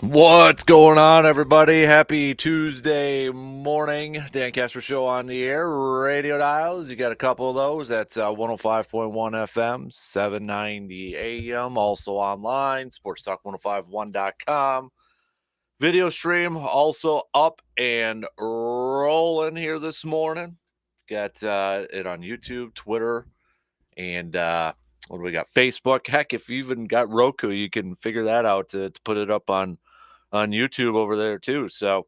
What's going on, everybody? Happy Tuesday morning. Dan Kasper Show on the air. Radio dials, you got a couple of those. That's 105.1 FM, 790 AM. Also online, sportstalk1051.com. Video stream also up and rolling here this morning. Got it on YouTube, Twitter, and what do we got? Facebook. Heck, if you even got Roku, you can figure that out to put it up on YouTube over there too. So,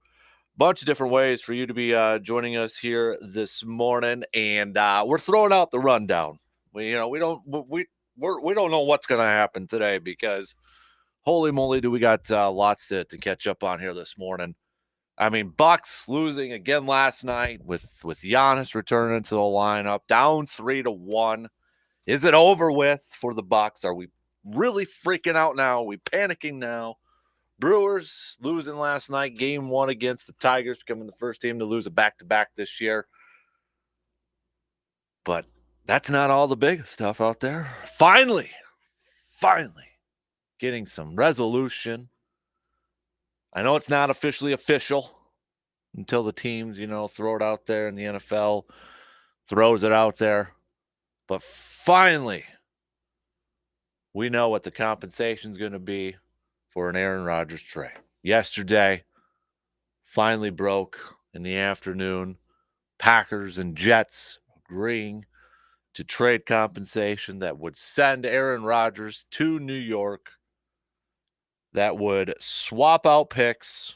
bunch of different ways for you to be joining us here this morning, and we're throwing out the rundown. We don't know what's going to happen today because holy moly, do we got lots to catch up on here this morning. I mean, Bucks losing again last night with Giannis returning to the lineup, down 3-1. Is it over with for the Bucks? Are we really freaking out now? Are we panicking now? Brewers losing last night, game one against the Tigers, becoming the first team to lose a back-to-back this year. But that's not all the big stuff out there. Finally, getting some resolution. I know it's not officially official until the teams, throw it out there and the NFL throws it out there. But finally, we know what the compensation is going to be for an Aaron Rodgers trade. Yesterday, finally broke in the afternoon. Packers and Jets agreeing to trade compensation that would send Aaron Rodgers to New York, that would swap out picks,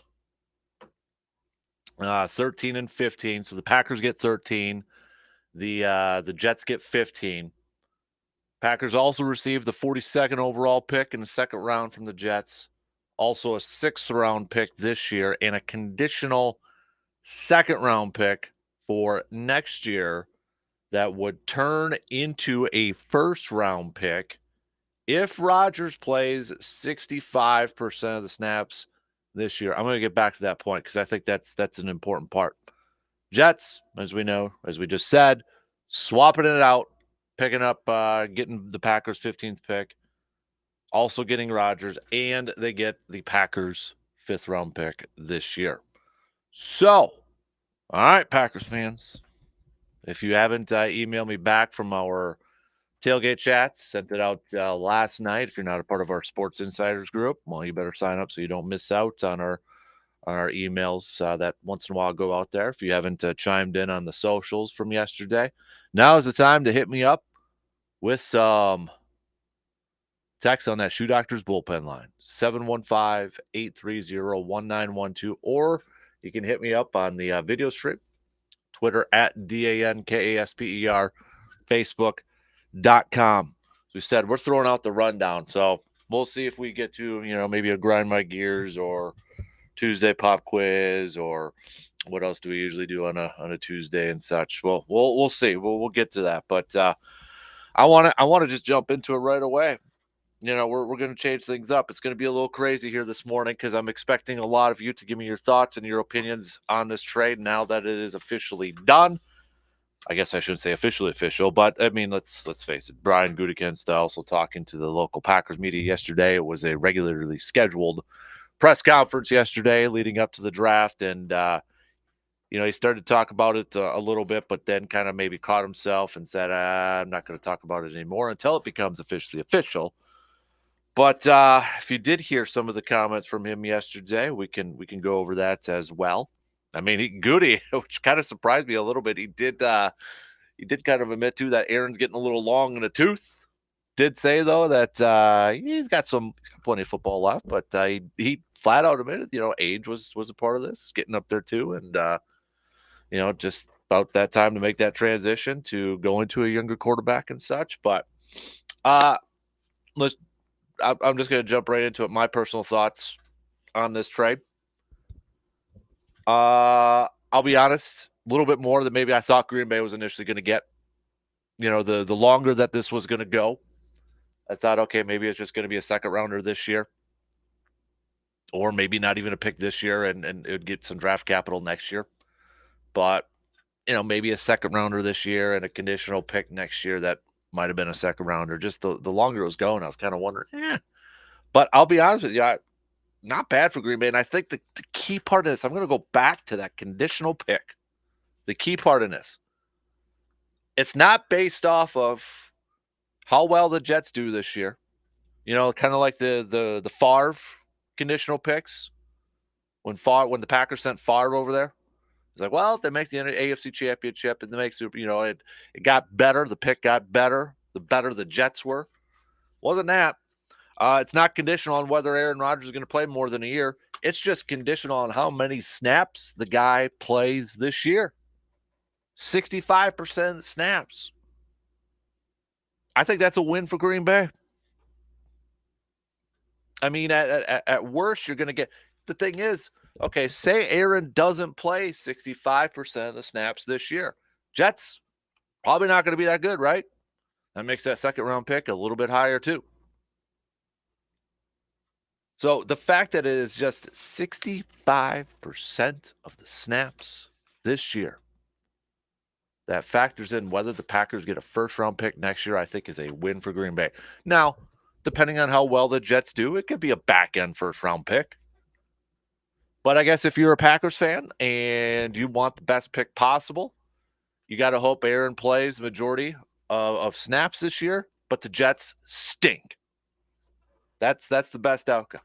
13 and 15. So the Packers get 13. The Jets get 15. Packers also received the 42nd overall pick in the second round from the Jets. Also a 6th round pick this year and a conditional second round pick for next year that would turn into a first round pick if Rodgers plays 65% of the snaps this year. I'm going to get back to that point because I think that's an important part. Jets, as we know, as we just said, swapping it out, picking up, getting the Packers' 15th pick, also getting Rodgers, and they get the Packers' 5th round pick this year. So, all right, Packers fans, if you haven't emailed me back from our tailgate chats, sent it out last night. If you're not a part of our Sports Insiders group, well, you better sign up so you don't miss out on our emails that once in a while go out there. If you haven't chimed in on the socials from yesterday, now is the time to hit me up with some text on that Shoe Doctors bullpen line, 715-830-1912, or you can hit me up on the video stream, Twitter at DANKASPER, Facebook.com. As we said, we're throwing out the rundown, so we'll see if we get to, maybe a grind my gears or Tuesday pop quiz, or what else do we usually do on a Tuesday and such. Well, we'll see. We'll get to that, but I want to just jump into it right away. We're going to change things up. It's going to be a little crazy here this morning because I'm expecting a lot of you to give me your thoughts and your opinions on this trade now that it is officially done. I guess I shouldn't say officially official, but I mean, let's face it. Brian Gutekunst also talking to the local Packers media yesterday. It was a regularly scheduled press conference yesterday leading up to the draft, and he started to talk about it a little bit, but then kind of maybe caught himself and said, I'm not going to talk about it anymore until it becomes officially official. But if you did hear some of the comments from him yesterday, we can go over that as well. I mean, Goody, which kind of surprised me a little bit, he did kind of admit to that Aaron's getting a little long in the tooth. Did say though that he's got plenty of football left, but he flat out admitted, age was a part of this, getting up there too, and just about that time to make that transition to go into a younger quarterback and such. But I'm just going to jump right into it. My personal thoughts on this trade. I'll be honest, a little bit more than maybe I thought Green Bay was initially going to get. The longer that this was going to go, I thought, okay, maybe it's just going to be a second rounder this year, or maybe not even a pick this year, and it would get some draft capital next year. But maybe a second rounder this year and a conditional pick next year that might have been a second rounder. Just the longer it was going, I was kind of wondering, But I'll be honest with you, not bad for Green Bay. And I think the key part of this, I'm going to go back to that conditional pick. The key part in this, it's not based off of how well the Jets do this year. You know, kind of like the Favre conditional picks when the Packers sent Favre over there. It's like, well, if they make the AFC Championship and they make Super, it got better. The pick got better. The better the Jets were. Wasn't that? It's not conditional on whether Aaron Rodgers is going to play more than a year. It's just conditional on how many snaps the guy plays this year. 65% of the snaps. I think that's a win for Green Bay. I mean, at worst, you're going to get – the thing is, okay, say Aaron doesn't play 65% of the snaps this year. Jets, probably not going to be that good, right? That makes that second-round pick a little bit higher too. So the fact that it is just 65% of the snaps this year, that factors in whether the Packers get a first-round pick next year, I think is a win for Green Bay. Now, depending on how well the Jets do, it could be a back-end first-round pick. But I guess if you're a Packers fan and you want the best pick possible, you got to hope Aaron plays the majority of snaps this year, but the Jets stink. That's the best outcome,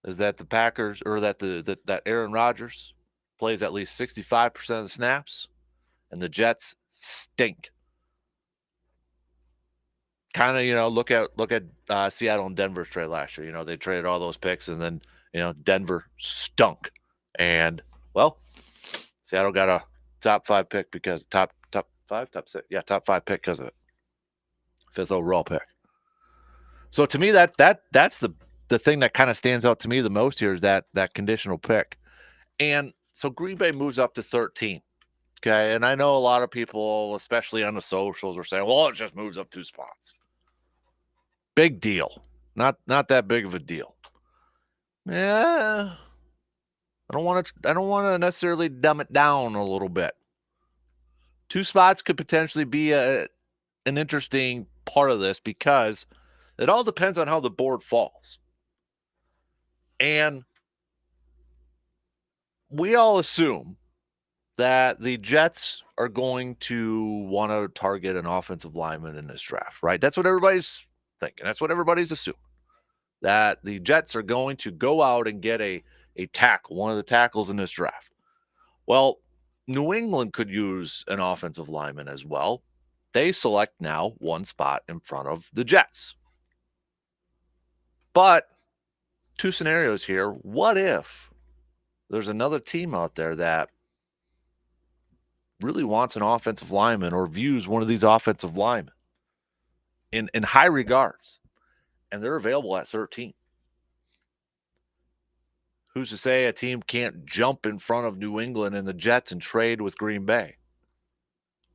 is that the Packers, or that that Aaron Rodgers plays at least 65% of the snaps, and the Jets stink. Kind of, look at Seattle and Denver's trade last year. They traded all those picks, and then Denver stunk. And well, Seattle got a top 5 pick because top 5, top 6, top 5 pick because of it. 5th overall pick. So to me, that's the thing that kind of stands out to me the most here is that conditional pick. And so Green Bay moves up to 13. Okay, and I know a lot of people, especially on the socials, are saying, "Well, it just moves up 2 spots." Big deal. Not that big of a deal. Yeah. I don't want to necessarily dumb it down a little bit. 2 spots could potentially be an interesting part of this because it all depends on how the board falls. And we all assume that the Jets are going to want to target an offensive lineman in this draft, right? That's what everybody's thinking. That's what everybody's assuming. That the Jets are going to go out and get a tackle, one of the tackles in this draft. Well, New England could use an offensive lineman as well. They select now 1 spot in front of the Jets. But 2 scenarios here. What if there's another team out there that really wants an offensive lineman or views one of these offensive linemen in high regards, and they're available at 13? Who's to say a team can't jump in front of New England and the Jets and trade with Green Bay?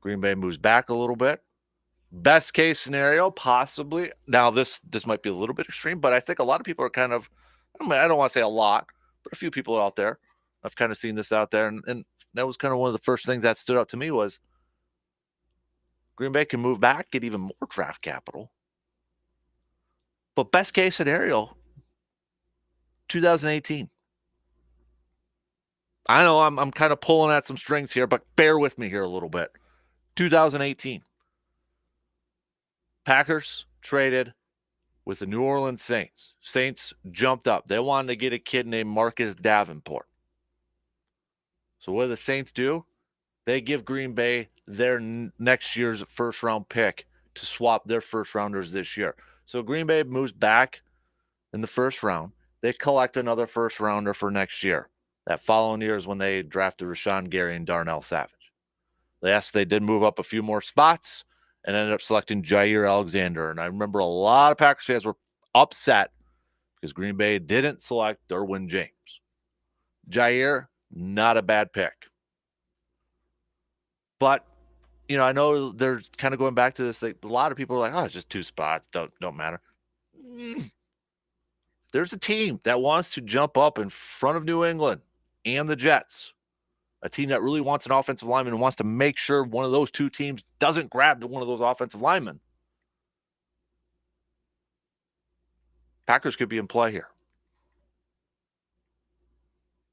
Green Bay moves back a little bit. Best case scenario, possibly. Now, this might be a little bit extreme, but I think a lot of people are kind of, I don't want to say a lot, but a few people out there, I've kind of seen this out there, and that was kind of one of the first things that stood out to me was Green Bay can move back, get even more draft capital. But best case scenario, 2018. I know I'm kind of pulling at some strings here, but bear with me here a little bit. 2018. Packers traded with the New Orleans Saints. Saints jumped up. They wanted to get a kid named Marcus Davenport. So what do the Saints do? They give Green Bay their next year's first-round pick to swap their first-rounders this year. So Green Bay moves back in the first round. They collect another first-rounder for next year. That following year is when they drafted Rashawn Gary and Darnell Savage. Yes, they did move up a few more spots and ended up selecting Jair Alexander. And I remember a lot of Packers fans were upset because Green Bay didn't select Derwin James. Jair, not a bad pick. But, I know they're kind of going back to this thing. A lot of people are like, oh, it's just 2 spots. Don't matter. There's a team that wants to jump up in front of New England and the Jets. A team that really wants an offensive lineman and wants to make sure one of those 2 teams doesn't grab one of those offensive linemen. Packers could be in play here.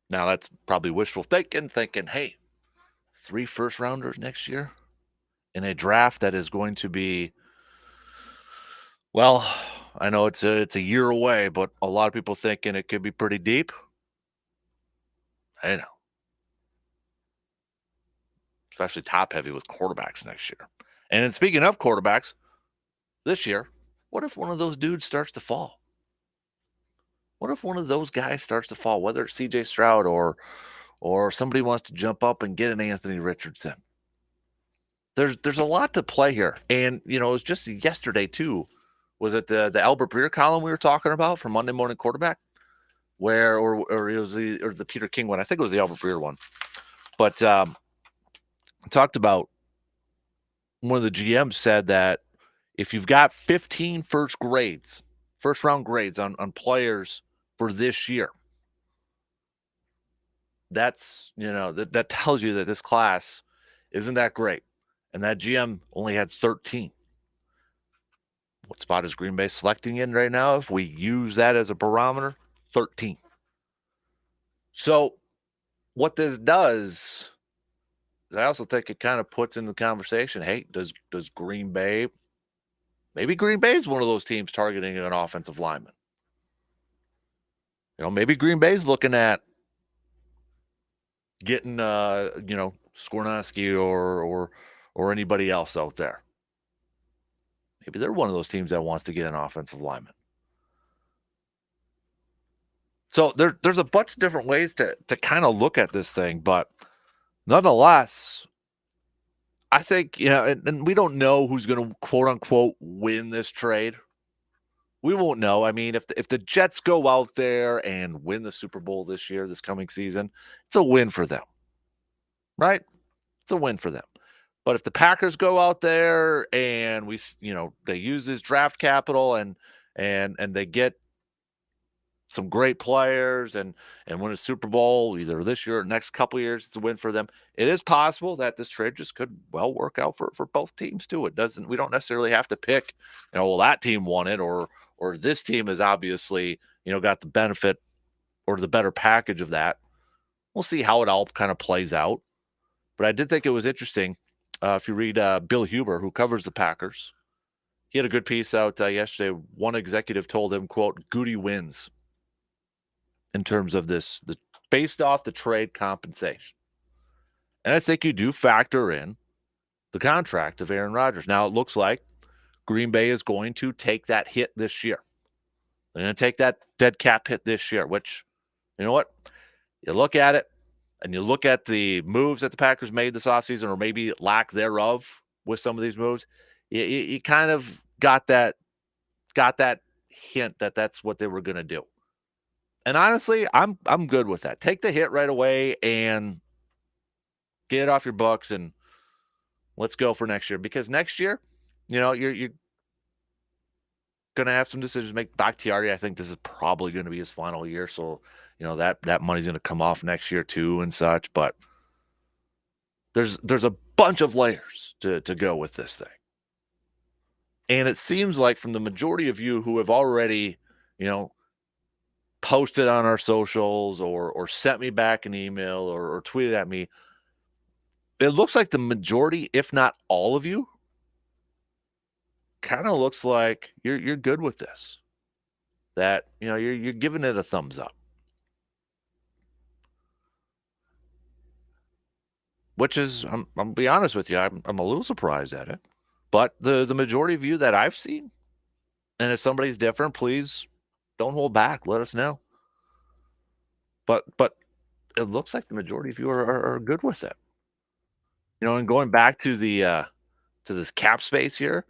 Now that's probably wishful thinking, hey, 3 first rounders next year in a draft that is going to be, well, I know it's a year away, but a lot of people thinking it could be pretty deep. I know, especially top heavy with quarterbacks next year. And then speaking of quarterbacks, this year, what if one of those dudes starts to fall? What if one of those guys starts to fall, whether it's CJ Stroud or somebody wants to jump up and get an Anthony Richardson? There's a lot to play here. And it was just yesterday too. Was it the Albert Breer column we were talking about from Monday Morning Quarterback? Where or it was the Peter King one. I think it was the Albert Breer one. But talked about one of the GMs said that if you've got 15 first round grades on players for this year, that's that tells you that this class isn't that great. And that GM only had 13. What spot is Green Bay selecting in right now? If we use that as a barometer, 13. So what this does is I also think it kind of puts in the conversation, hey, does Green Bay, maybe Green Bay is one of those teams targeting an offensive lineman. Maybe Green Bay's looking at getting Skornowski or anybody else out there. Maybe they're one of those teams that wants to get an offensive lineman. So there's a bunch of different ways to kind of look at this thing, but nonetheless, I think, and we don't know who's going to quote unquote win this trade. We won't know. I mean, if the Jets go out there and win the Super Bowl this coming season, it's a win for them, right? It's a win for them. But if the Packers go out there and they use this draft capital and they get some great players and win a Super Bowl either this year or next couple of years, it's a win for them. It is possible that this trade just could well work out for both teams too. We don't necessarily have to pick, well, that team won it or this team has obviously, got the benefit or the better package of that. We'll see how it all kind of plays out. But I did think it was interesting. If you read Bill Huber, who covers the Packers, he had a good piece out yesterday. One executive told him, quote, Goody wins in terms of this, based off the trade compensation. And I think you do factor in the contract of Aaron Rodgers. Now, it looks like Green Bay is going to take that hit this year. They're going to take that dead cap hit this year, which, you know what? You look at it, and you look at the moves that the Packers made this offseason, or maybe lack thereof with some of these moves, you kind of got that hint that that's what they were going to do. And honestly, I'm good with that. Take the hit right away and get it off your books, and let's go for next year. Because next year, you're going to have some decisions to make. Bakhtiari, I think this is probably going to be his final year, so that money's going to come off next year too and such. But there's a bunch of layers to go with this thing. And it seems like from the majority of you who have already, posted on our socials or sent me back an email or tweeted at me, it looks like the majority, if not all of you, kind of looks like you're good with this. That, you're giving it a thumbs up. Which is, I'll be honest with you, I'm a little surprised at it. But the majority of you that I've seen, and if somebody's different, please don't hold back. Let us know. But it looks like the majority of you are good with it. And going back to the to this cap space here,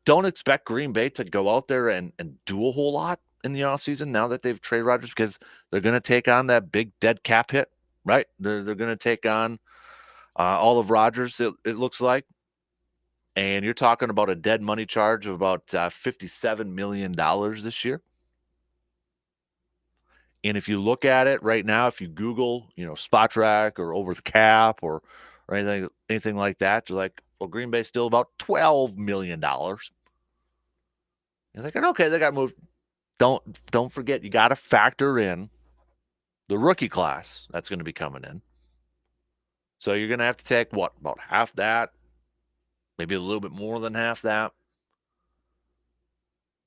don't expect Green Bay to go out there and do a whole lot in the offseason now that they've traded Rodgers, because they're going to take on that big dead cap hit, right? They're going to take on all of Rodgers, it looks like. And you're talking about a dead money charge of about $57 million this year. And if you look at it right now, if you Google, Spot Track or Over the Cap or anything like that, you're like, well, Green Bay's still about $12 million. You're thinking, okay, they got moved. Don't forget, you got to factor in the rookie class that's going to be coming in. So you're going to have to take what, about half that, maybe a little bit more than half that.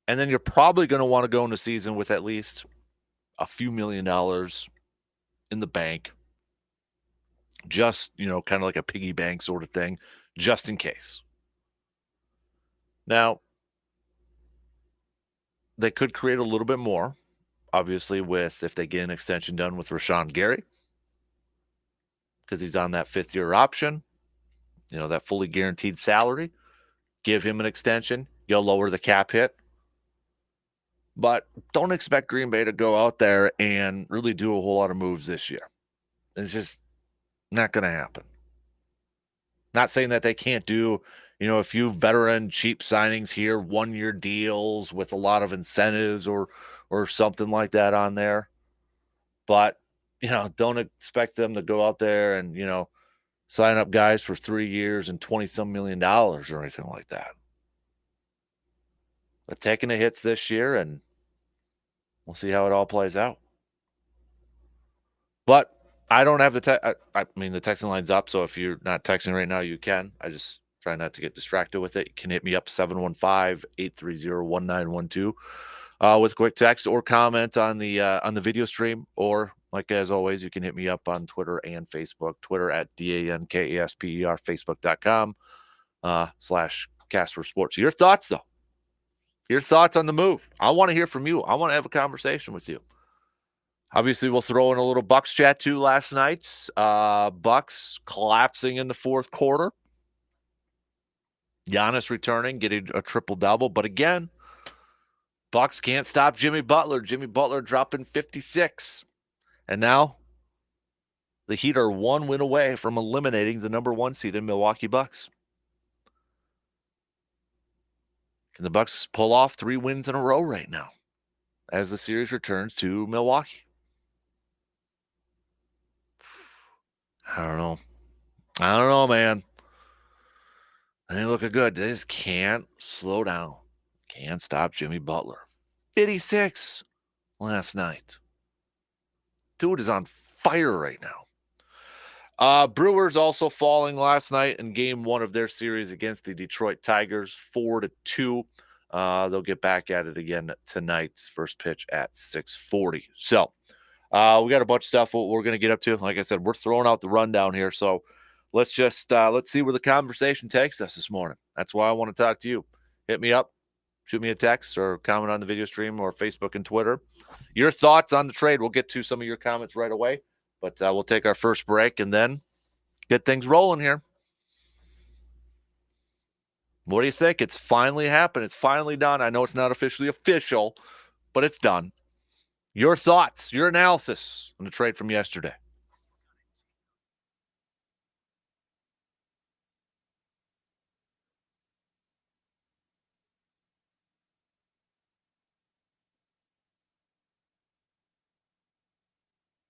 And then you're probably going to want to go into season with at least a few $1,000,000 in the bank. Just, kind of like a piggy bank sort of thing, just in case. Now, they could create a little bit more, obviously, if they get an extension done with Rashawn Gary, because he's on that fifth-year option, that fully guaranteed salary. Give him an extension. You'll lower the cap hit. But don't expect Green Bay to go out there and really do a whole lot of moves this year. It's just not going to happen. Not saying that they can't do, a few veteran cheap signings here, 1-year deals with a lot of incentives or something like that on there. But, don't expect them to go out there and, sign up guys for 3 years and $20-some million or anything like that. But taking the hits this year, and we'll see how it all plays out. But I don't have the the texting line's up, so if you're not texting right now, you can. I just try not to get distracted with it. You can hit me up 715-830-1912 with a quick text or comment on the video stream, or like as always, you can hit me up on Twitter and Facebook. Twitter at DANKASPER, Facebook.com /Kasper Sports. Your thoughts, though. Your thoughts on the move. I want to hear from you. I want to have a conversation with you. Obviously, we'll throw in a little Bucks chat, too, last night. Bucks collapsing in the fourth quarter. Giannis returning, getting a triple-double. But again, Bucks can't stop Jimmy Butler. Jimmy Butler dropping 56. And now the Heat are 1 win away from eliminating the number 1 seed in Milwaukee Bucks. Can the Bucks pull off 3 wins in a row right now as the series returns to Milwaukee? I don't know, man. They ain't looking good. They just can't slow down. Can't stop Jimmy Butler. 56 last night. Dude is on fire right now. Brewers also falling last night in game 1 of their series against the Detroit Tigers, 4-2. They'll get back at it again tonight's first pitch at 6:40. So we got a bunch of stuff we're going to get up to. Like I said, we're throwing out the rundown here. So let's just let's see where the conversation takes us this morning. That's why I want to talk to you. Hit me up, shoot me a text, or comment on the video stream or Facebook and Twitter. Your thoughts on the trade. We'll get to some of your comments right away. But we'll take our first break and then get things rolling here. What do you think? It's finally happened. It's finally done. I know it's not officially official, but it's done. Your thoughts, your analysis on the trade from yesterday.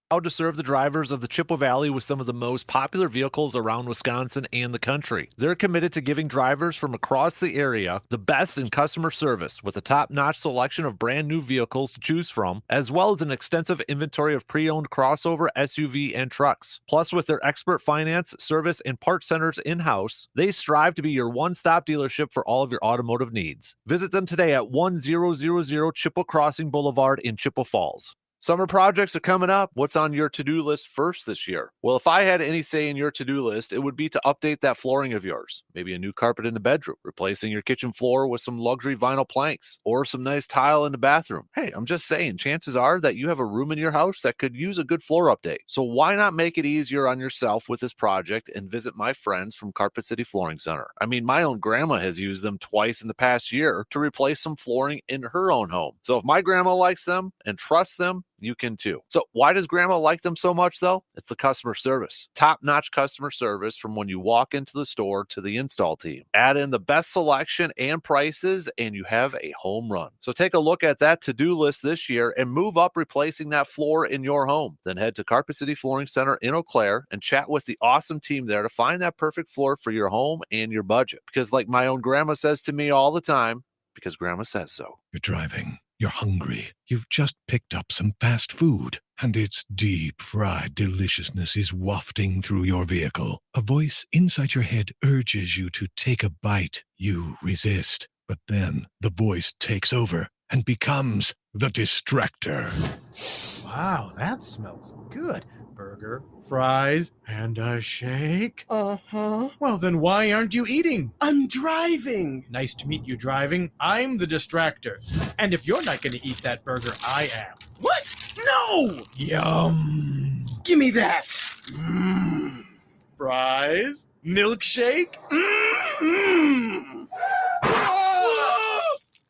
Proud to serve the drivers of the Chippewa Valley with some of the most popular vehicles around Wisconsin and the country. They're committed to giving drivers from across the area the best in customer service with a top-notch selection of brand new vehicles to choose from, as well as an extensive inventory of pre-owned crossover, SUV, and trucks. Plus, with their expert finance, service, and part centers in-house, they strive to be your one-stop dealership for all of your automotive needs. Visit them today at 1000 Chippewa Crossing Boulevard in Chippewa Falls. Summer projects are coming up. What's on your to-do list first this year? Well, if I had any say in your to-do list, it would be to update that flooring of yours. Maybe a new carpet in the bedroom, replacing your kitchen floor with some luxury vinyl planks, or some nice tile in the bathroom. Hey, I'm just saying, chances are that you have a room in your house that could use a good floor update. So why not make it easier on yourself with this project and visit my friends from Carpet City Flooring Center? I mean, my own grandma has used them twice in the past year to replace some flooring in her own home. So if my grandma likes them and trusts them, you can too. So why does grandma like them so much though? It's the customer service. Top-notch customer service from when you walk into the store to the install team. Add in the best selection and prices and you have a home run. So take a look at that to-do list this year and move up replacing that floor in your home. Then head to Carpet City Flooring Center in Eau Claire and chat with the awesome team there to find that perfect floor for your home and your budget. Because like my own grandma says to me all the time, because grandma says so. You're driving. You're hungry. You've just picked up some fast food, and its deep-fried deliciousness is wafting through your vehicle. A voice inside your head urges you to take a bite. You resist, but then the voice takes over and becomes the distractor. Wow, that smells good. Burger, fries, and a shake? Uh-huh. Well, then why aren't you eating? I'm driving. Nice to meet you driving. I'm the distractor. And if you're not going to eat that burger, I am. What? No! Yum! Give me that. Fries? Milkshake?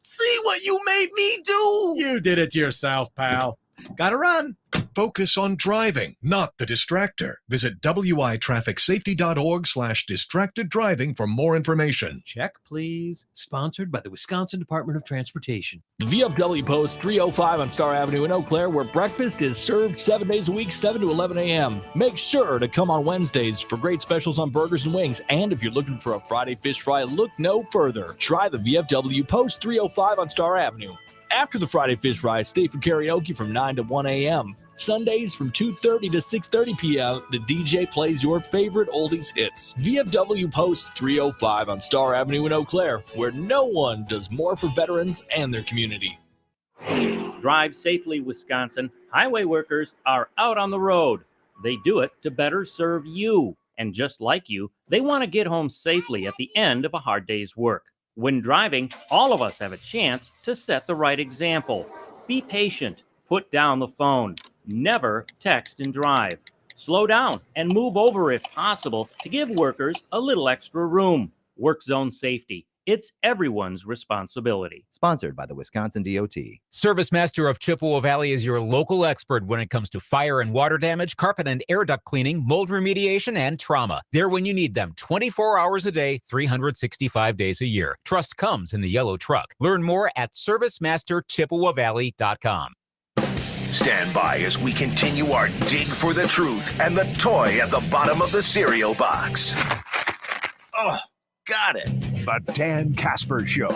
See what you made me do? You did it yourself, pal. Gotta run. Focus on driving, not the distractor. Visit witrafficsafety.org/distracted driving for more information. Check, please. Sponsored by the Wisconsin Department of Transportation. VFW Post 305 on Star Avenue in Eau Claire, where breakfast is served 7 days a week, 7 to 11 a.m. Make sure to come on Wednesdays for great specials on burgers and wings. And if you're looking for a Friday fish fry, look no further. Try the VFW Post 305 on Star Avenue. After the Friday fish fry, stay for karaoke from 9 to 1 a.m. Sundays from 2:30 to 6:30 p.m., the DJ plays your favorite oldies hits. VFW Post 305 on Star Avenue in Eau Claire, where no one does more for veterans and their community. Drive safely, Wisconsin. Highway workers are out on the road. They do it to better serve you. And just like you, they want to get home safely at the end of a hard day's work. When driving, all of us have a chance to set the right example. Be patient. Put down the phone. Never text and drive. Slow down and move over if possible to give workers a little extra room. Work zone safety. It's everyone's responsibility. Sponsored by the Wisconsin DOT. ServiceMaster of Chippewa Valley is your local expert when it comes to fire and water damage, carpet and air duct cleaning, mold remediation, and trauma. They're when you need them 24 hours a day, 365 days a year. Trust comes in the yellow truck. Learn more at ServiceMasterChippewaValley.com. Stand by as we continue our dig for the truth and the toy at the bottom of the cereal box. Oh, got it. The Dan Kasper Show.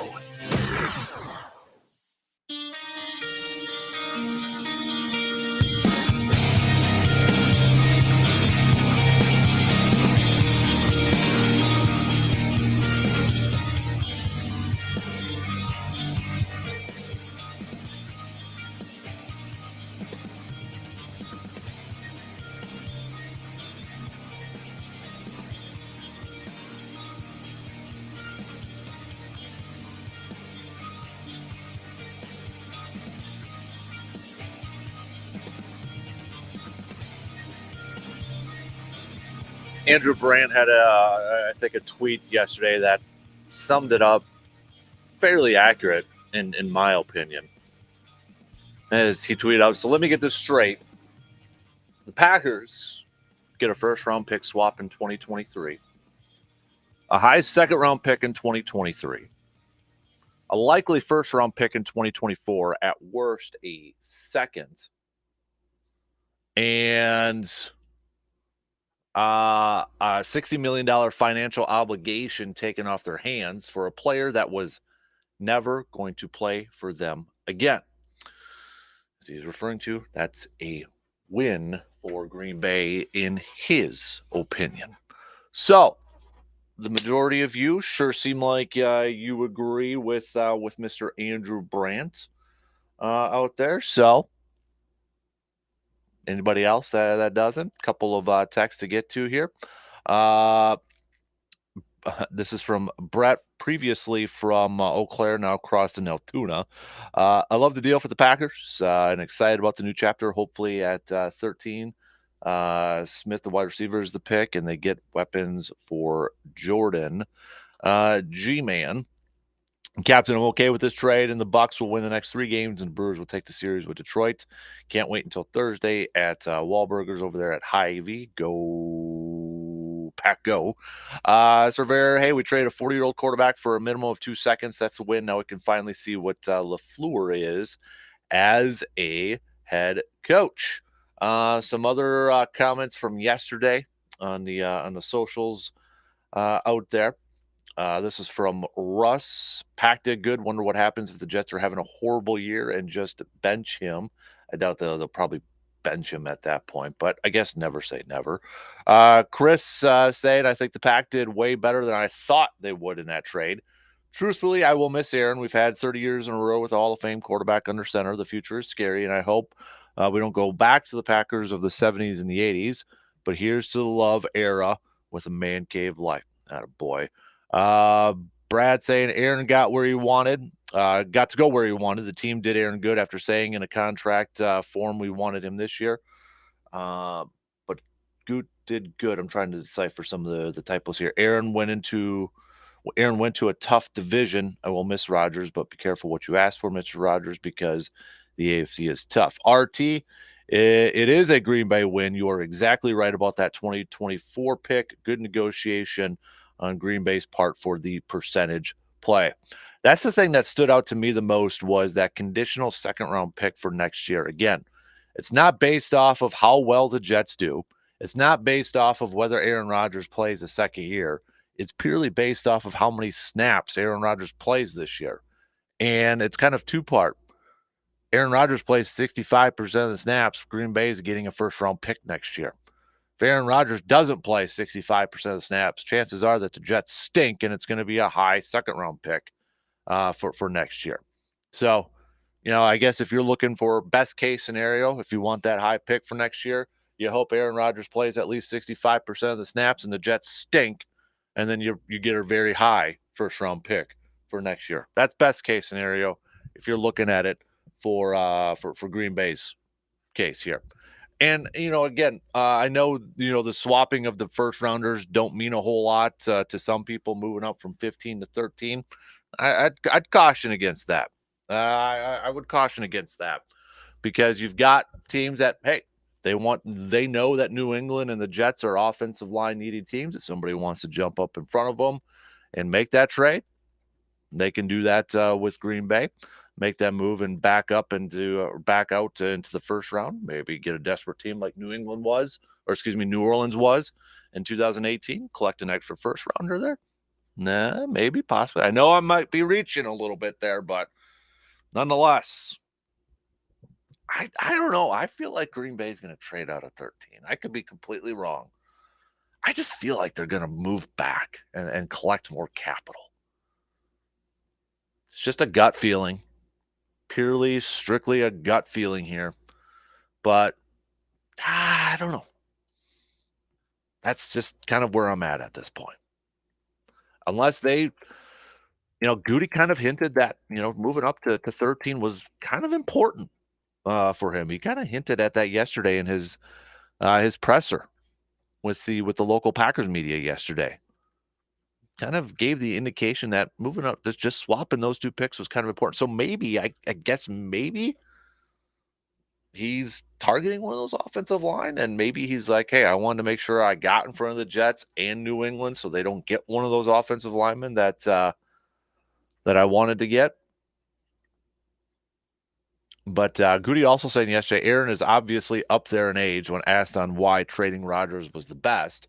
Andrew Brandt had I think a tweet yesterday that summed it up fairly accurate in my opinion. As he tweeted out, so let me get this straight. The Packers get a first-round pick swap in 2023, a high second-round pick in 2023, a likely first-round pick in 2024, at worst a second, and a $60 million financial obligation taken off their hands for a player that was never going to play for them again. As he's referring to, that's a win for Green Bay in his opinion. So, the majority of you sure seem like you agree with Mr. Andrew Brandt out there. So, anybody else that doesn't? A couple of texts to get to here. This is from Brett, previously from Eau Claire, now crossed in Altoona. I love the deal for the Packers and excited about the new chapter. Hopefully at 13, Smith, the wide receiver, is the pick, and they get weapons for Jordan. G-Man, Captain, I'm okay with this trade, and the Bucs will win the next 3 games, and the Brewers will take the series with Detroit. Can't wait until Thursday at Wahlburgers over there at Hy-Vee. Go, Pack, go. Cervera, hey, we traded a 40-year-old quarterback for a minimum of 2 seconds. That's a win. Now we can finally see what LaFleur is as a head coach. Some other comments from yesterday on the socials out there. This is from Russ. Pack did good. Wonder what happens if the Jets are having a horrible year and just bench him. I doubt they'll probably bench him at that point, but I guess never say never. Chris saying, I think the Pack did way better than I thought they would in that trade. Truthfully, I will miss Aaron. We've had 30 years in a row with a Hall of Fame quarterback under center. The future is scary, and I hope we don't go back to the Packers of the 70s and the 80s, but here's to the love era with a man cave life. Attaboy. Brad saying Aaron got where he wanted, got to go where he wanted. The team did Aaron good after saying in a contract form we wanted him this year. But Goot did good. I'm trying to decipher some of the typos here. Aaron went to a tough division. I will miss Rodgers, but be careful what you ask for, Mr. Rodgers, because the AFC is tough. RT, it is a Green Bay win. You are exactly right about that 2024 pick. Good negotiation on Green Bay's part for the percentage play. That's the thing that stood out to me the most, was that conditional second-round pick for next year. Again, it's not based off of how well the Jets do. It's not based off of whether Aaron Rodgers plays a second year. It's purely based off of how many snaps Aaron Rodgers plays this year. And it's kind of two-part. Aaron Rodgers plays 65% of the snaps. Green Bay is getting a first-round pick next year. If Aaron Rodgers doesn't play 65% of the snaps, chances are that the Jets stink, and it's going to be a high second-round pick for next year. So, I guess if you're looking for best-case scenario, if you want that high pick for next year, you hope Aaron Rodgers plays at least 65% of the snaps and the Jets stink, and then you get a very high first-round pick for next year. That's best-case scenario if you're looking at it for Green Bay's case here. And, again, I know, the swapping of the first rounders don't mean a whole lot to some people moving up from 15 to 13. I'd caution against that. I would caution against that, because you've got teams that, hey, they know that New England and the Jets are offensive line needy teams. If somebody wants to jump up in front of them and make that trade, they can do that with Green Bay. Make that move and back out into the first round. Maybe get a desperate team like New Orleans was in 2018. Collect an extra first rounder there. Nah, maybe, possibly. I know I might be reaching a little bit there, but nonetheless, I don't know. I feel like Green Bay is going to trade out of 13. I could be completely wrong. I just feel like they're going to move back and collect more capital. It's just a gut feeling. Purely, strictly a gut feeling here. But I don't know. That's just kind of where I'm at this point. Unless they, Goody kind of hinted that, moving up to 13 was kind of important for him. He kind of hinted at that yesterday in his presser with the local Packers media yesterday. Kind of gave the indication that moving up, just swapping those two picks was kind of important. So maybe, I guess maybe he's targeting one of those offensive line, and maybe he's like, hey, I wanted to make sure I got in front of the Jets and New England so they don't get one of those offensive linemen that I wanted to get. But Goody also saying yesterday, Aaron is obviously up there in age. When asked on why trading Rodgers was the best,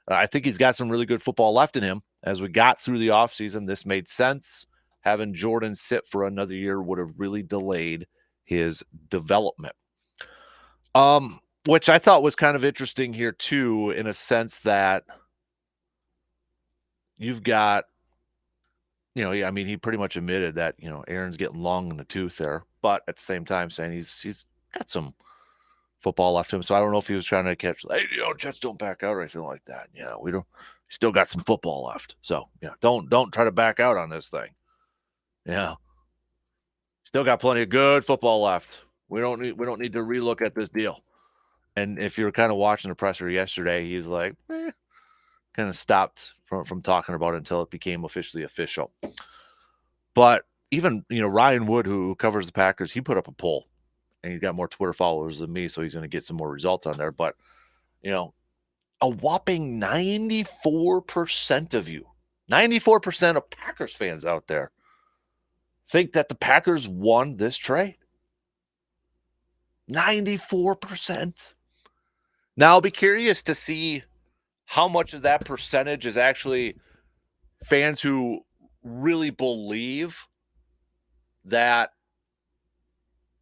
I think he's got some really good football left in him. As we got through the offseason, this made sense. Having Jordan sit for another year would have really delayed his development. Which I thought was kind of interesting here, too, in a sense that you've got, he pretty much admitted that, Aaron's getting long in the tooth there, but at the same time saying he's got some football left to him. So I don't know if he was trying to catch, hey, Jets don't back out or anything like that. We don't. Still got some football left. So, don't try to back out on this thing. Yeah. Still got plenty of good football left. We don't need to relook at this deal. And if you're kind of watching the presser yesterday, he's like, kind of stopped from talking about it until it became officially official. But even, Ryan Wood, who covers the Packers, he put up a poll, and he's got more Twitter followers than me, so he's going to get some more results on there. But, a whopping 94% of you, 94% of Packers fans out there think that the Packers won this trade. 94%. Now, I'll be curious to see how much of that percentage is actually fans who really believe that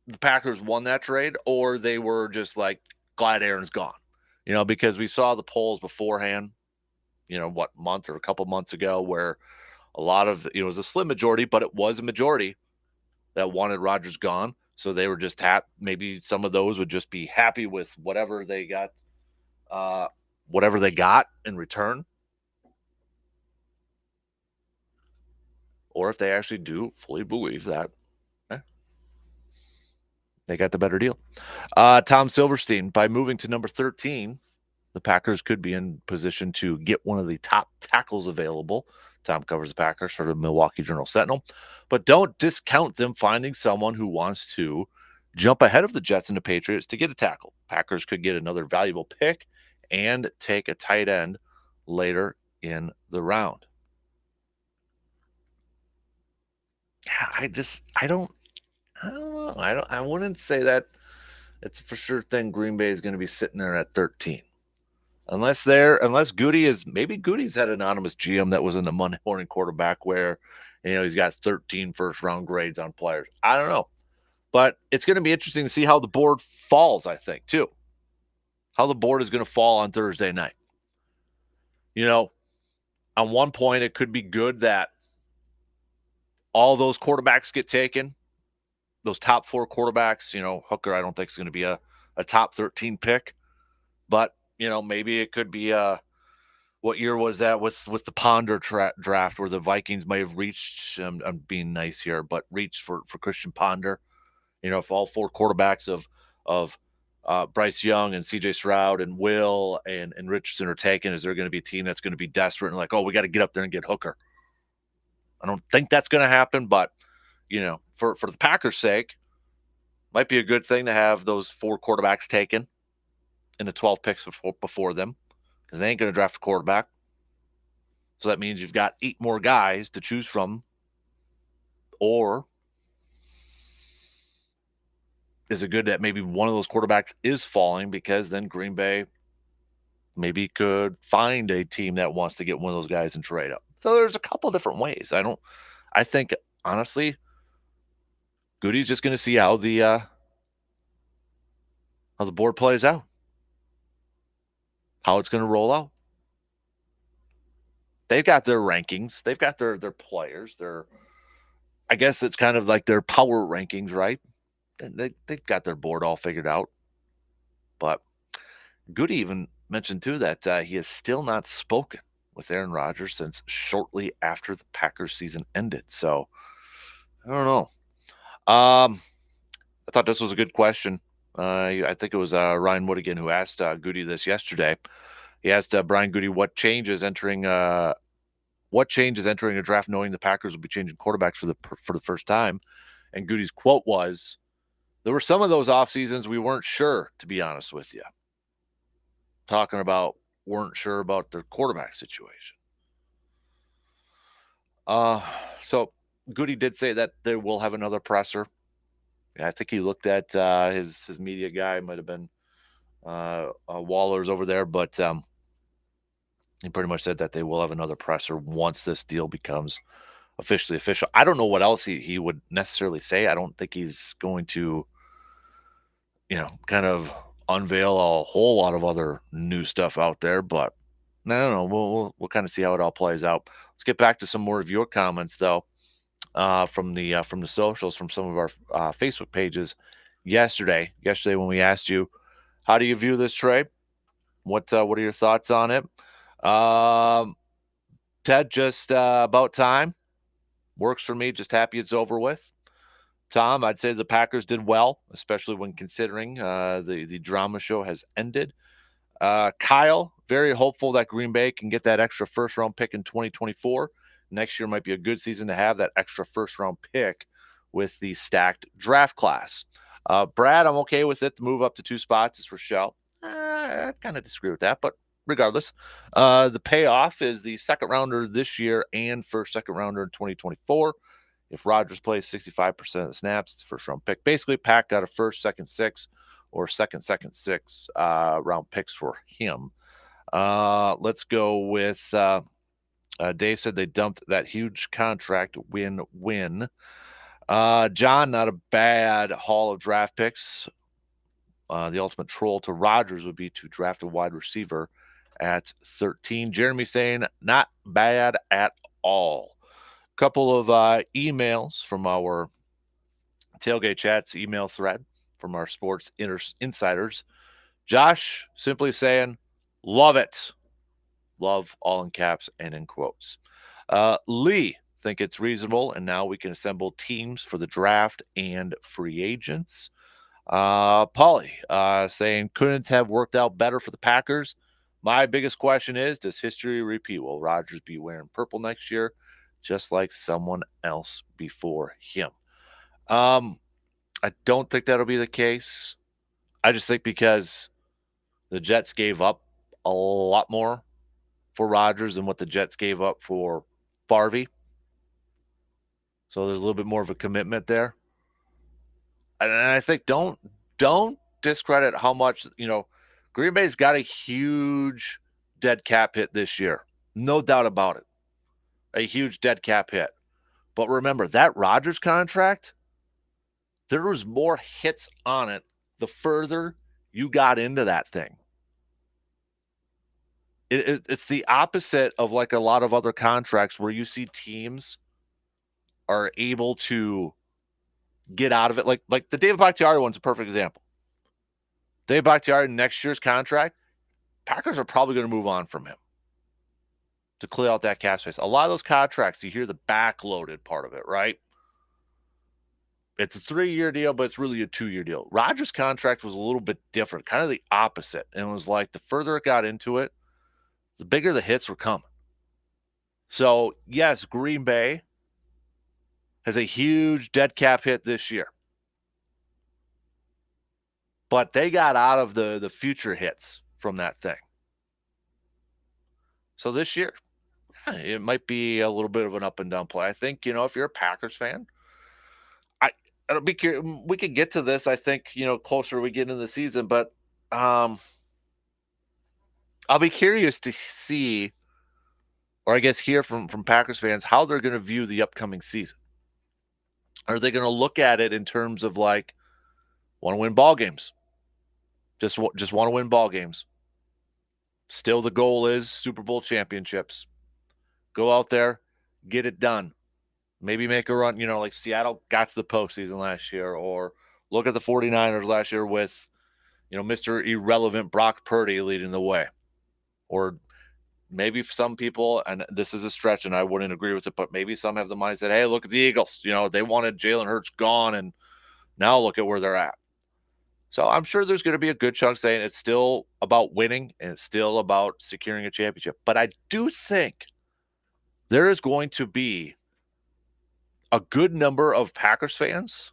the Packers won that trade, or they were just like glad Aaron's gone, because we saw the polls beforehand, month or a couple months ago, where a lot of, it was a slim majority, but it was a majority that wanted Rodgers gone. So they were just happy. Maybe some of those would just be happy with whatever they got in return. Or if they actually do fully believe that they got the better deal. Tom Silverstein, by moving to number 13, the Packers could be in position to get one of the top tackles available. Tom covers the Packers for the Milwaukee Journal-Sentinel. But don't discount them finding someone who wants to jump ahead of the Jets and the Patriots to get a tackle. Packers could get another valuable pick and take a tight end later in the round. I don't know. I wouldn't say that it's a for sure thing Green Bay is going to be sitting there at 13. Unless Goody's had an anonymous GM that was in the Monday Morning Quarterback where, he's got 13 first-round grades on players. I don't know. But it's going to be interesting to see how the board falls, I think, too. How the board is going to fall on Thursday night. On one point, it could be good that all those quarterbacks get taken. Those top 4 quarterbacks, Hooker, I don't think is going to be a top 13 pick. But, maybe it could be what year was that with the Ponder draft where the Vikings may have reached, I'm being nice here, but reached for Christian Ponder. If all 4 quarterbacks of Bryce Young and CJ Stroud and Will and Richardson are taken, is there going to be a team that's going to be desperate and like, oh, we got to get up there and get Hooker? I don't think that's going to happen, but, for the Packers' sake, might be a good thing to have those 4 quarterbacks taken in the 12 picks before them, because they ain't going to draft a quarterback. So that means you've got 8 more guys to choose from. Or is it good that maybe one of those quarterbacks is falling, because then Green Bay maybe could find a team that wants to get one of those guys and trade up? So there's a couple different ways. I think, honestly, Goody's just going to see how the board plays out, how it's going to roll out. They've got their rankings. They've got their players. I guess it's kind of like their power rankings, right? They've got their board all figured out. But Goody even mentioned, too, that he has still not spoken with Aaron Rodgers since shortly after the Packers season ended. So, I don't know. I thought this was a good question. I think it was Ryan Woodigan who asked Goody this yesterday. He asked Brian Goody what changes entering a draft, knowing the Packers will be changing quarterbacks for the first time. And Goody's quote was, "There were some of those off seasons we weren't sure, to be honest with you." Talking about weren't sure about their quarterback situation. So Goody did say that they will have another presser. Yeah, I think he looked at his media guy, might have been Waller's over there, but he pretty much said that they will have another presser once this deal becomes officially official. I don't know what else he would necessarily say. I don't think he's going to, kind of unveil a whole lot of other new stuff out there, but I don't know. We'll kind of see how it all plays out. Let's get back to some more of your comments, though, from the socials, from some of our Facebook pages yesterday. Yesterday, when we asked you, how do you view this trade? What are your thoughts on it? Ted, just about time. Works for me. Just happy it's over with. Tom, I'd say the Packers did well, especially when considering the drama show has ended. Kyle, very hopeful that Green Bay can get that extra first-round pick in 2024. Next year might be a good season to have that extra first-round pick with the stacked draft class. Brad, I'm okay with it. The move up to 2 spots is for show. I kind of disagree with that, but regardless, the payoff is the second-rounder this year and second-rounder in 2024. If Rodgers plays 65% of the snaps, it's a first-round pick. Basically, Pack got a first, second, 6, or second, 6 round picks for him. Let's go with Dave said they dumped that huge contract. Win-win. John, not a bad haul of draft picks. The ultimate troll to Rodgers would be to draft a wide receiver at 13. Jeremy saying not bad at all. Couple of emails from our Tailgate Chats email thread from our sports insiders. Josh simply saying, love it. Love all in caps and in quotes. Lee, think it's reasonable, and now we can assemble teams for the draft and free agents. Paulie saying couldn't have worked out better for the Packers. My biggest question is, does history repeat? Will Rodgers be wearing purple next year, just like someone else before him? I don't think that'll be the case. I just think because the Jets gave up a lot more for Rodgers than what the Jets gave up for Favre. So there's a little bit more of a commitment there. And I think don't discredit how much, Green Bay's got a huge dead cap hit this year. No doubt about it. A huge dead cap hit. But remember, that Rodgers contract, there was more hits on it the further you got into that thing. It's the opposite of like a lot of other contracts where you see teams are able to get out of it. Like the David Bakhtiari one's a perfect example. David Bakhtiari, next year's contract, Packers are probably going to move on from him to clear out that cap space. A lot of those contracts, you hear the backloaded part of it, right? It's a 3-year deal, but it's really a 2-year deal. Rodgers' contract was a little bit different, kind of the opposite. And it was like the further it got into it, the bigger the hits were coming. So, yes, Green Bay has a huge dead cap hit this year. But they got out of the future hits from that thing. So this year, it might be a little bit of an up and down play. I think, if you're a Packers fan, I'll be curious. We could get to this, I think, closer we get into the season, but I'll be curious to see, or I guess hear from Packers fans, how they're going to view the upcoming season. Are they going to look at it in terms of like, want to win ball games? Just want to win ball games. Still, the goal is Super Bowl championships. Go out there, get it done. Maybe make a run, like Seattle got to the postseason last year, or look at the 49ers last year with, Mr. Irrelevant Brock Purdy leading the way. Or maybe some people, and this is a stretch and I wouldn't agree with it, but maybe some have the mindset, hey, look at the Eagles. They wanted Jalen Hurts gone, and now look at where they're at. So I'm sure there's going to be a good chunk saying it's still about winning and it's still about securing a championship. But I do think there is going to be a good number of Packers fans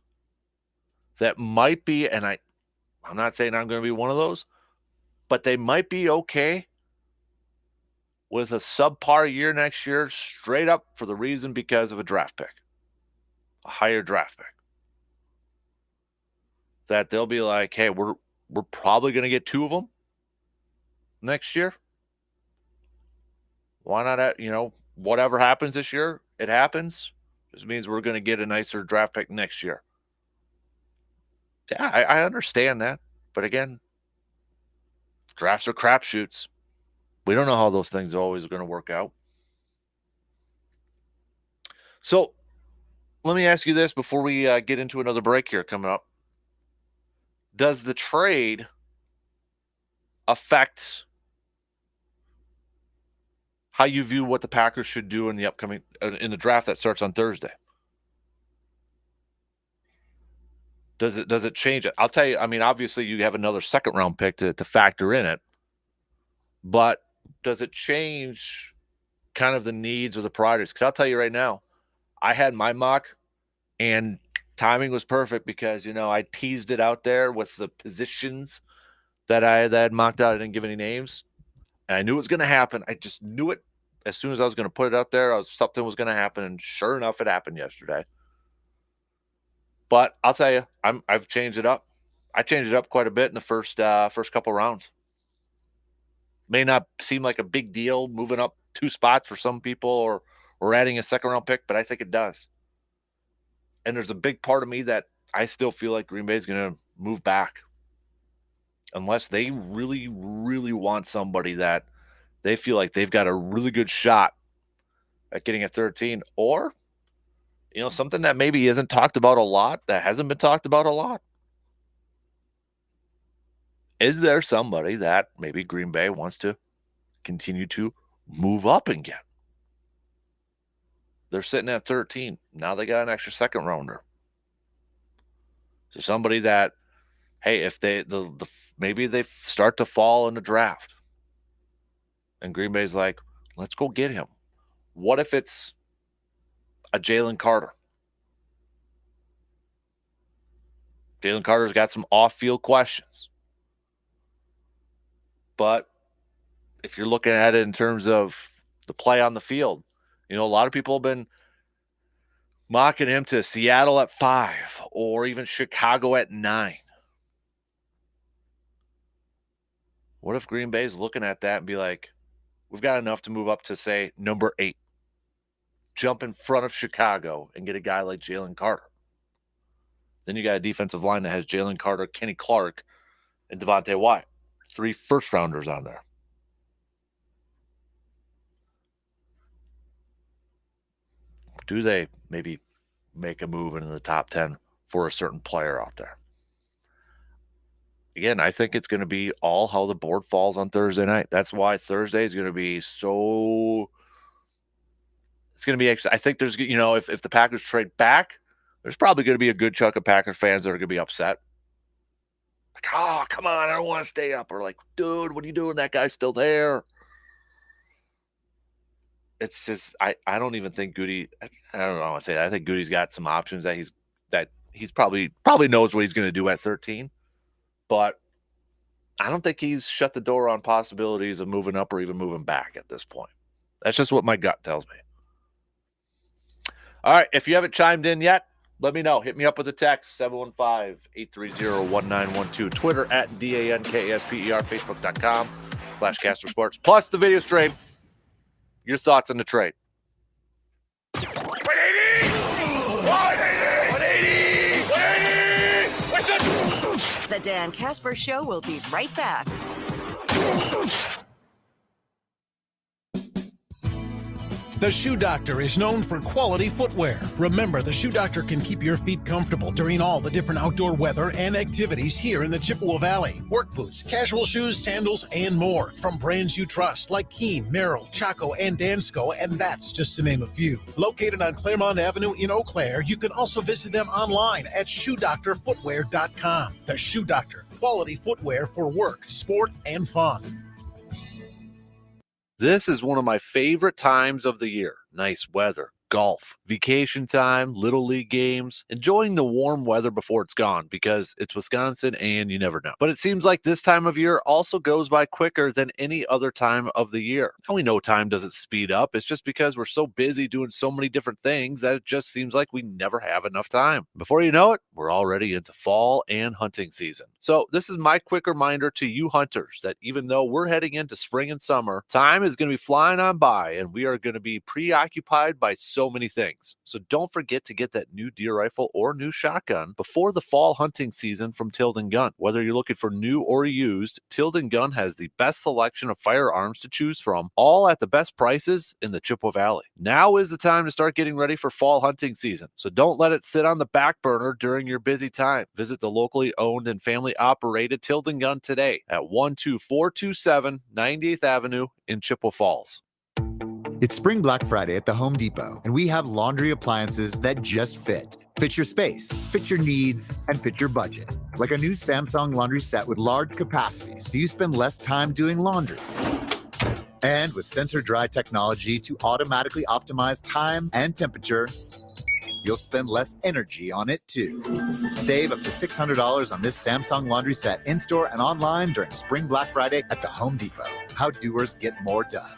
that might be, and I'm not saying I'm going to be one of those, but they might be okay with a subpar year next year straight up for the reason because of a draft pick, a higher draft pick. That they'll be like, hey, we're probably going to get 2 of them next year. Why not, whatever happens this year, it happens. Just means we're going to get a nicer draft pick next year. Yeah, I understand that. But again, drafts are crapshoots. We don't know how those things are always going to work out. So let me ask you this before we get into another break here coming up. Does the trade affect how you view what the Packers should do in the upcoming in the draft that starts on Thursday? Does it change it? I'll tell you, obviously you have another second round pick to factor in it, but does it change kind of the needs or the priorities? Because I'll tell you right now, I had my mock and timing was perfect because, I teased it out there with the positions that I had mocked out. I didn't give any names. And I knew it was going to happen. I just knew it as soon as I was going to put it out there. Something was going to happen. And sure enough, it happened yesterday. But I'll tell you, I've changed it up. I changed it up quite a bit in the first couple rounds. May not seem like a big deal moving up 2 spots for some people or adding a second-round pick, but I think it does. And there's a big part of me that I still feel like Green Bay is going to move back unless they really, really want somebody that they feel like they've got a really good shot at getting a 13, or, something that maybe isn't talked about a lot, that hasn't been talked about a lot. Is there somebody that maybe Green Bay wants to continue to move up and get? They're sitting at 13. Now they got an extra second rounder. So somebody that, hey, if they maybe they start to fall in the draft, and Green Bay's like, let's go get him. What if it's a Jalen Carter? Jalen Carter's got some off-field questions. But if you're looking at it in terms of the play on the field, a lot of people have been mocking him to Seattle at 5 or even Chicago at 9. What if Green Bay's looking at that and be like, we've got enough to move up to, say, number 8. Jump in front of Chicago and get a guy like Jalen Carter. Then you got a defensive line that has Jalen Carter, Kenny Clark, and Devontae Wyatt. 3 first-rounders on there. Do they maybe make a move into the top 10 for a certain player out there? Again, I think it's going to be all how the board falls on Thursday night. That's why Thursday is going to be so... It's going to be actually... I think there's, if the Packers trade back, there's probably going to be a good chunk of Packer fans that are going to be upset. Like, oh, come on, I don't want to stay up. Or like, dude, what are you doing? That guy's still there. It's just, I don't even think Goody, I don't know how to say that. I think Goody's got some options that he's probably knows what he's going to do at 13. But I don't think he's shut the door on possibilities of moving up or even moving back at this point. That's just what my gut tells me. All right, if you haven't chimed in yet, let me know. Hit me up with a text, 715-830-1912. Twitter at DANKSPER, Facebook.com/Kasper Sports. Plus the video stream. Your thoughts on the trade. 180! 180! 180! The Dan Kasper Show will be right back. The Shoe Doctor is known for quality footwear. Remember, the Shoe Doctor can keep your feet comfortable during all the different outdoor weather and activities here in the Chippewa Valley. Work boots, casual shoes, sandals, and more from brands you trust like Keen, Merrill, Chaco, and Dansko, and that's just to name a few. Located on Claremont Avenue in Eau Claire, you can also visit them online at ShoeDoctorFootwear.com. The Shoe Doctor, quality footwear for work, sport, and fun. This is one of my favorite times of the year. Nice weather, golf, vacation time, little league games, enjoying the warm weather before it's gone because it's Wisconsin and you never know. But it seems like this time of year also goes by quicker than any other time of the year. And we know time doesn't speed up. It's just because we're so busy doing so many different things that it just seems like we never have enough time. Before you know it, we're already into fall and hunting season. So this is my quick reminder to you hunters that even though we're heading into spring and summer, time is going to be flying on by and we are going to be preoccupied by so many things. So don't forget to get that new deer rifle or new shotgun before the fall hunting season from Tilden Gun. Whether you're looking for new or used, Tilden Gun has the best selection of firearms to choose from, all at the best prices in the Chippewa Valley. Now is the time to start getting ready for fall hunting season. So don't let it sit on the back burner during your busy time. Visit the locally owned and family operated Tilden Gun today at 12427 98th Avenue in Chippewa Falls. It's Spring Black Friday at the Home Depot, and we have laundry appliances that just fit. Fit your space, fit your needs, and fit your budget. Like a new Samsung laundry set with large capacity, so you spend less time doing laundry. And with sensor dry technology to automatically optimize time and temperature, you'll spend less energy on it too. Save up to $600 on this Samsung laundry set in-store and online during Spring Black Friday at the Home Depot. How doers get more done.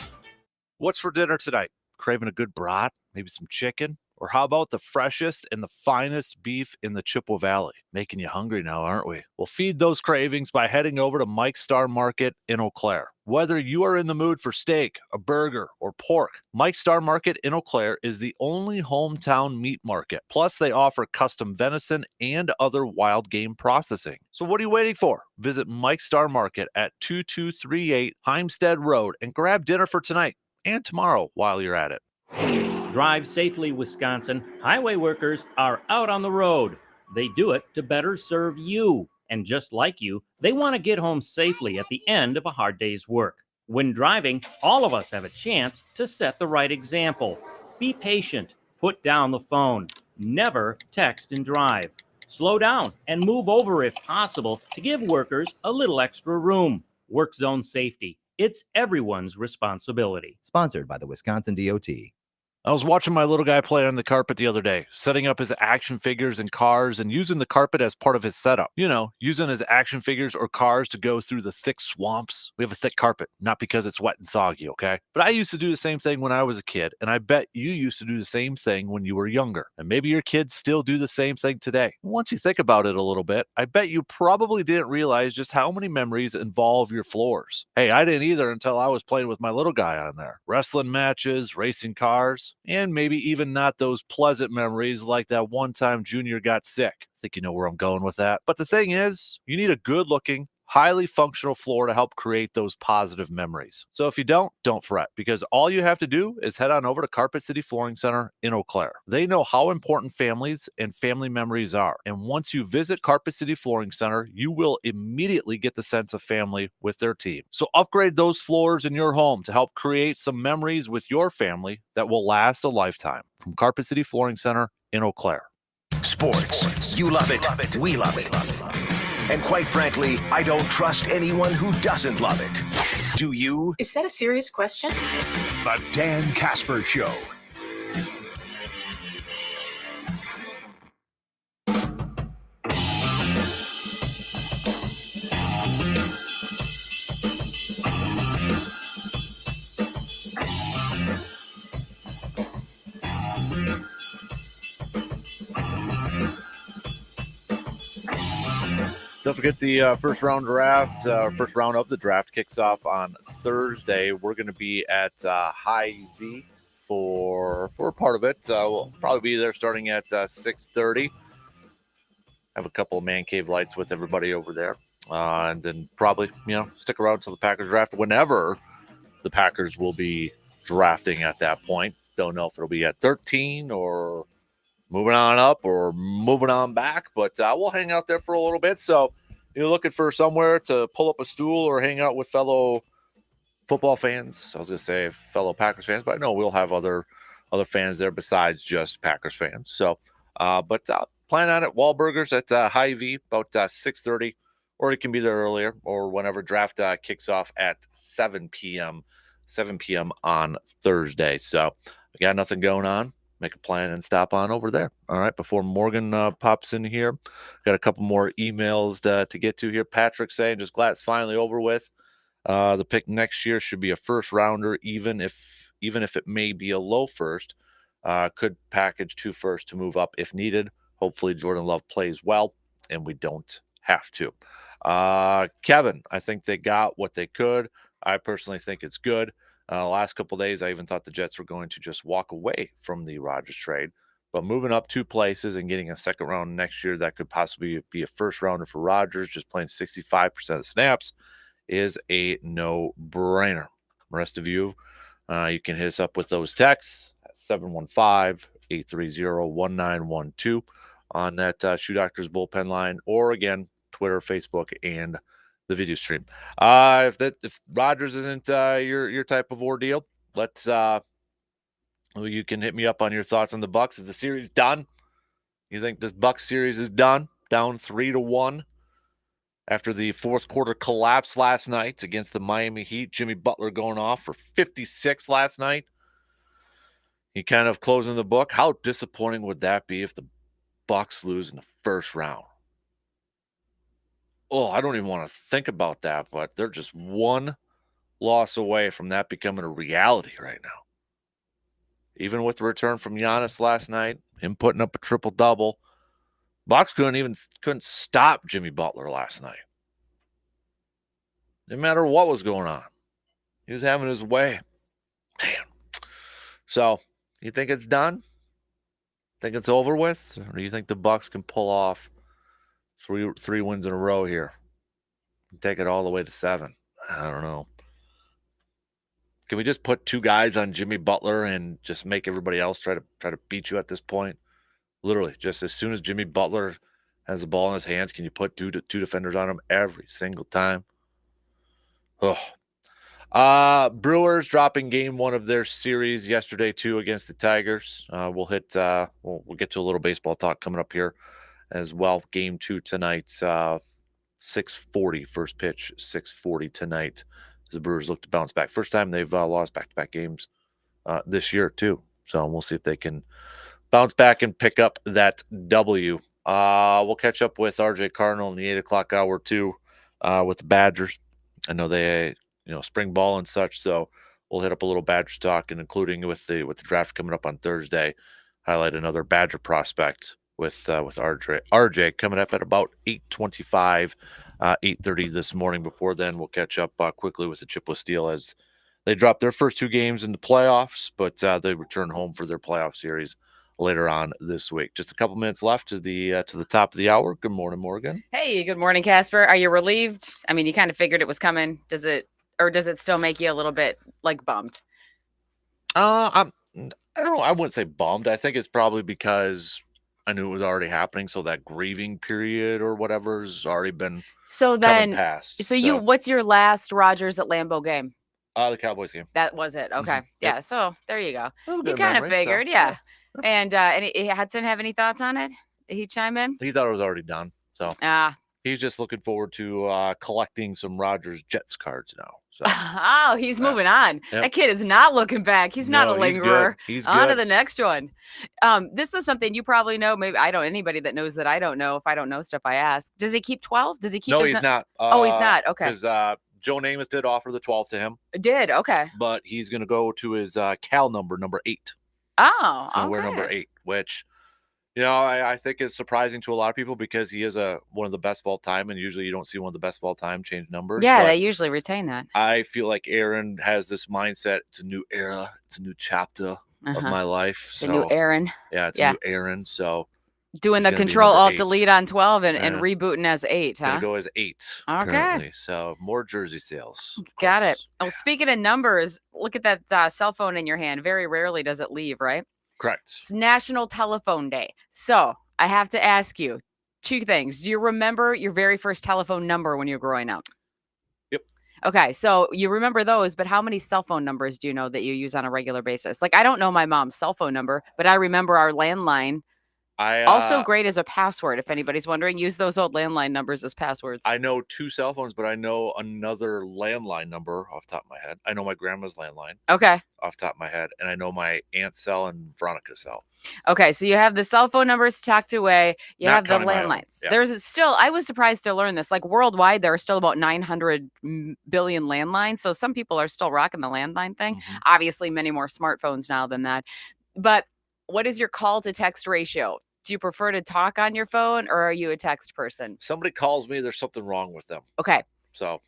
What's for dinner tonight? Craving a good brat? Maybe some chicken? Or how about the freshest and the finest beef in the Chippewa Valley? Making you hungry now, aren't we? We'll feed those cravings by heading over to Mike's Star Market in Eau Claire. Whether you are in the mood for steak, a burger, or pork, Mike's Star Market in Eau Claire is the only hometown meat market. Plus, they offer custom venison and other wild game processing. So what are you waiting for? Visit Mike's Star Market at 2238 Heimstead Road and grab dinner for tonight and tomorrow while you're at it. Drive safely, Wisconsin. Highway workers are out on the road. They do it to better serve you. And just like you, they want to get home safely at the end of a hard day's work. When driving, all of us have a chance to set the right example. Be patient. Put down the phone. Never text and drive. Slow down and move over if possible to give workers a little extra room. Work zone safety. It's everyone's responsibility. Sponsored by the Wisconsin DOT. I was watching my little guy play on the carpet the other day, setting up his action figures and cars and using the carpet as part of his setup. You know, using his action figures or cars to go through the thick swamps. We have a thick carpet, not because it's wet and soggy, okay? But I used to do the same thing when I was a kid, and I bet you used to do the same thing when you were younger. And maybe your kids still do the same thing today. Once you think about it a little bit, I bet you probably didn't realize just how many memories involve your floors. Hey, I didn't either until I was playing with my little guy on there. Wrestling matches, racing cars, and maybe even not those pleasant memories like that one time Junior got sick. I think you know where I'm going with that. But the thing is, you need a good looking, highly functional floor to help create those positive memories. So if you don't fret, because all you have to do is head on over to Carpet City Flooring Center in Eau Claire. They know how important families and family memories are. And once you visit Carpet City Flooring Center, you will immediately get the sense of family with their team. So upgrade those floors in your home to help create some memories with your family that will last a lifetime. From Carpet City Flooring Center in Eau Claire. Sports. You love it. We love it. And quite frankly, I don't trust anyone who doesn't love it. Do you? Is that a serious question? The Dan Kasper Show. Don't forget the first round of the draft kicks off on Thursday. We're going to be at Hy-Vee for part of it. We'll probably be there starting at 6:30. Have a couple of man cave lights with everybody over there, and then probably stick around until the Packers draft. Whenever the Packers will be drafting at that point, don't know if it'll be at 13 or moving on up or moving on back, but we'll hang out there for a little bit. So you're looking for somewhere to pull up a stool or hang out with fellow football fans. I was going to say fellow Packers fans, but I know we'll have other fans there besides just Packers fans. So, but plan on it. Wahlburgers at Hy-Vee about 6:30, or you can be there earlier or whenever draft kicks off at 7 p.m. on Thursday. So we got nothing going on. Make a plan and stop on over there. All right, before Morgan pops in here, got a couple more emails to get to here. Patrick saying, just glad it's finally over with. The pick next year should be a first rounder, even if it may be a low first. Could package 2 firsts to move up if needed. Hopefully Jordan Love plays well, and we don't have to. Kevin, I think they got what they could. I personally think it's good. Last couple of days, I even thought the Jets were going to just walk away from the Rodgers trade. But moving up 2 places and getting a second round next year that could possibly be a first rounder for Rodgers, just playing 65% of snaps, is a no-brainer. The rest of you, you can hit us up with those texts at 715-830-1912 on that Shoe Doctors bullpen line, or again, Twitter, Facebook, and the video stream. If Rodgers isn't your type of ordeal, you can hit me up on your thoughts on the Bucs. Is the series done? You think this Bucs series is done? Down 3-1 after the fourth quarter collapse last night against the Miami Heat. Jimmy Butler going off for 56 last night. He kind of closing the book. How disappointing would that be if the Bucs lose in the first round? Oh, I don't even want to think about that, but they're just one loss away from that becoming a reality right now. Even with the return from Giannis last night, him putting up a triple-double, Bucs couldn't stop Jimmy Butler last night. No matter what was going on. He was having his way. Man. So, you think it's done? Think it's over with? Or do you think the Bucks can pull off three wins in a row here? Take it all the way to 7. I don't know. Can we just put 2 guys on Jimmy Butler and just make everybody else try to beat you at this point? Literally, just as soon as Jimmy Butler has the ball in his hands, can you put two defenders on him every single time? Brewers dropping game 1 of their series yesterday too against the Tigers. We'll get to a little baseball talk coming up here as well. Game 2 tonight, 6:40 first pitch, 6:40 tonight. As the Brewers look to bounce back. First time they've lost back-to-back games this year too. So we'll see if they can bounce back and pick up that W. We'll catch up with RJ Cardinal in the 8 o'clock hour too with the Badgers. I know they, spring ball and such, so we'll hit up a little Badgers talk, and including with the draft coming up on Thursday, highlight another Badger prospect with RJ coming up at about 8:25, 8:30 this morning. Before then, we'll catch up quickly with the Chippewa Steel as they drop their first 2 games in the playoffs, but they return home for their playoff series later on this week. Just a couple minutes left to the top of the hour. Good morning, Morgan. Hey, good morning, Casper. Are you relieved? I mean, you kind of figured it was coming. Does it still make you a little bit bummed? I don't know. I wouldn't say bummed. I think it's probably because I knew it was already happening. So that grieving period or whatever has already been past. So what's your last Rogers at Lambeau game? The Cowboys game. That was it. Okay. Mm-hmm. Yeah. So there you go. You kind of figured. Yeah. And Hudson have any thoughts on it? Did he chime in? He thought it was already done. So he's just looking forward to collecting some Rogers Jets cards now. So he's moving on. Yep. That kid is not looking back. He's not a lingerer. He's good. On to the next one. This is something you probably know. Maybe I don't. Anybody that knows that I don't know. If I don't know stuff, I ask. Does he keep 12? Does he keep? No, he's not. He's not. Okay. Because Joe Namath did offer the 12 to him. Did okay. But he's going to go to his Cal number 8. Oh, so we're number 8, which I think is surprising to a lot of people because he is one of the best of all time, and usually you don't see one of the best of all time change numbers. Yeah, they usually retain that. I feel like Aaron has this mindset. It's a new era. It's a new chapter of my life. It's a new Aaron. Yeah, it's a new Aaron. So doing the Control-Alt-Delete on 12 and rebooting as 8, huh? Gonna go as 8. Okay. Currently. So more jersey sales. Got it. Oh, speaking of numbers, look at that cell phone in your hand. Very rarely does it leave, right? Correct. It's National Telephone Day. So I have to ask you 2 things. Do you remember your very first telephone number when you were growing up? Yep. Okay, so you remember those, but how many cell phone numbers do you know that you use on a regular basis? Like, I don't know my mom's cell phone number, but I remember our landline. Also great as a password, if anybody's wondering. Use those old landline numbers as passwords. I know 2 cell phones, but I know another landline number off the top of my head. I know my grandma's landline. Okay. Off the top of my head. And I know my aunt's cell and Veronica's cell. Okay, so you have the cell phone numbers tucked away. You have the counting my own. landlines. Yeah. There's still, I was surprised to learn this. Like worldwide, there are still about 900 billion landlines. So some people are still rocking the landline thing. Mm-hmm. Obviously, many more smartphones now than that. But what is your call to text ratio? Do you prefer to talk on your phone or are you a text person? Somebody calls me, there's something wrong with them. Okay. So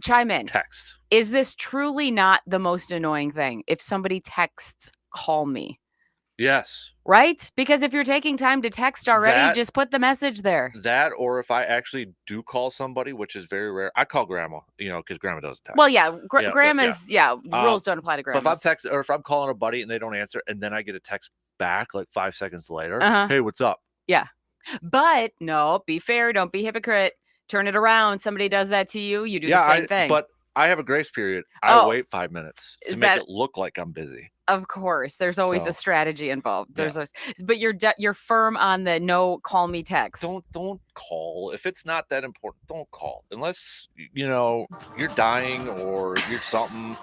chime in. Text. Is this truly not the most annoying thing? If somebody texts, call me. Yes. Right? Because if you're taking time to text already, just put the message there. That, or if I actually do call somebody, which is very rare, I call grandma, because grandma does text. Well, yeah, grandma's, rules don't apply to grandmas. But if I'm calling a buddy and they don't answer, and then I get a text back like 5 seconds later, hey, what's up? Yeah. But no, be fair. Don't be hypocrite. Turn it around. Somebody does that to you, you do the same thing. But I have a grace period. I wait 5 minutes to make it look like I'm busy. Of course, there's always a strategy involved. There's always, but you're firm on the no call me text. Don't call if it's not that important. Don't call unless you're dying or you're something.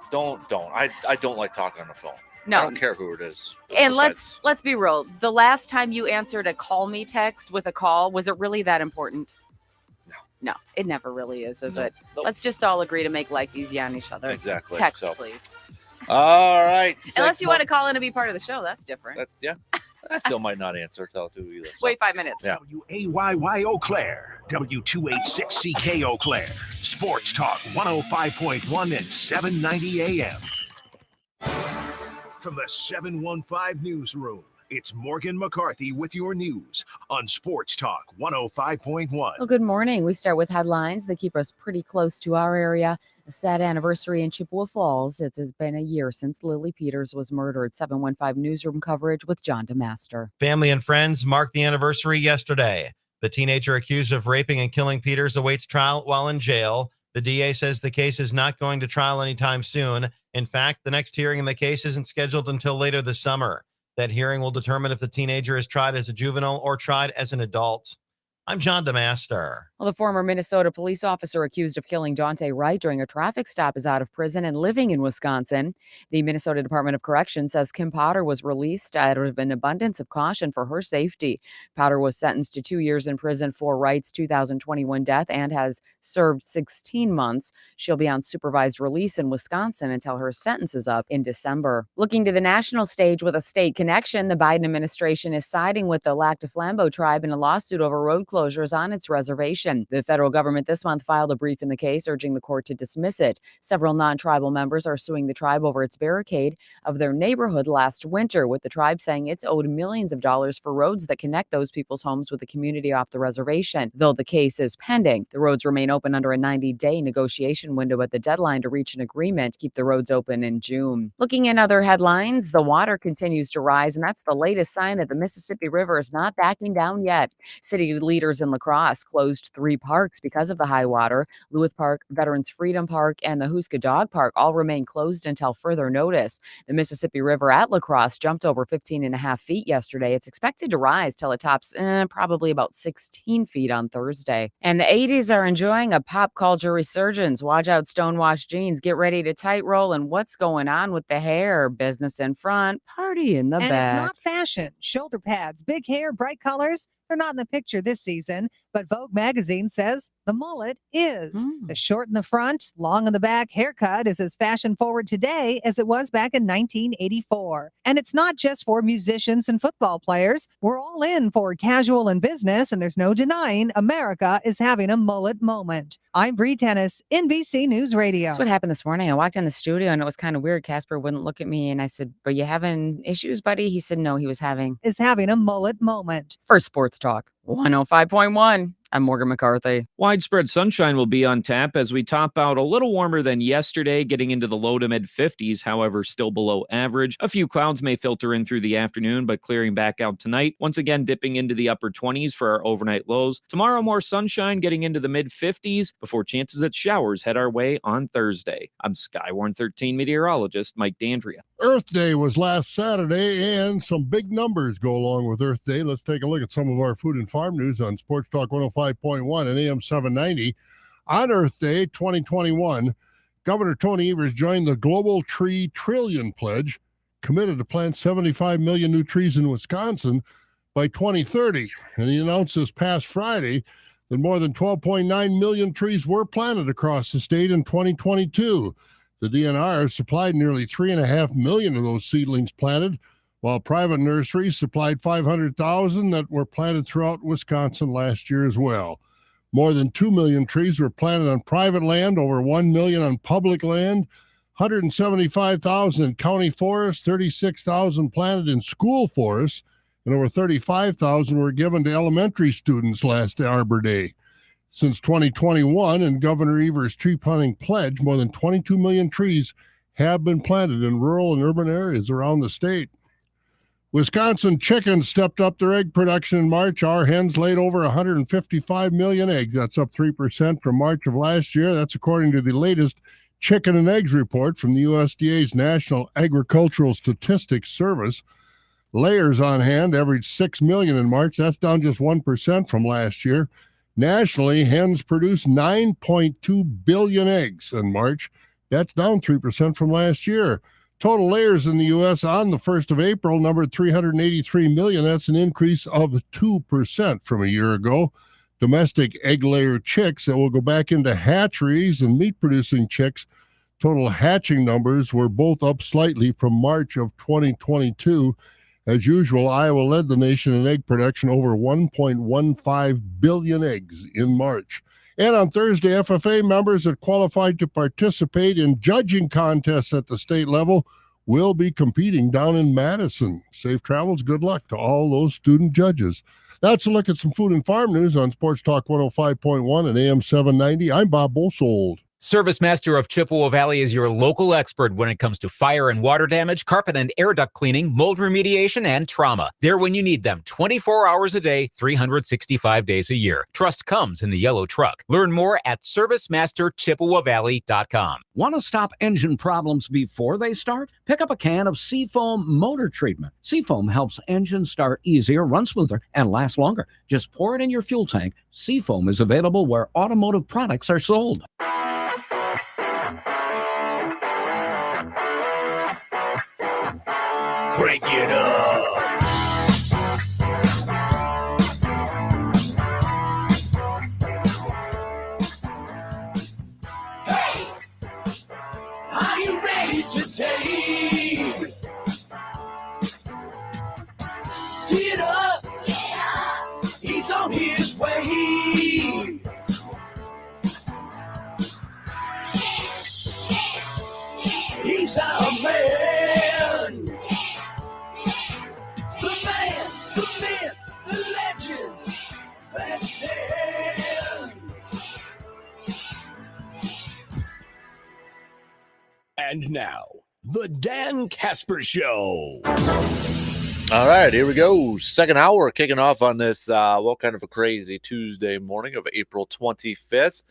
Don't. I don't like talking on the phone. No, I don't care who it is. And let's be real. The last time you answered a call me text with a call, was it really that important? No, it never really is it? Nope. Let's just all agree to make life easy on each other. Exactly. Text, please. All right. Unless you want to call in and be part of the show, that's different. Yeah. I still might not answer till 2 either. So. Wait 5 minutes. Yeah. WAYY Eau Claire, W286CK Eau Claire, Sports Talk 105.1 and 790 AM. From the 715 newsroom, it's Morgan McCarthy with your news on Sports Talk 105.1. Well, good morning. We start with headlines that keep us pretty close to our area. A sad anniversary in Chippewa Falls. It has been a year since Lily Peters was murdered. 715 newsroom coverage with John DeMaster. Family and friends marked the anniversary yesterday. The teenager accused of raping and killing Peters awaits trial while in jail. The DA says the case is not going to trial anytime soon. In fact, the next hearing in the case isn't scheduled until later this summer. That hearing will determine if the teenager is tried as a juvenile or tried as an adult. I'm John DeMaster. Well, the former Minnesota police officer accused of killing Daunte Wright during a traffic stop is out of prison and living in Wisconsin. The Minnesota Department of Corrections says Kim Potter was released out of an abundance of caution for her safety. Potter was sentenced to 2 years in prison for Wright's 2021 death and has served 16 months. She'll be on supervised release in Wisconsin until her sentence is up in December. Looking to the national stage with a state connection, the Biden administration is siding with the Lac du Flambeau tribe in a lawsuit over road closures on its reservation. The federal government this month filed a brief in the case, urging the court to dismiss it. Several non-tribal members are suing the tribe over its barricade of their neighborhood last winter, with the tribe saying it's owed millions of dollars for roads that connect those people's homes with the community off the reservation. Though the case is pending, the roads remain open under a 90-day negotiation window, at the deadline to reach an agreement to keep the roads open in June. Looking in other headlines, the water continues to rise, and that's the latest sign that the Mississippi River is not backing down yet. City leaders in La Crosse closed 3 parks because of the high water. Lewis Park, Veterans Freedom Park, and the Hooska Dog Park all remain closed until further notice. The Mississippi River at La Crosse jumped over 15.5 feet yesterday. It's expected to rise till it tops probably about 16 feet on Thursday. And the 80s are enjoying a pop culture resurgence. Watch out, stonewashed jeans. Get ready to tight roll. And what's going on with the hair? Business in front, party in the back. And it's not fashion. Shoulder pads, big hair, bright colors. They're not in the picture this season, but Vogue magazine says the mullet is. The short in the front, long in the back haircut is as fashion forward today as it was back in 1984. And it's not just for musicians and football players. We're all in for casual and business, and there's no denying America is having a mullet moment. I'm Bree Tennis, NBC News Radio. That's what happened this morning. I walked in the studio and it was kind of weird. Casper wouldn't look at me and I said, "Are you having issues, buddy?" He said no, he was having a mullet moment. For Sports Talk 105.1. I'm Morgan McCarthy. Widespread sunshine will be on tap as we top out a little warmer than yesterday, getting into the low to mid 50s, however, still below average. A few clouds may filter in through the afternoon, but clearing back out tonight. Once again, dipping into the upper 20s for our overnight lows. Tomorrow, more sunshine, getting into the mid 50s before chances at showers head our way on Thursday. I'm Skywarn 13 meteorologist Mike Dandria. Earth Day was last Saturday, and some big numbers go along with Earth Day. Let's take a look at some of our food and farm news on Sports Talk 105.1 and AM 790. On Earth Day 2021, Governor Tony Evers joined the Global Tree Trillion Pledge, committed to plant 75 million new trees in Wisconsin by 2030. And he announced this past Friday that more than 12.9 million trees were planted across the state in 2022. The DNR supplied nearly 3.5 million of those seedlings planted, while private nurseries supplied 500,000 that were planted throughout Wisconsin last year as well. More than 2 million trees were planted on private land, over 1 million on public land, 175,000 in county forests, 36,000 planted in school forests, and over 35,000 were given to elementary students last Arbor Day. Since 2021 and Governor Evers' tree planting pledge, more than 22 million trees have been planted in rural and urban areas around the state. Wisconsin chickens stepped up their egg production in March. Our hens laid over 155 million eggs. That's up 3% from March of last year. That's according to the latest Chicken and Eggs report from the USDA's National Agricultural Statistics Service. Layers on hand averaged 6 million in March. That's down just 1% from last year. Nationally, hens produced 9.2 billion eggs in March. That's down 3% from last year. Total layers in the U.S. on the 1st of April numbered 383 million. That's an increase of 2% from a year ago. Domestic egg layer chicks that will go back into hatcheries and meat-producing chicks, total hatching numbers were both up slightly from March of 2022. As usual, Iowa led the nation in egg production, over 1.15 billion eggs in March. And on Thursday, FFA members that qualified to participate in judging contests at the state level will be competing down in Madison. Safe travels. Good luck to all those student judges. That's a look at some food and farm news on Sports Talk 105.1 and AM 790. I'm Bob Bosold. Service Master of Chippewa Valley is your local expert when it comes to fire and water damage, carpet and air duct cleaning, mold remediation, and trauma. They're when you need them 24 hours a day, 365 days a year. Trust comes in the yellow truck. Learn more at ServiceMasterChippewaValley.com. Want to stop engine problems before they start? Pick up a can of Seafoam Motor Treatment. Seafoam helps engines start easier, run smoother, and last longer. Just pour it in your fuel tank. Seafoam is available where automotive products are sold. Crank it up. Hey, are you ready to take? Get up. He's on his way. He's our man. The myth, the legend, that's Dan. And now, the Dan Kasper Show. All right, here we go. Second hour kicking off on this, kind of a crazy Tuesday morning of April 25th.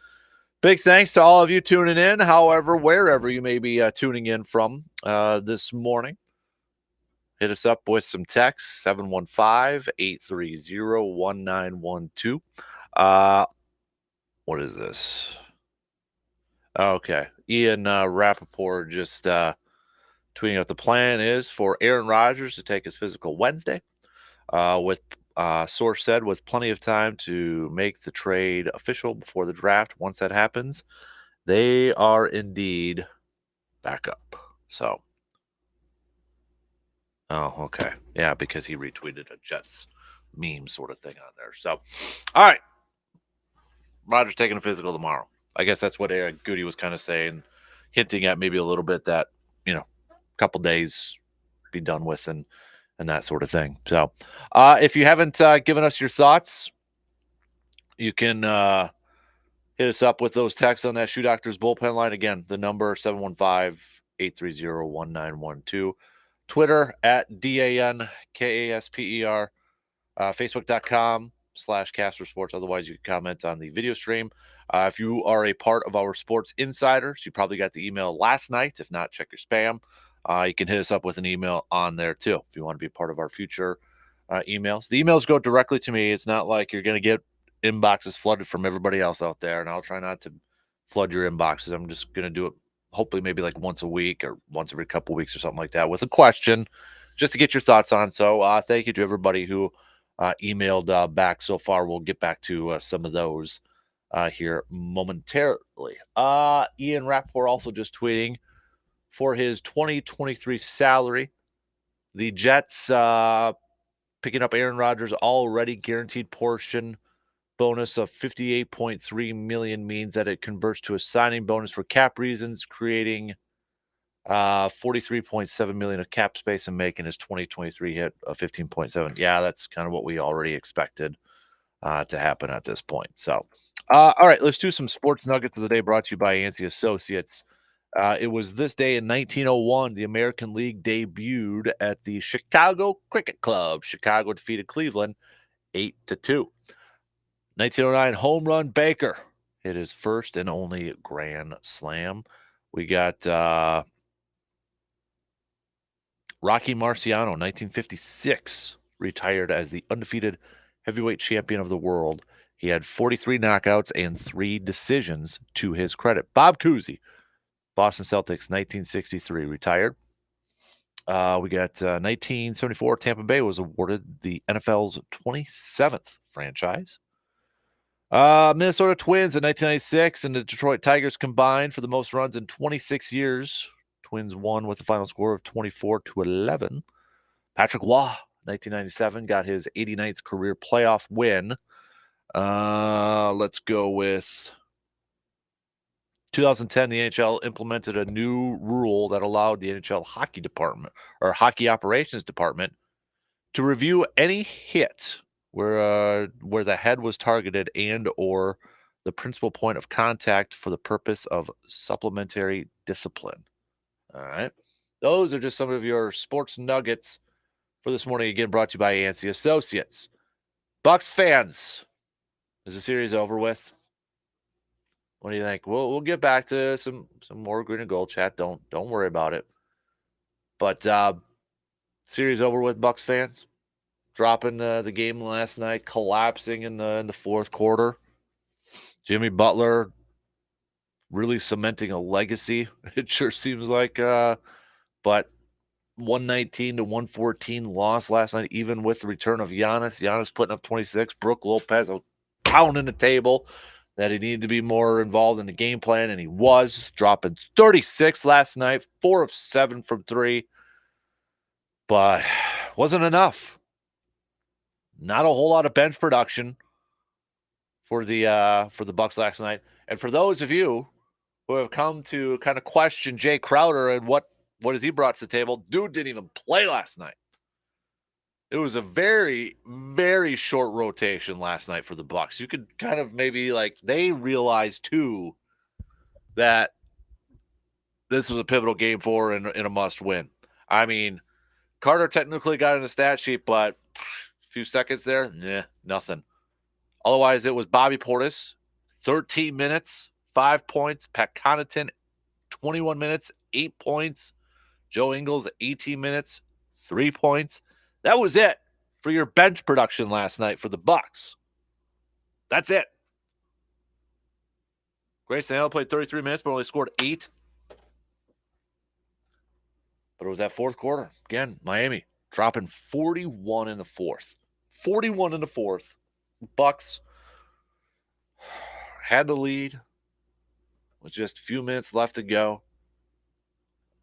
Big thanks to all of you tuning in, however, wherever you may be tuning in from this morning. Hit us up with some text, 715-830-1912. What is this? Okay. Ian Rappaport just tweeting out the plan is for Aaron Rodgers to take his physical Wednesday with source said with plenty of time to make the trade official before the draft. Once that happens, they are indeed back up. So. Oh, okay. Yeah, because he retweeted a Jets meme sort of thing on there. So, all right. Rodgers taking a physical tomorrow. I guess that's what Eric Goody was kind of saying, hinting at maybe a little bit that, a couple days be done with and that sort of thing. So, if you haven't given us your thoughts, you can hit us up with those texts on that Shoe Doctors bullpen line. Again, the number 715-830-1912. Twitter at DANKASPER, Facebook.com/Kasper Sports. Otherwise, you can comment on the video stream. If you are a part of our sports insiders, you probably got the email last night. If not, check your spam. You can hit us up with an email on there too if you want to be part of our future emails. The emails go directly to me. It's not like you're going to get inboxes flooded from everybody else out there, and I'll try not to flood your inboxes. I'm just going to do it hopefully maybe like once a week or once every couple of weeks or something like that with a question just to get your thoughts on. So thank you to everybody who emailed back so far. We'll get back to some of those here momentarily. Ian Rappaport also just tweeting for his 2023 salary. The Jets picking up Aaron Rodgers' already guaranteed portion bonus of $58.3 million means that it converts to a signing bonus for cap reasons, creating $43.7 million of cap space and making his 2023 hit of 15.7. Yeah, that's kind of what we already expected to happen at this point. So, all right, let's do some sports nuggets of the day brought to you by Yancey Associates. It was this day in 1901, the American League debuted at the Chicago Cricket Club. Chicago defeated Cleveland 8-2. 1909, home run Baker hit his first and only grand slam. We got Rocky Marciano, 1956, retired as the undefeated heavyweight champion of the world. He had 43 knockouts and 3 decisions to his credit. Bob Cousy, Boston Celtics, 1963, retired. We got 1974, Tampa Bay was awarded the NFL's 27th franchise. Minnesota Twins in 1996 and the Detroit Tigers combined for the most runs in 26 years. Twins won with a final score of 24-11. Patrick Waugh, 1997, got his 89th career playoff win. Let's go with 2010. The NHL implemented a new rule that allowed the NHL hockey department or hockey operations department to review any hit where the head was targeted and or the principal point of contact for the purpose of supplementary discipline. All right. Those are just some of your sports nuggets for this morning. Again, brought to you by Yancey Associates. Bucks fans, is the series over with? What do you think? We'll get back to some more green and gold chat. Don't worry about it. But series over with, Bucks fans. Dropping the game last night, collapsing in the fourth quarter. Jimmy Butler really cementing a legacy. It sure seems like. But 119-114 loss last night, even with the return of Giannis. Giannis putting up 26. Brook Lopez pounding the table that he needed to be more involved in the game plan, and he was, dropping 36 last night, 4 of 7 from 3. But wasn't enough. Not a whole lot of bench production for the Bucks last night. And for those of you who have come to kind of question Jay Crowder and what has he brought to the table, dude didn't even play last night. It was a very, very short rotation last night for the Bucks. You could kind of maybe they realized too that this was a pivotal game for and a must win. I mean, Carter technically got in the stat sheet, but a few seconds there, nothing. Otherwise, it was Bobby Portis, 13 minutes, 5 points. Pat Connaughton, 21 minutes, 8 points. Joe Ingles, 18 minutes, 3 points. That was it for your bench production last night for the Bucks. That's it. Grayson Allen played 33 minutes, but only scored 8. But it was that fourth quarter. Again, Miami dropping 41 in the fourth. 41 in the fourth. Bucks had the lead with just a few minutes left to go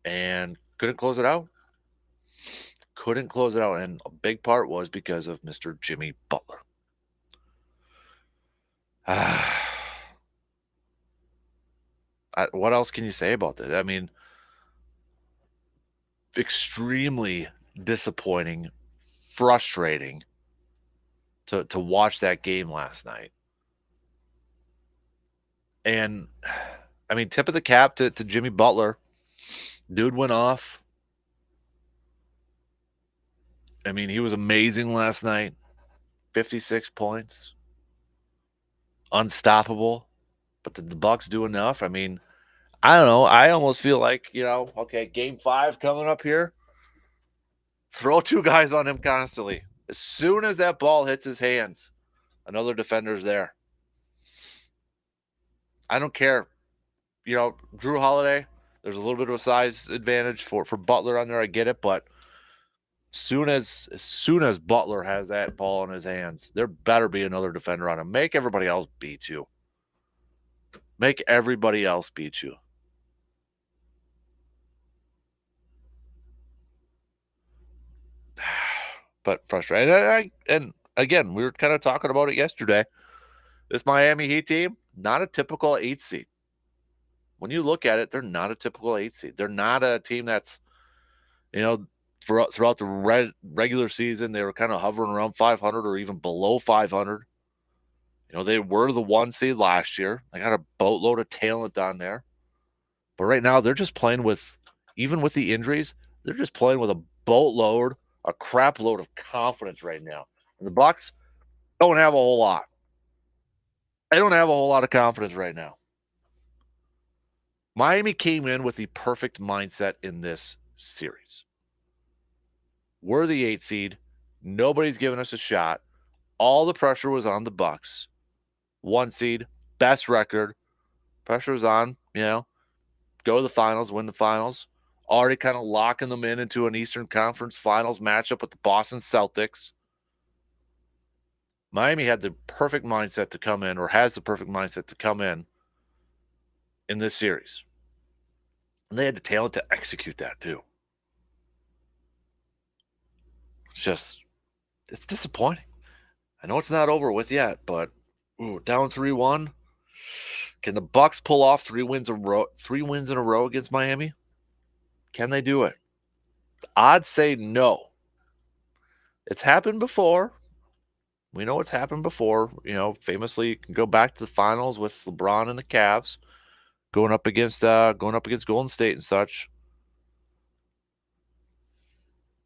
and couldn't close it out. Couldn't close it out, and a big part was because of Mr. Jimmy Butler. What else can you say about this? I mean, extremely disappointing, frustrating to watch that game last night. And, I mean, tip of the cap to Jimmy Butler. Dude went off. I mean, he was amazing last night. 56 points. Unstoppable. But did the Bucks do enough? I mean, I don't know. I almost feel like, okay, game 5 coming up here. Throw 2 guys on him constantly. As soon as that ball hits his hands, another defender's there. I don't care. Drew Holiday, there's a little bit of a size advantage for Butler on there. I get it, but as soon as Butler has that ball in his hands, there better be another defender on him. Make everybody else beat you. Make everybody else beat you. But frustrating. And again, we were kind of talking about it yesterday. This Miami Heat team, not a typical 8th seed. When you look at it, they're not a typical 8th seed. They're not a team that's, throughout the regular season, they were kind of hovering around 500 or even below 500. They were the 1 seed last year. They got a boatload of talent on there. But right now, they're just playing with, even with the injuries, they're just playing with a boatload, a crap load of confidence right now. And the Bucks don't have a whole lot. They don't have a whole lot of confidence right now. Miami came in with the perfect mindset in this series. We're the 8th seed. Nobody's giving us a shot. All the pressure was on the Bucks. 1 seed, best record. Pressure was on, go to the finals, win the finals. Already kind of locking them into an Eastern Conference Finals matchup with the Boston Celtics. Miami had the perfect mindset to come in, or has the perfect mindset to come in this series. And they had the talent to execute that too. It's disappointing. I know it's not over with yet, but down 3-1. Can the Bucks pull off 3 wins in a row against Miami? Can they do it? The odds say no. It's happened before. We know it's happened before. Famously, you can go back to the finals with LeBron and the Cavs going up against Golden State and such.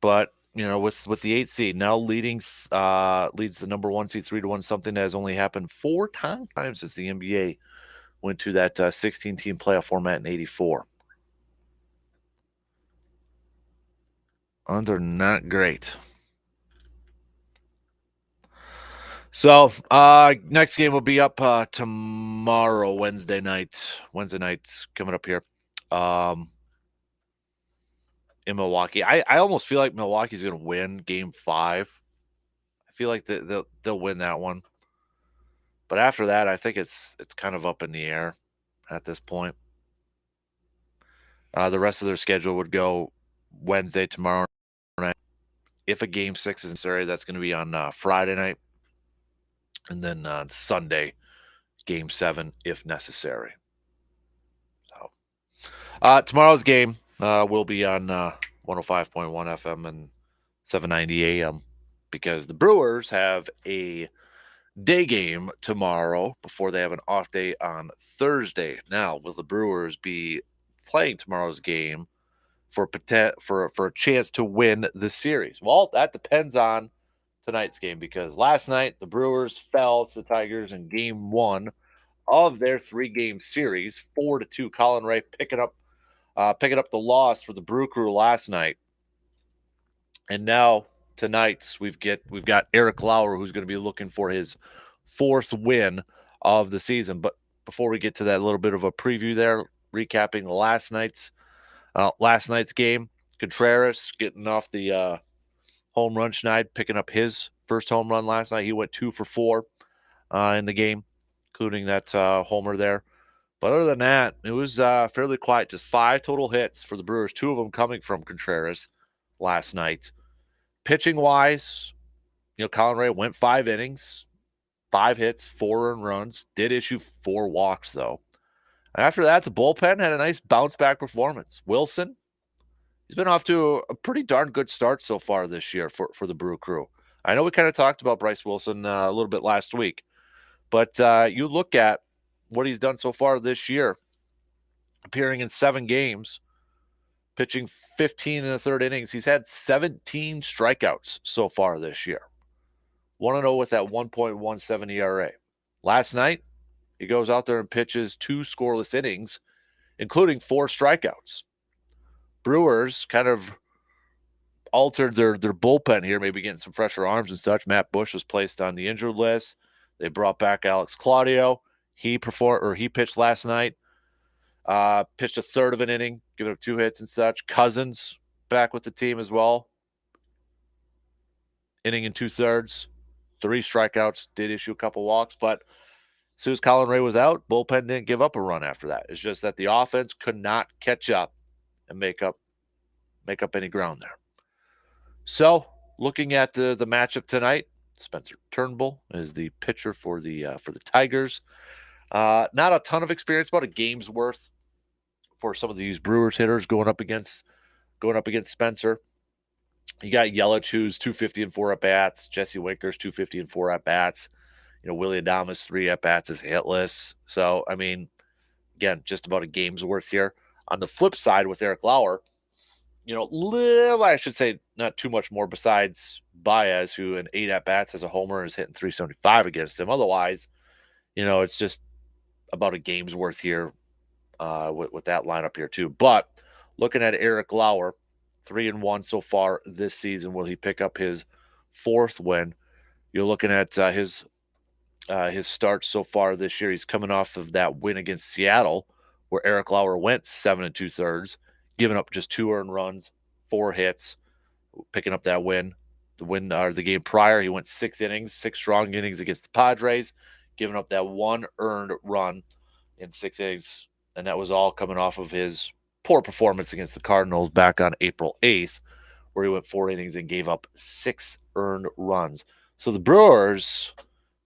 But with the 8 seed now leads the number 1 seed 3-1, something that has only happened 4 times since the NBA went to that 16-team playoff format in '84. They're not great. So next game will be up tomorrow, Wednesday night. Wednesday night's coming up here. In Milwaukee. I almost feel like Milwaukee's going to win Game 5. I feel like they'll win that one. But after that, I think it's kind of up in the air at this point. The rest of their schedule would go Wednesday, tomorrow night. If a Game 6 is necessary, that's going to be on Friday night. And then Sunday, Game 7, if necessary. So tomorrow's game will be on 105.1 FM and 790 AM because the Brewers have a day game tomorrow before they have an off day on Thursday. Now, will the Brewers be playing tomorrow's game for a chance to win the series? Well, that depends on tonight's game because last night the Brewers fell to the Tigers in Game 1 of their 3-game series, 4-2. Colin Ray picking up the loss for the Brew Crew last night. And now tonight we've got Eric Lauer, who's going to be looking for his 4th win of the season. But before we get to that, little bit of a preview there, recapping last night's game. Contreras getting off the home run schneid, picking up his first home run last night. He went 2 for 4 in the game, including that homer there. But other than that, it was fairly quiet. Just 5 total hits for the Brewers, 2 of them coming from Contreras last night. Pitching-wise, Colin Ray went 5 innings, 5 hits, 4 earned runs. Did issue 4 walks, though. After that, the bullpen had a nice bounce-back performance. Wilson, he's been off to a pretty darn good start so far this year for the Brew Crew. I know we kind of talked about Bryce Wilson a little bit last week, but you look at what he's done so far this year, appearing in 7 games, pitching 15 in the 3rd innings. He's had 17 strikeouts so far this year. 1-0 with that 1.17 ERA. Last night, he goes out there and pitches 2 scoreless innings, including 4 strikeouts. Brewers kind of altered their bullpen here, maybe getting some fresher arms and such. Matt Bush was placed on the injured list. They brought back Alex Claudio. He pitched last night. Pitched a 1/3 of an inning, giving up 2 hits and such. Cousins back with the team as well. Inning and 2/3, 3 strikeouts, did issue a couple walks, but as soon as Colin Ray was out, bullpen didn't give up a run after that. It's just that the offense could not catch up and make up any ground there. So, looking at the matchup tonight, Spencer Turnbull is the pitcher for the Tigers. Not a ton of experience, about a game's worth for some of these Brewers hitters going up against Spencer. You got Yelich, who's 250 and 4 at bats. Jesse Winker's 250 and 4 at bats. Willie Adames 3 at bats is hitless. So, I mean, again, just about a game's worth here. On the flip side, with Eric Lauer, I should say not too much more besides Baez, who in 8 at bats has a homer and is hitting 375 against him. Otherwise, it's just about a game's worth here with that lineup here too. But looking at Eric Lauer, 3-1 so far this season. Will he pick up his 4th win? You're looking at his starts so far this year. He's coming off of that win against Seattle, where Eric Lauer went 7 2/3, giving up just 2 earned runs, 4 hits, picking up that win. The game prior, he went 6 innings, 6 strong innings against the Padres, giving up that 1 earned run in 6 innings, and that was all coming off of his poor performance against the Cardinals back on April 8th, where he went 4 innings and gave up 6 earned runs. So the Brewers,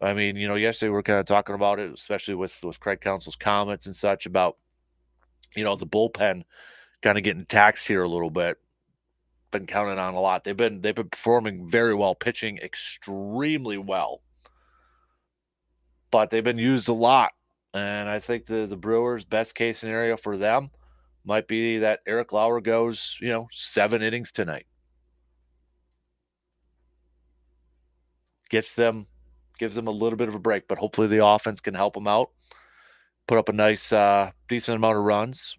I mean, yesterday we were kind of talking about it, especially with Craig Counsell's comments and such about, the bullpen kind of getting taxed here a little bit. Been counted on a lot. They've been performing very well, pitching extremely well, but they've been used a lot. And I think the Brewers' best case scenario for them might be that Eric Lauer goes, 7 innings tonight. Gives them a little bit of a break, but hopefully the offense can help them out, put up a nice, decent amount of runs,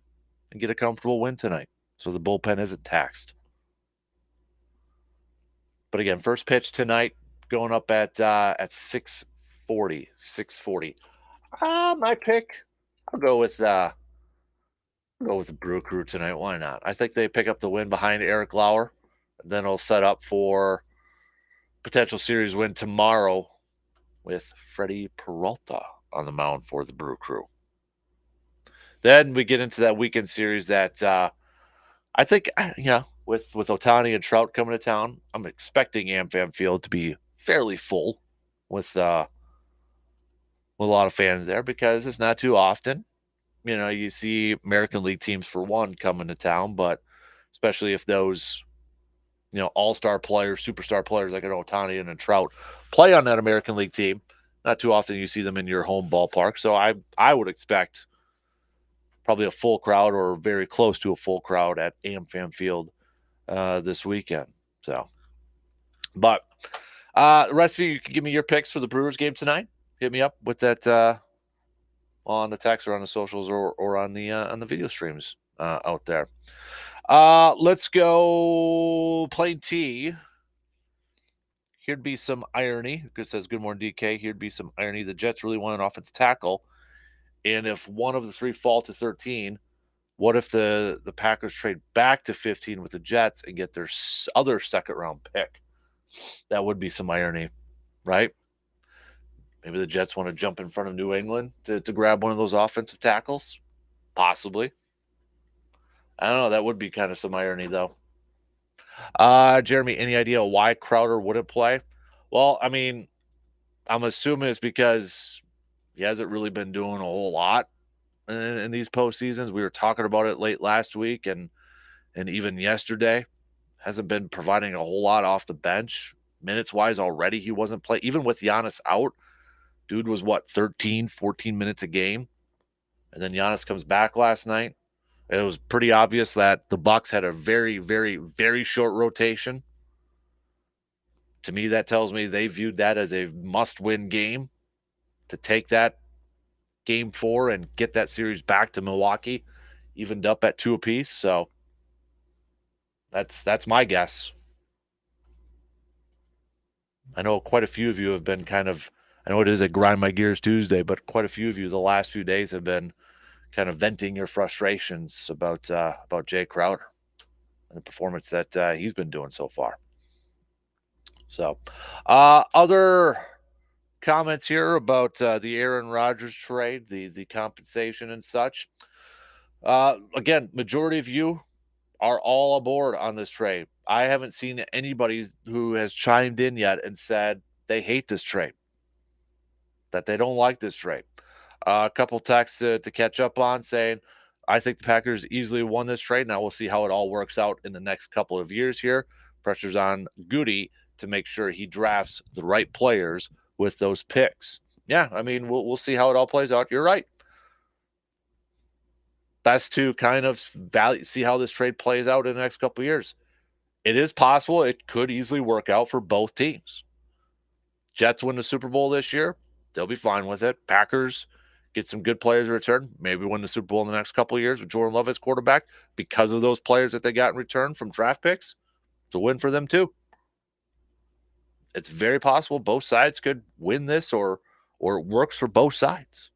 and get a comfortable win tonight. So the bullpen isn't taxed. But again, first pitch tonight going up at 6:40. 6:40. My pick, I'll go with the Brew Crew tonight. Why not? I think they pick up the win behind Eric Lauer. Then it'll set up for potential series win tomorrow with Freddie Peralta on the mound for the Brew Crew. Then we get into that weekend series that I think, with Ohtani and Trout coming to town, I'm expecting AmFam Field to be fairly full with a lot of fans there because it's not too often. You see American League teams for one coming to town, but especially if those, all-star players, superstar players like an Ohtani and a Trout play on that American League team, not too often you see them in your home ballpark. So I would expect probably a full crowd or very close to a full crowd at AmFam Field this weekend. So, but the rest of you can give me your picks for the Brewers game tonight. Hit me up with that on the text or on the socials or on the video streams out there. Let's go plain T. Here'd be some irony. It says, good morning, DK. Here'd be some irony. The Jets really want an offensive tackle. And if one of the 3 fall to 13, what if the Packers trade back to 15 with the Jets and get their other second-round pick? That would be some irony, right? Maybe the Jets want to jump in front of New England to grab one of those offensive tackles. Possibly. I don't know. That would be kind of some irony, though. Jeremy, any idea why Crowder wouldn't play? Well, I mean, I'm assuming it's because he hasn't really been doing a whole lot in these postseasons. We were talking about it late last week and even yesterday. Hasn't been providing a whole lot off the bench. Minutes-wise already, he wasn't playing. Even with Giannis out, dude was, 13, 14 minutes a game? And then Giannis comes back last night. It was pretty obvious that the Bucks had a very, very, very short rotation. To me, that tells me they viewed that as a must-win game to take that game 4 and get that series back to Milwaukee, evened up at 2 apiece. So that's my guess. I know quite a few of you have been I know it is a Grind My Gears Tuesday, but quite a few of you the last few days have been kind of venting your frustrations about Jay Crowder and the performance that he's been doing so far. So, other comments here about the Aaron Rodgers trade, the compensation and such. Again, majority of you are all aboard on this trade. I haven't seen anybody who has chimed in yet and said they hate this trade, that they don't like this trade. A couple texts to catch up on saying, I think the Packers easily won this trade. Now we'll see how it all works out in the next couple of years here. Pressure's on Goody to make sure he drafts the right players with those picks. Yeah, I mean, we'll see how it all plays out. You're right. Best to kind of see how this trade plays out in the next couple of years. It is possible it could easily work out for both teams. Jets win the Super Bowl this year. They'll be fine with it. Packers get some good players in return. Maybe win the Super Bowl in the next couple of years with Jordan Love as quarterback because of those players that they got in return from draft picks. It's a win for them too. It's very possible both sides could win this or it works for both sides.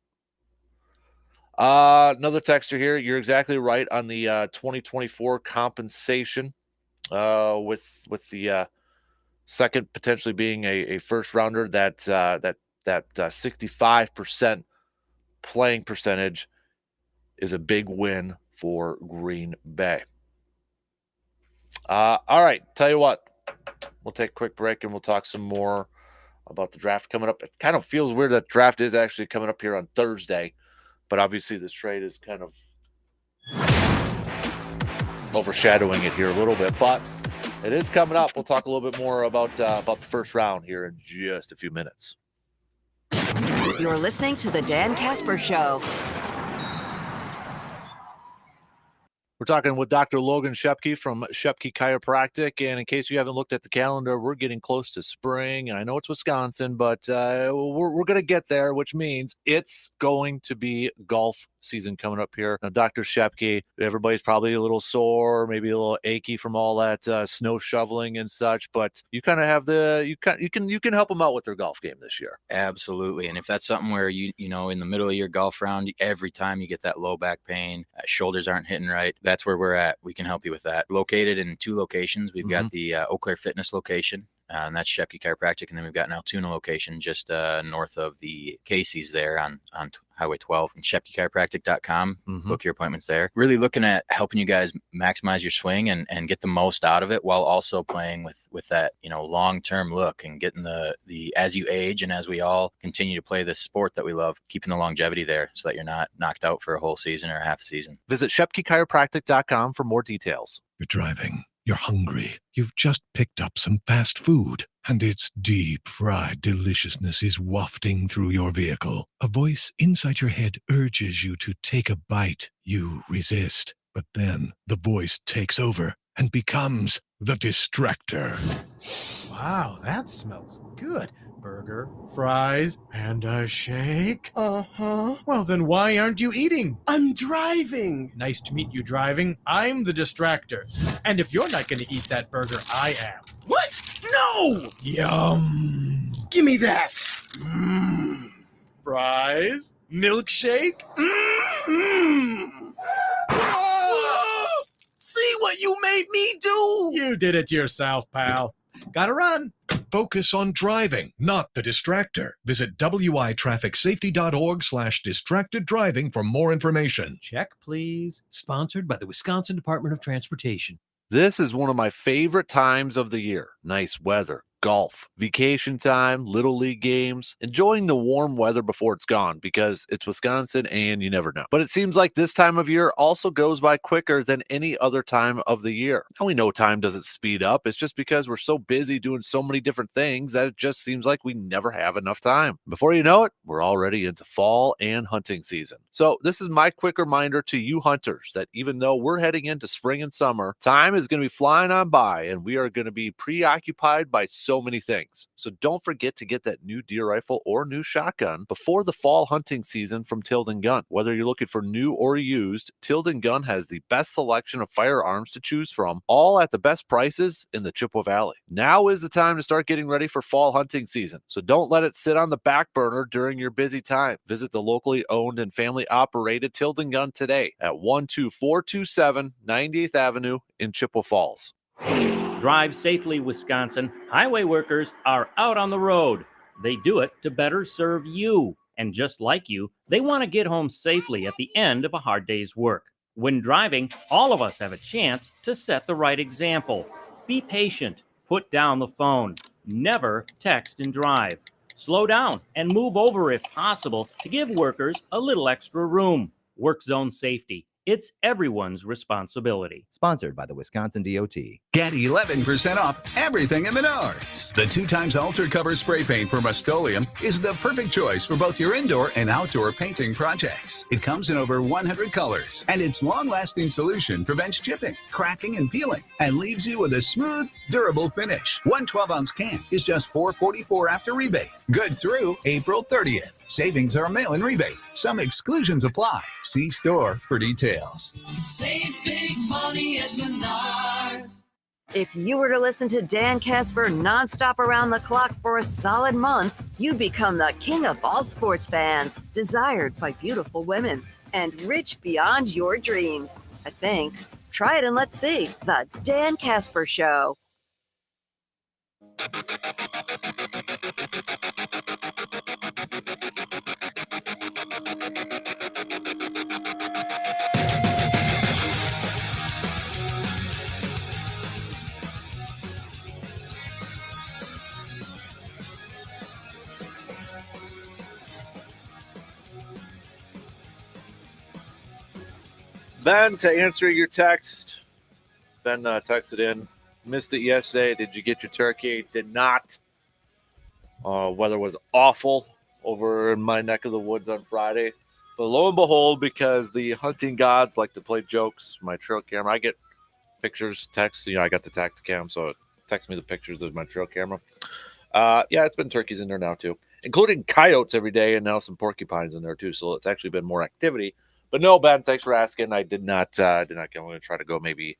Another texter here. You're exactly right on the 2024 compensation with the second potentially being a first rounder that 65% playing percentage is a big win for Green Bay. All right. Tell you what, we'll take a quick break and we'll talk some more about the draft coming up. It kind of feels weird that draft is actually coming up here on Thursday, but obviously this trade is kind of overshadowing it here a little bit, but it is coming up. We'll talk a little bit more about the first round here in just a few minutes. You're listening to the Dan Kasper Show. We're talking with Dr. Logan Shepke from Shepke Chiropractic, and in case you haven't looked at the calendar, we're getting close to spring, and I know it's Wisconsin, but we're going to get there, which means it's going to be golf season coming up here. Now, Dr. Shepke, everybody's probably a little sore, maybe a little achy from all that snow shoveling and such, but you kind of have you can help them out with their golf game this year. Absolutely, and if that's something where you know in the middle of your golf round, every time you get that low back pain, shoulders aren't hitting right, that's where we're at. We can help you with that. Located in 2 locations. We've got the Eau Claire Fitness location, and that's Shepke Chiropractic. And then we've got an Altoona location just north of the Casey's there on Highway 12. And ShepkeChiropractic.com. Book your appointments there. Really looking at helping you guys maximize your swing and get the most out of it while also playing with that, long-term look and getting the as you age and as we all continue to play this sport that we love, keeping the longevity there so that you're not knocked out for a whole season or a half a season. Visit ShepkeChiropractic.com for more details. You're driving. You're hungry. You've just picked up some fast food, and its deep fried deliciousness is wafting through your vehicle. A voice inside your head urges you to take a bite. You resist, but then the voice takes over and becomes the distractor. Wow, that smells good. Burger, fries, and a shake. Uh-huh. Well, then why aren't you eating? I'm driving. Nice to meet you driving. I'm the distractor. And if you're not going to eat that burger, I am. What? No! Yum. Give me that. Fries? Milkshake? See what you made me do? You did it yourself, pal. Gotta run. Focus on driving, not the distractor. Visit witrafficsafety.org/distracted driving for more information. Check, please. Sponsored by the Wisconsin Department of Transportation. This is one of my favorite times of the year. Nice weather, golf, vacation time, little league games, enjoying the warm weather before it's gone because it's Wisconsin and you never know. But it seems like this time of year also goes by quicker than any other time of the year. Now we know time doesn't speed up. It's just because we're so busy doing so many different things that it just seems like we never have enough time. Before you know it, we're already into fall and hunting season. So this is my quick reminder to you hunters that even though we're heading into spring and summer, time is going to be flying on by and we are going to be preoccupied by so many things. So don't forget to get that new deer rifle or new shotgun before the fall hunting season from Tilden Gun. Whether you're looking for new or used, Tilden Gun has the best selection of firearms to choose from, all at the best prices in the Chippewa Valley. Now is the time to start getting ready for fall hunting season. So don't let it sit on the back burner during your busy time. Visit the locally owned and family operated Tilden Gun today at 12427 98th Avenue in Chippewa Falls. Drive safely, Wisconsin. Highway workers are out on the road. They do it to better serve you. And just like you, they want to get home safely at the end of a hard day's work. When driving, all of us have a chance to set the right example. Be patient. Put down the phone. Never text and drive. Slow down and move over if possible to give workers a little extra room. Work zone safety. It's everyone's responsibility. Sponsored by the Wisconsin DOT. Get 11% off everything in Menards. The 2x Ultra Cover Spray Paint from Rust-Oleum is the perfect choice for both your indoor and outdoor painting projects. It comes in over 100 colors, and its long-lasting solution prevents chipping, cracking, and peeling, and leaves you with a smooth, durable finish. One 12-ounce can is just $4.44 after rebate. Good through April 30th. Savings are a mail-in rebate. Some exclusions apply. See store for details. Save big money at Menards. If you were to listen to Dan Kasper nonstop around the clock for a solid month, you'd become the king of all sports fans, desired by beautiful women, and rich beyond your dreams. I think. Try it and let's see. The Dan Kasper Show. Ben, to answer your text, Ben texted in, missed it yesterday. Did you get your turkey? Did not. Weather was awful over in my neck of the woods on Friday. But lo and behold, because the hunting gods like to play jokes, my trail camera, I get pictures, texts. I got the Tacticam, so it texts me the pictures of my trail camera. Yeah, it's been turkeys in there now too, including coyotes every day, and now some porcupines in there too. So it's actually been more activity. But no, Ben, thanks for asking. I did not go. I'm going to try to go maybe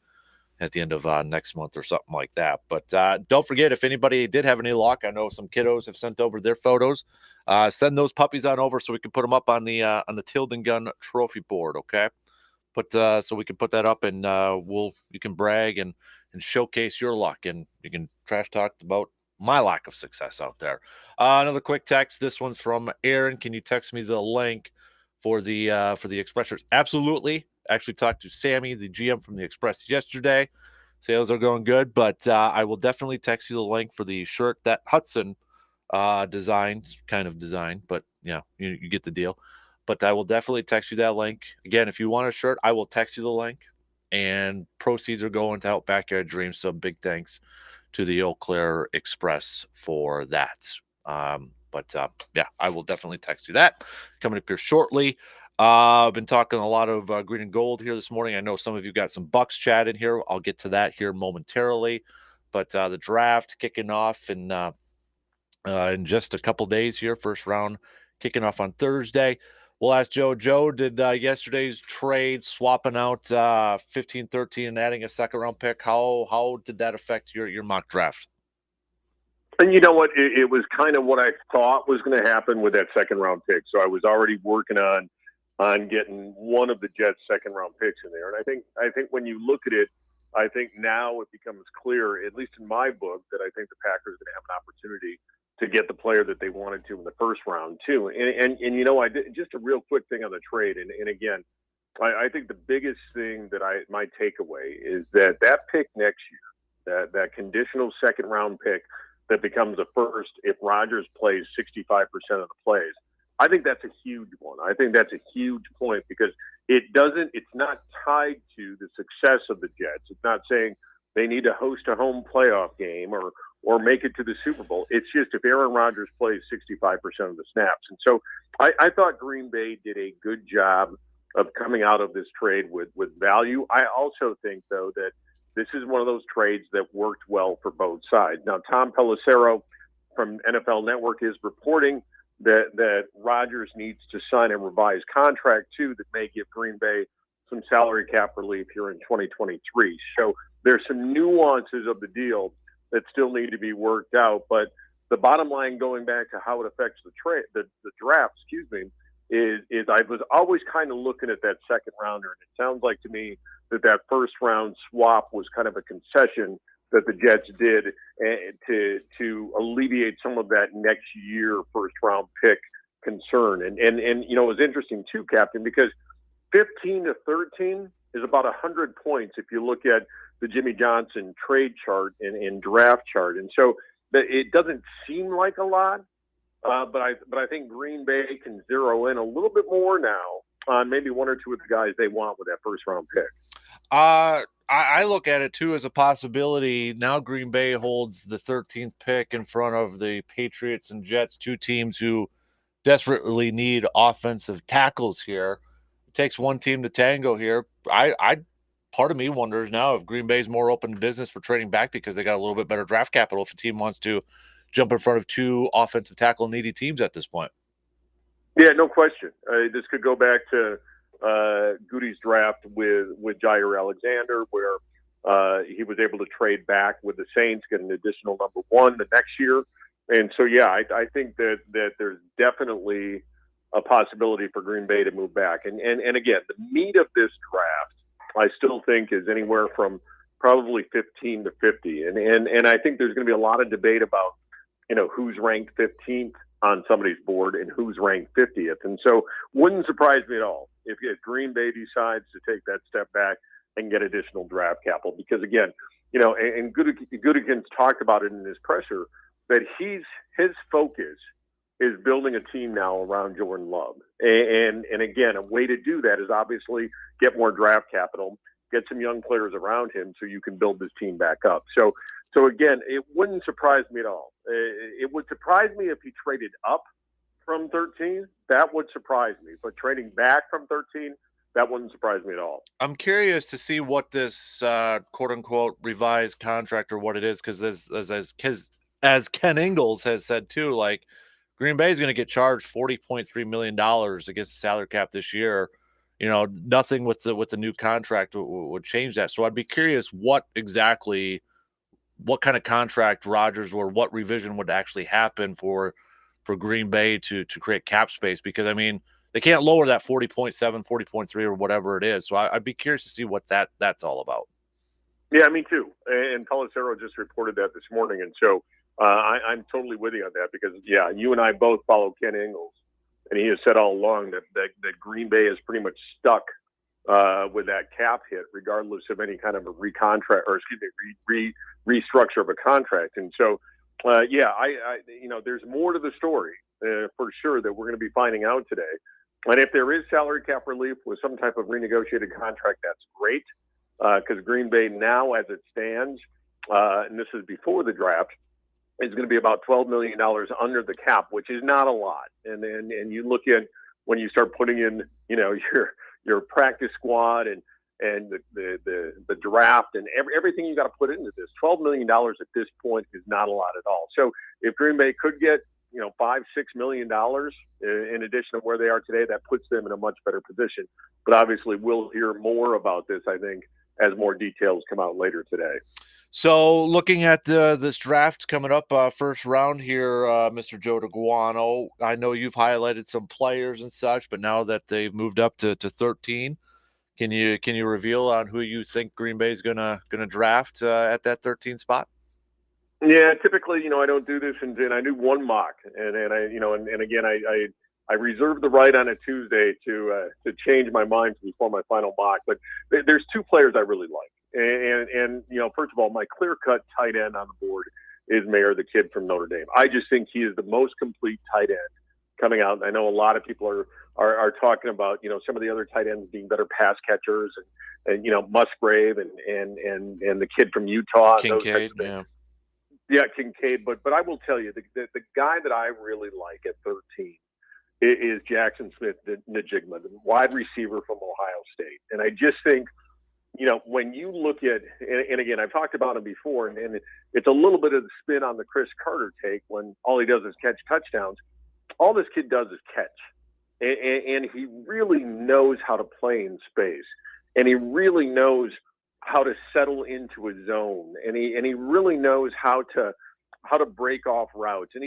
at the end of next month or something like that. But don't forget, if anybody did have any luck, I know some kiddos have sent over their photos. Send those puppies on over so we can put them up on the Tilden Gun trophy board. Okay, so we can put that up, and you can brag and showcase your luck, and you can trash talk about my lack of success out there. Another quick text. This one's from Aaron. Can you text me the link for the Express shirts? Absolutely. Actually talked to Sammy, the GM from the Express, yesterday. Sales are going good, but I will definitely text you the link for the shirt that Hudson designed, but yeah, you get the deal. But I will definitely text you that link. Again, if you want a shirt, I will text you the link, and proceeds are going to help Backyard Dreams. So big thanks to the Eau Claire Express for that. Yeah, I will definitely text you that. Coming up here shortly. I've been talking a lot of green and gold here this morning. I know some of you got some Bucks chat in here. I'll get to that here momentarily. But the draft kicking off in just a couple days here. First round kicking off on Thursday. We'll ask Joe. Joe, did yesterday's trade swapping out 15-13 and adding a second-round pick, how did that affect your mock draft? And you know what? It was kind of what I thought was going to happen with that second-round pick. So I was already working on getting one of the Jets' second-round picks in there. And I think when you look at it, I think now it becomes clear, at least in my book, that I think the Packers are going to have an opportunity to get the player that they wanted to in the first round too. And you know, I did just a real quick thing on the trade. And again, I think the biggest thing that my takeaway is that pick next year, that conditional second round pick that becomes a first if Rodgers plays 65% of the plays. I think that's a huge one. I think that's a huge point because it's not tied to the success of the Jets. It's not saying they need to host a home playoff game or make it to the Super Bowl. It's just if Aaron Rodgers plays 65% of the snaps. And so I thought Green Bay did a good job of coming out of this trade with value. I also think, though, that this is one of those trades that worked well for both sides. Now, Tom Pelissero from NFL Network is reporting that Rodgers needs to sign a revised contract, too, that may give Green Bay some salary cap relief here in 2023. So there's some nuances of the deal that still need to be worked out. But the bottom line, going back to how it affects the draft, is I was always kind of looking at that second rounder, and it sounds like to me that first round swap was kind of a concession that the Jets did to alleviate some of that next year first round pick concern. And you know, it was interesting too, Captain, because 15-13 is about 100 points if you look at the Jimmy Johnson trade chart and draft chart. And so it doesn't seem like a lot, but I think Green Bay can zero in a little bit more now on maybe one or two of the guys they want with that first round pick. I look at it too as a possibility. Now Green Bay holds the 13th pick in front of the Patriots and Jets, two teams who desperately need offensive tackles here. It takes one team to tango here. Part of me wonders now if Green Bay's more open to business for trading back because they got a little bit better draft capital if a team wants to jump in front of two offensive tackle needy teams at this point. Yeah, no question. This could go back to Goody's draft with Jair Alexander, where he was able to trade back with the Saints, get an additional number one the next year. And so, yeah, I think that there's definitely a possibility for Green Bay to move back. And again, the meat of this draft, I still think, is anywhere from probably 15 to 50. And I think there's going to be a lot of debate about, you know, who's ranked 15th on somebody's board and who's ranked 50th. And so wouldn't surprise me at all if Green Bay decides to take that step back and get additional draft capital. Because, again, you know, and Gutekunst talked about it in his presser, that his focus is building a team now around Jordan Love. And again, a way to do that is obviously get more draft capital, get some young players around him so you can build this team back up. So again, it wouldn't surprise me at all. It would surprise me if he traded up from 13. That would surprise me. But trading back from 13, that wouldn't surprise me at all. I'm curious to see what this quote unquote revised contract or what it is, because as Ken Ingalls has said too, like Green Bay is going to get charged $40.3 million against the salary cap this year. You know, nothing with the new contract would change that. So I'd be curious what kind of contract Rodgers or what revision would actually happen for Green Bay to create cap space, because I mean they can't lower that 40.7, 40.3 or whatever it is. So I'd be curious to see what that's all about. Yeah, me too. And Pelissero just reported that this morning, and so I'm totally with you on that, because yeah, you and I both follow Ken Ingalls, and he has said all along that Green Bay is pretty much stuck with that cap hit, regardless of any kind of a restructure of a contract. And so, yeah, I there's more to the story for sure that we're going to be finding out today. And if there is salary cap relief with some type of renegotiated contract, that's great, because Green Bay now, as it stands, and this is before the draft, is going to be about $12 million under the cap, which is not a lot. And you look at when you start putting in, your practice squad and the draft and everything you got to put into this, $12 million at this point is not a lot at all. So if Green Bay could get, $5-6 million in addition to where they are today, that puts them in a much better position. But obviously we'll hear more about this, I think, as more details come out later today. So looking at this draft coming up, first round here, Mr. Joe DeGuano, I know you've highlighted some players and such, but now that they've moved up to 13, can you reveal on who you think Green Bay is gonna draft at that 13 spot? Yeah, typically, I don't do this, and I do one mock, and again, I reserve the right on a Tuesday to change my mind before my final mock. But there's two players I really like. And first of all, my clear-cut tight end on the board is Mayer, the kid from Notre Dame. I just think he is the most complete tight end coming out. I know a lot of people are talking about, some of the other tight ends being better pass catchers and Musgrave and the kid from Utah. Kincaid, yeah, Kincaid. But I will tell you, the guy that I really like at 13 is Jackson Smith-Njigba, the wide receiver from Ohio State. And I just think, when you look at, and again, I've talked about him before, and it's a little bit of the spin on the Chris Carter take when all he does is catch touchdowns. All this kid does is catch. And he really knows how to play in space. And he really knows how to settle into a zone. And he really knows how to break off routes. And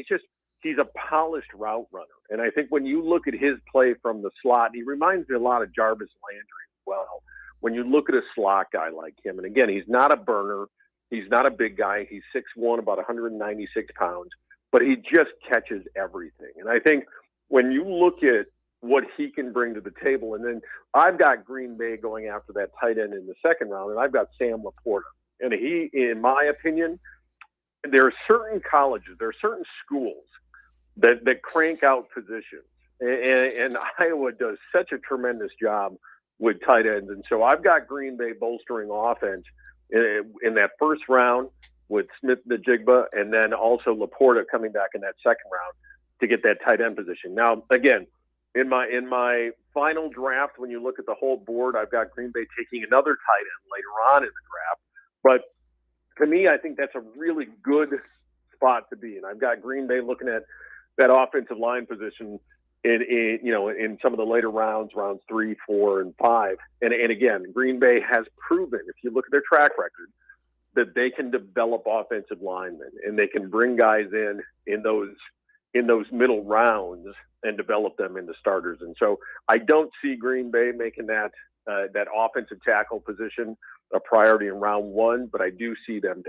he's a polished route runner. And I think when you look at his play from the slot, he reminds me a lot of Jarvis Landry as well. When you look at a slot guy like him, and again, he's not a burner. He's not a big guy. He's 6'1", about 196 pounds, but he just catches everything. And I think when you look at what he can bring to the table, and then I've got Green Bay going after that tight end in the second round, and I've got Sam Laporta. And he, in my opinion, there are certain colleges, there are certain schools that crank out positions. And Iowa does such a tremendous job with tight ends. And so I've got Green Bay bolstering offense in that first round with Smith-Njigba, and then also Laporta coming back in that second round to get that tight end position. Now, again, in my final draft, when you look at the whole board, I've got Green Bay taking another tight end later on in the draft. But to me, I think that's a really good spot to be in. I've got Green Bay looking at that offensive line position in some of the later rounds 3, 4, and 5. And again, Green Bay has proven, if you look at their track record, that they can develop offensive linemen and they can bring guys in those middle rounds and develop them into starters. And so I don't see Green Bay making that offensive tackle position a priority in round 1, but I do see them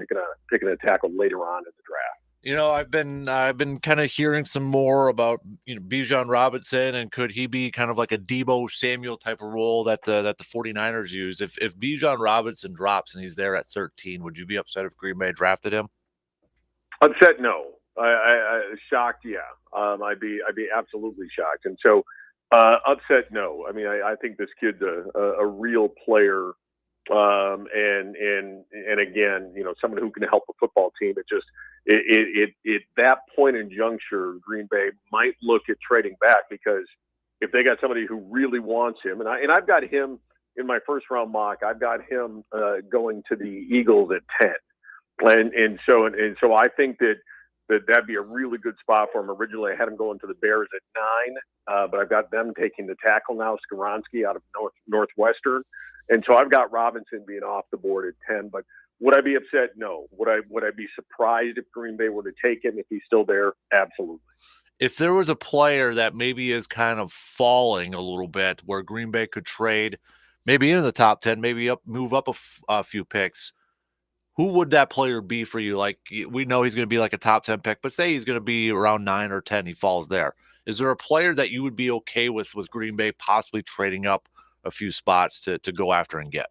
picking a tackle later on in the draft. I've been kind of hearing some more about Bijan Robinson, and could he be kind of like a Deebo Samuel type of role that the 49ers use? If Bijan Robinson drops and he's there at 13, would you be upset if Green Bay drafted him? Upset, no. Shocked, yeah. I'd be absolutely shocked. And so, upset, no. I mean, I think this kid's a real player, and again, someone who can help a football team. It that point in juncture, Green Bay might look at trading back, because if they got somebody who really wants him, and I've got him in my first round mock, I've got him going to the Eagles at 10, and so I think that'd be a really good spot for him. Originally, I had him going to the Bears at 9, but I've got them taking the tackle now, Skoronski out of Northwestern, and so I've got Robinson being off the board at 10. But would I be upset? No. Would I be surprised if Green Bay were to take him if he's still there? Absolutely. If there was a player that maybe is kind of falling a little bit, where Green Bay could trade, maybe in the top 10, maybe move up a few picks, who would that player be for you? Like, we know he's going to be like a top 10 pick, but say he's going to be around 9 or 10, he falls there. Is there a player that you would be okay with Green Bay possibly trading up a few spots to go after and get?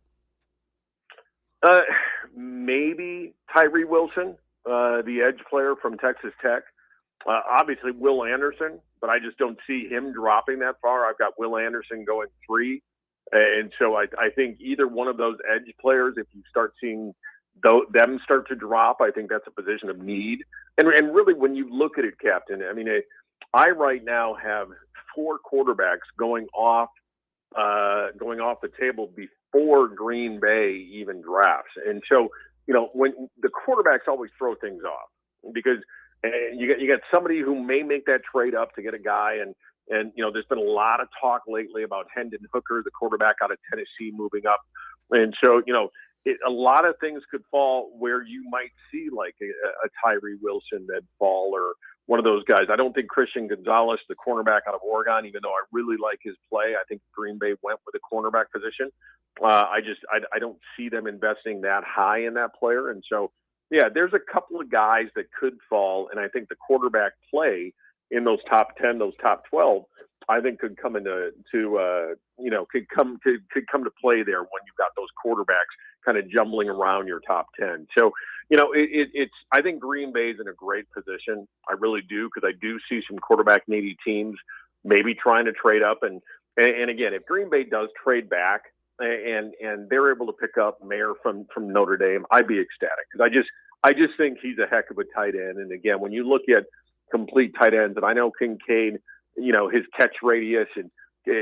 Maybe Tyree Wilson, the edge player from Texas Tech. Obviously Will Anderson, but I just don't see him dropping that far. I've got Will Anderson going 3. And so I think either one of those edge players, if you start seeing them start to drop, I think that's a position of need. And really, when you look at it, Captain, I mean, I right now have 4 quarterbacks going off the table before Green Bay even drafts. And so, when the quarterbacks always throw things off, because you got somebody who may make that trade up to get a guy, and there's been a lot of talk lately about Hendon Hooker, the quarterback out of Tennessee, moving up. And so, a lot of things could fall where you might see like a Tyree Wilson that fall, or one of those guys. I don't think Christian Gonzalez, the cornerback out of Oregon, even though I really like his play, I think Green Bay went with a cornerback position. I don't see them investing that high in that player. And so, yeah, there's a couple of guys that could fall. And I think the quarterback play in those top 10, those top 12, I think could come into could come to play there when you've got those quarterbacks kind of jumbling around your top 10. So, I think Green Bay's in a great position. I really do, because I do see some quarterback needy teams maybe trying to trade up. And again, if Green Bay does trade back and they're able to pick up Mayer from Notre Dame, I'd be ecstatic, because I just think he's a heck of a tight end. And again, when you look at complete tight ends, and I know Kincaid, his catch radius and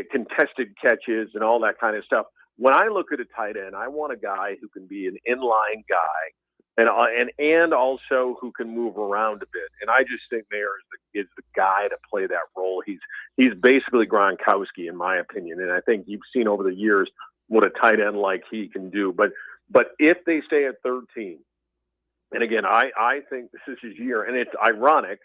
contested catches and all that kind of stuff. When I look at a tight end, I want a guy who can be an inline guy and also who can move around a bit. And I just think Mayer is the guy to play that role. He's basically Gronkowski, in my opinion. And I think you've seen over the years what a tight end like he can do. But if they stay at 13, and again, I think this is his year, and it's ironic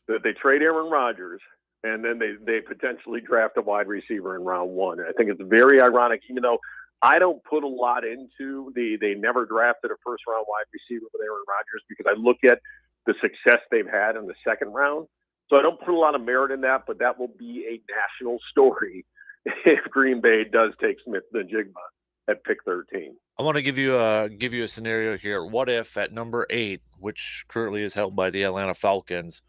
that they trade Aaron Rodgers and then they potentially draft a wide receiver in round 1. I think it's very ironic, even though I don't put a lot into they never drafted a first round wide receiver with Aaron Rodgers, because I look at the success they've had in the second round. So I don't put a lot of merit in that, but that will be a national story if Green Bay does take Smith-Njigba at pick 13. I want to give you a scenario here. What if at number 8, which currently is held by the Atlanta Falcons,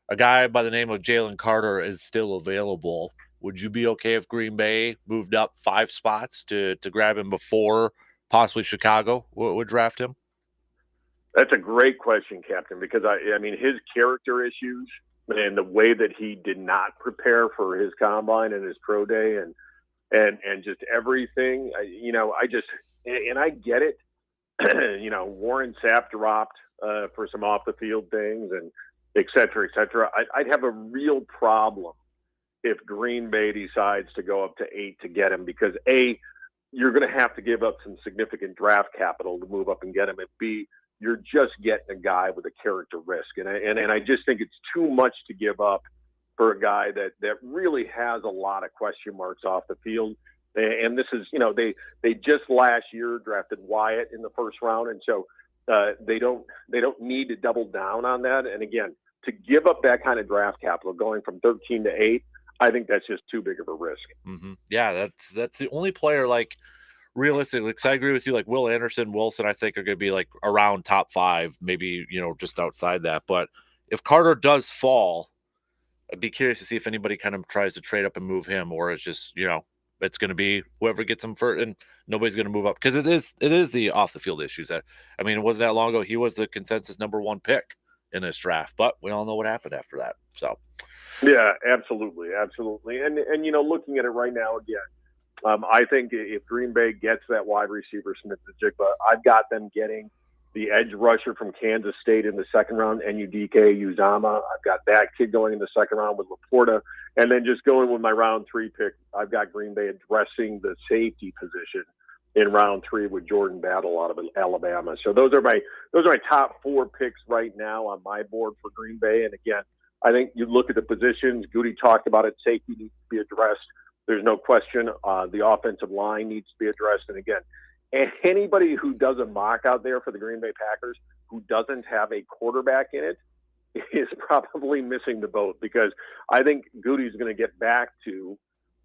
a guy by the name of Jalen Carter is still available? Would you be okay if Green Bay moved up 5 spots to grab him before possibly Chicago would draft him? That's a great question, Captain, because I mean, his character issues and the way that he did not prepare for his combine and his pro day and just everything, I get it. Warren Sapp dropped for some off the field things and et cetera, et cetera. I'd have a real problem if Green Bay decides to go up to 8 to get him, because A, you're going to have to give up some significant draft capital to move up and get him, and B, you're just getting a guy with a character risk. And I just think it's too much to give up for a guy that really has a lot of question marks off the field. And this is, they just last year drafted Wyatt in the first round. And so they don't need to double down on that. And again, to give up that kind of draft capital going from 13 to 8, I think that's just too big of a risk. Mm-hmm. Yeah, that's the only player, like, realistically, because I agree with you, like Will Anderson, Wilson, I think are going to be like around top 5, maybe, just outside that. But if Carter does fall, I'd be curious to see if anybody kind of tries to trade up and move him, or it's just, it's going to be whoever gets him first, and nobody's going to move up, because it is the off the field issues that, I mean, it wasn't that long ago he was the consensus number 1 pick in this draft, but we all know what happened after that. So yeah, absolutely, and looking at it right now again, I think if Green Bay gets that wide receiver Smith-Njigba, I've got them getting the edge rusher from Kansas State in the second round, Enudike Uzama. I've got that kid going in the second round with Laporta. And then just going with my round 3 pick, I've got Green Bay addressing the safety position in round 3 with Jordan Battle out of Alabama. So those are my top 4 picks right now on my board for Green Bay. And again, I think you look at the positions, Goody talked about it, safety needs to be addressed. There's no question. The offensive line needs to be addressed. And again, anybody who does a mock out there for the Green Bay Packers who doesn't have a quarterback in it is probably missing the boat, because I think Goody's going to get back to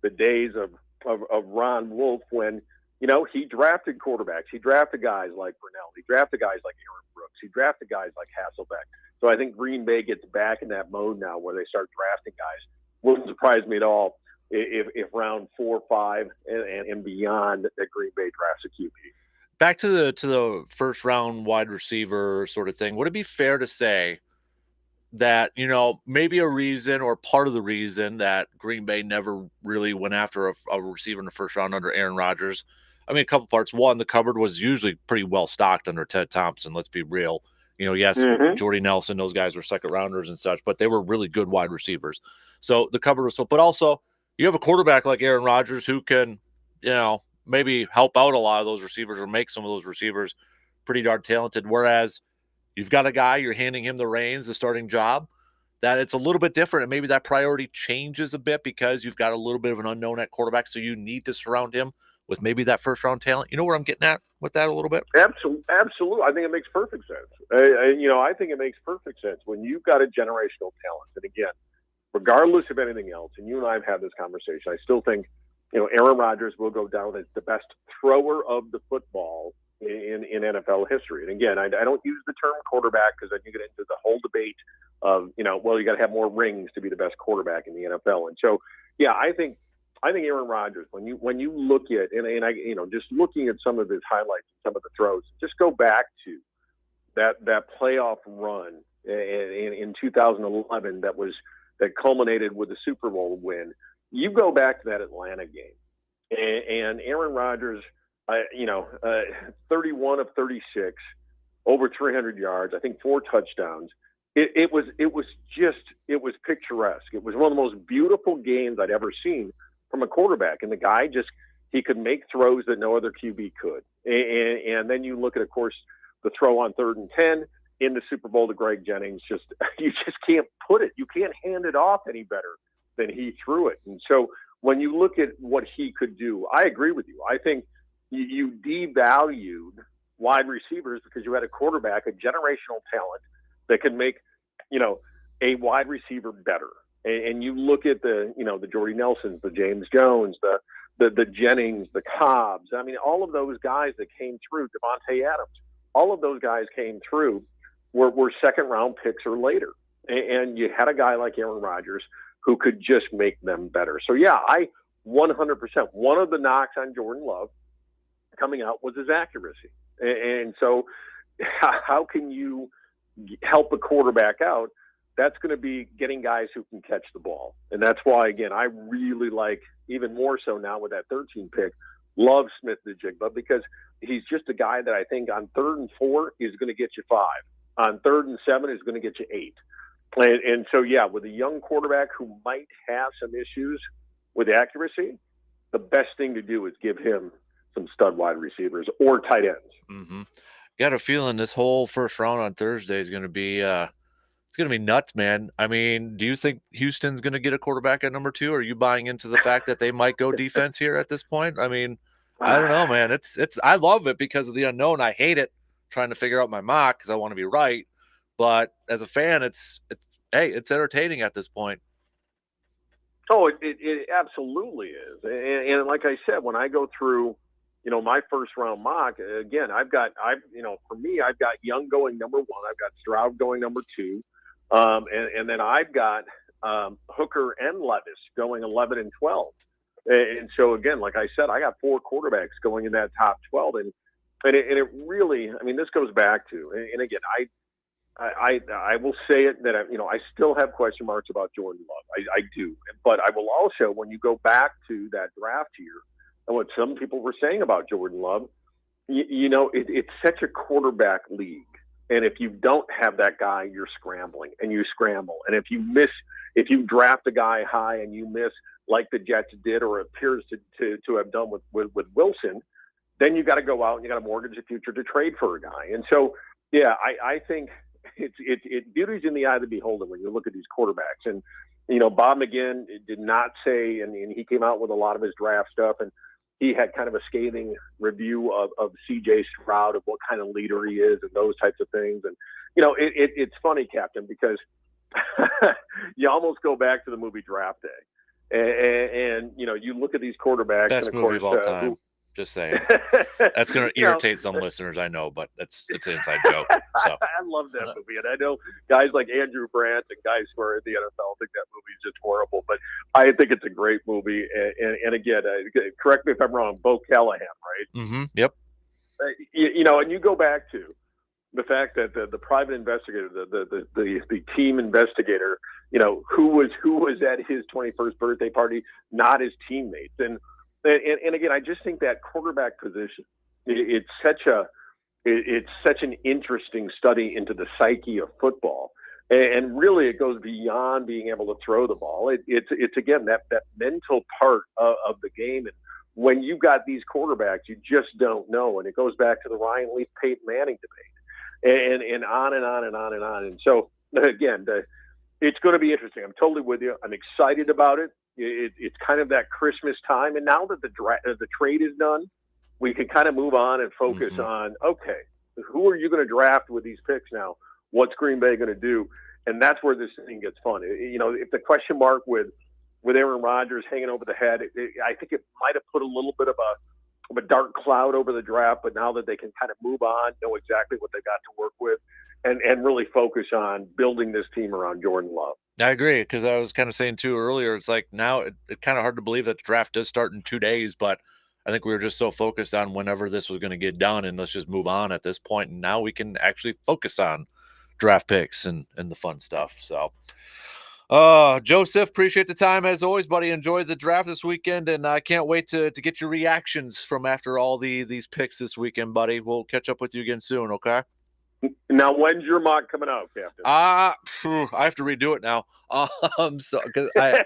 the days of Ron Wolf when, he drafted quarterbacks. He drafted guys like Brunell. He drafted guys like Aaron Brooks. He drafted guys like Hasselbeck. So I think Green Bay gets back in that mode now where they start drafting guys. Wouldn't surprise me at all if round 4, 5, and beyond that Green Bay drafts a QB. Back to the first round wide receiver sort of thing, would it be fair to say that, maybe a reason or part of the reason that Green Bay never really went after a receiver in the first round under Aaron Rodgers? I mean, a couple parts. One, the cupboard was usually pretty well stocked under Ted Thompson. Let's be real. Yes, Jordy Nelson, those guys were second rounders and such, but they were really good wide receivers. So the cupboard was full. But also, you have a quarterback like Aaron Rodgers who can, maybe help out a lot of those receivers or make some of those receivers pretty darn talented. Whereas you've got a guy, you're handing him the reins, the starting job, that it's a little bit different. And maybe that priority changes a bit because you've got a little bit of an unknown at quarterback. So you need to surround him with maybe that first round talent. You know where I'm getting at with that a little bit? Absolutely. I think it makes perfect sense. I think it makes perfect sense when you've got a generational talent. And again, regardless of anything else, and you and I have had this conversation, I still think, Aaron Rodgers will go down as the best thrower of the football in NFL history. And again, I don't use the term quarterback because then you get into the whole debate of, you got to have more rings to be the best quarterback in the NFL. And so, yeah, I think Aaron Rodgers, when you look at, and I, just looking at some of his highlights, some of the throws, just go back to that playoff run in 2011 that culminated with the Super Bowl win. You go back to that Atlanta game, and Aaron Rodgers, 31 of 36, over 300 yards, I think 4 touchdowns. It was picturesque. It was one of the most beautiful games I'd ever seen from a quarterback. And the guy he could make throws that no other QB could. And then you look at, of course, the throw on 3rd and 10 in the Super Bowl to Greg Jennings. You just can't put it. You can't hand it off any better than he threw it. And so when you look at what he could do, I agree with you. I think you devalued wide receivers because you had a quarterback, a generational talent that can make, a wide receiver better. And you look at the Jordy Nelsons, the James Jones, the Jennings, the Cobbs. I mean, all of those guys that came through, Devontae Adams, all of those guys came through were second round picks or later. And you had a guy like Aaron Rodgers who could just make them better. So yeah, I 100%. One of the knocks on Jordan Love coming out was his accuracy. And so how can you help a quarterback out? That's going to be getting guys who can catch the ball. And that's why, again, I really like, even more so now with that 13 pick, love Smith-Njigba, because he's just a guy that I think on 3rd and 4 is going to get you 5. On 3rd and 7 is going to get you 8. And so, yeah, with a young quarterback who might have some issues with accuracy, the best thing to do is give him some stud wide receivers or tight ends. Mm-hmm. Got a feeling this whole first round on Thursday is going to be it's going to be nuts, man. I mean, do you think Houston's going to get a quarterback at number 2? Are you buying into the fact that they might go defense here at this point? I mean, I don't know, man. It's I love it because of the unknown. I hate it trying to figure out my mock because I want to be right. But as a fan, it's entertaining at this point. Oh, it absolutely is. And like I said, when I go through, my first round mock, again, I've got Young going number 1. I've got Stroud going number 2. And then I've got Hooker and Levis going 11 and 12. And so, again, like I said, I got 4 quarterbacks going in that top 12. And it really, I mean, this goes back to, and again, I will say it that, I still have question marks about Jordan Love. I do. But I will also, when you go back to that draft year and what some people were saying about Jordan Love, it's such a quarterback league. And if you don't have that guy, you're scrambling and you scramble. And if you draft a guy high and you miss, like the Jets did or appears to have done with Wilson, then you got to go out and you got to mortgage the future to trade for a guy. And so, yeah, I think it beauty's in the eye of the beholder when you look at these quarterbacks. And, Bob McGinn did not say, and he came out with a lot of his draft stuff, and he had kind of a scathing review of C.J. Stroud, of what kind of leader he is and those types of things. And, it's funny, Captain, because you almost go back to the movie Draft Day. And you look at these quarterbacks. Best and of movie course, of all time. Just saying. That's going to irritate some listeners, I know, but it's an inside joke. So I love that movie, and I know guys like Andrew Brandt and guys who are in the NFL think that movie is just horrible, but I think it's a great movie. And again, correct me if I'm wrong, Bo Callahan, right? Mm-hmm. Yep. And you go back to the fact that the private investigator, the team investigator, who was at his 21st birthday party, not his teammates, and again, I just think that quarterback position, it's such an interesting study into the psyche of football, and really it goes beyond being able to throw the ball. It's again that mental part of the game, and when you got these quarterbacks, you just don't know, and it goes back to the Ryan Leaf, Peyton Manning debate, and on and on and on and on. And so again, it's going to be interesting. I'm totally with you. I'm excited about it. It's kind of that Christmas time, and now that the trade is done, we can kind of move on and focus on, okay, who are you going to draft with these picks now? What's Green Bay going to do? And that's where this thing gets fun. If the question mark with Aaron Rodgers hanging over the head, I think it might have put a little bit of a dark cloud over the draft, but now that they can kind of move on, know exactly what they got to work with, and really focus on building this team around Jordan Love. I agree, because I was kind of saying too earlier, it's like now it's kind of hard to believe that the draft does start in 2 days, but I think we were just so focused on whenever this was going to get done and let's just move on at this point. And now we can actually focus on draft picks and the fun stuff. So, Joseph, appreciate the time as always, buddy. Enjoy the draft this weekend, and I can't wait to get your reactions from after all these picks this weekend, buddy. We'll catch up with you again soon, okay? Now, when's your mock coming out, Captain? I have to redo it now. So because I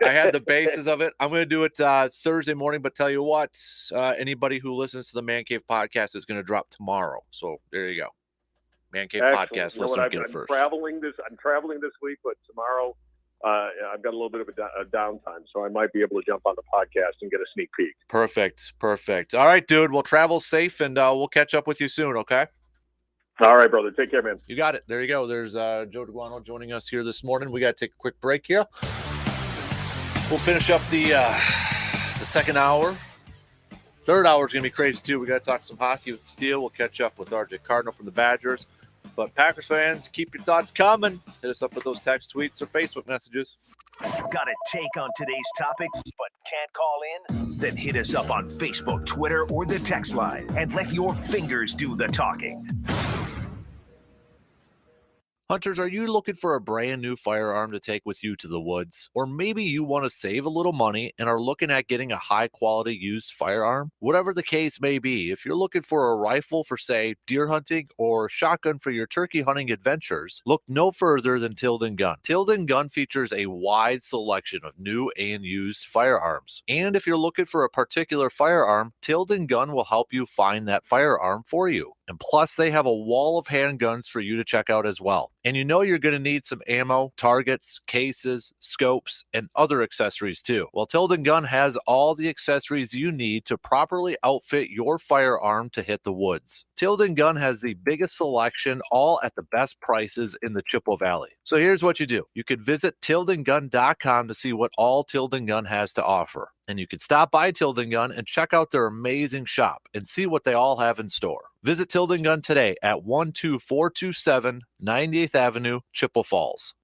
had the basis of it. I'm going to do it Thursday morning. But tell you what, anybody who listens to the Man Cave podcast is going to drop tomorrow. So there you go. Man Cave podcast. Listeners get it first. I'm traveling this week, but tomorrow I've got a little bit of a downtime, so I might be able to jump on the podcast and get a sneak peek. Perfect. All right, dude. Well, travel safe, and we'll catch up with you soon. Okay. All right, brother. Take care, man. You got it. There you go. There's Joe DeGuano joining us here this morning. We got to take a quick break here. We'll finish up the second hour. Third hour is going to be crazy, too. We got to talk some hockey with Steele. We'll catch up with RJ Cardinal from the Badgers. But Packers fans, keep your thoughts coming. Hit us up with those text, tweets, or Facebook messages. Got a take on today's topics but can't call in? Then hit us up on Facebook, Twitter, or the text line and let your fingers do the talking. Hunters, are you looking for a brand new firearm to take with you to the woods? Or maybe you want to save a little money and are looking at getting a high quality used firearm? Whatever the case may be, if you're looking for a rifle for, say, deer hunting or shotgun for your turkey hunting adventures, look no further than Tilden Gun. Tilden Gun features a wide selection of new and used firearms. And if you're looking for a particular firearm, Tilden Gun will help you find that firearm for you. And plus, they have a wall of handguns for you to check out as well. And you know you're going to need some ammo, targets, cases, scopes, and other accessories too. Well, Tilden Gun has all the accessories you need to properly outfit your firearm to hit the woods. Tilden Gun has the biggest selection, all at the best prices in the Chippewa Valley. So here's what you do. You could visit tildengun.com to see what all Tilden Gun has to offer. And you can stop by Tilden Gun and check out their amazing shop and see what they all have in store. Visit Tilden Gun today at 12427 98th Avenue, Chippewa Falls.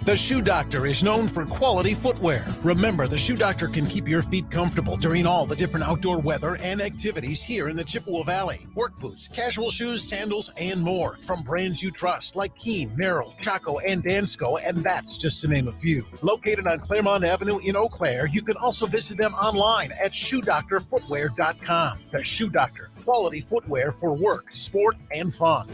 The Shoe Doctor is known for quality footwear. Remember, the Shoe Doctor can keep your feet comfortable during all the different outdoor weather and activities here in the Chippewa Valley. Work boots, casual shoes, sandals, and more from brands you trust like Keen, Merrill, Chaco, and Dansko, and that's just to name a few. Located on Claremont Avenue in Eau Claire, you can also visit them online at ShoeDoctorFootwear.com. The Shoe Doctor, quality footwear for work, sport, and fun.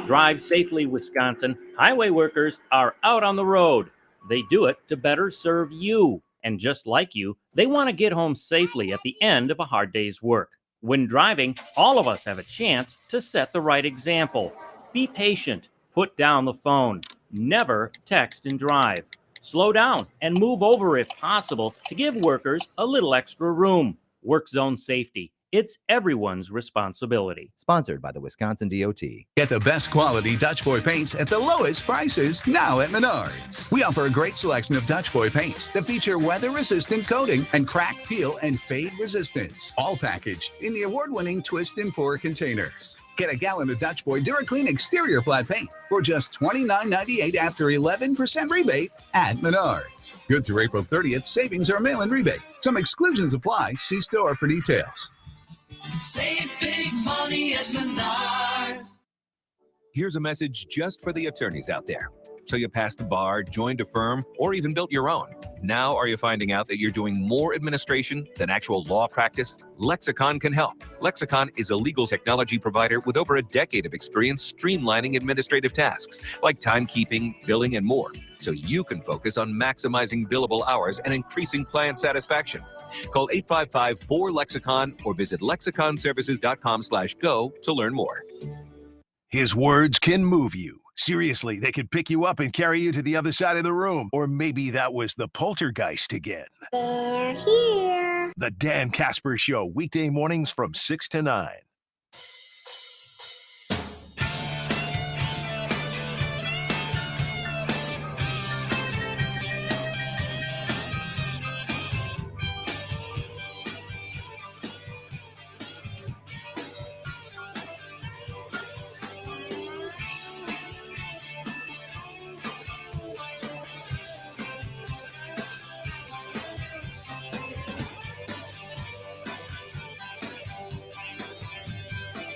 Drive safely, Wisconsin. Highway workers are out on the road. They do it to better serve you. And just like you, they want to get home safely at the end of a hard day's work. When driving, all of us have a chance to set the right example. Be patient. Put down the phone. Never text and drive. Slow down and move over if possible to give workers a little extra room. Work zone safety. It's everyone's responsibility. Sponsored by the Wisconsin DOT. Get the best quality Dutch Boy paints at the lowest prices now at Menards. We offer a great selection of Dutch Boy paints that feature weather-resistant coating and crack, peel, and fade resistance. All packaged in the award-winning twist and pour containers. Get a gallon of Dutch Boy DuraClean exterior flat paint for just $29.98 after 11% rebate at Menards. Good through April 30th. Savings are mail-in rebate. Some exclusions apply. See store for details. Save big money at Menards. Here's a message just for the attorneys out there. So you passed the bar, joined a firm, or even built your own. Now are you finding out that you're doing more administration than actual law practice? Lexicon can help. Lexicon is a legal technology provider with over a decade of experience streamlining administrative tasks like timekeeping, billing, and more, so you can focus on maximizing billable hours and increasing client satisfaction. Call 855-4-LEXICON or visit lexiconservices.com/go to learn more. His words can move you. Seriously, they could pick you up and carry you to the other side of the room. Or maybe that was the poltergeist again. They're here. The Dan Kasper Show, weekday mornings from 6 to 9.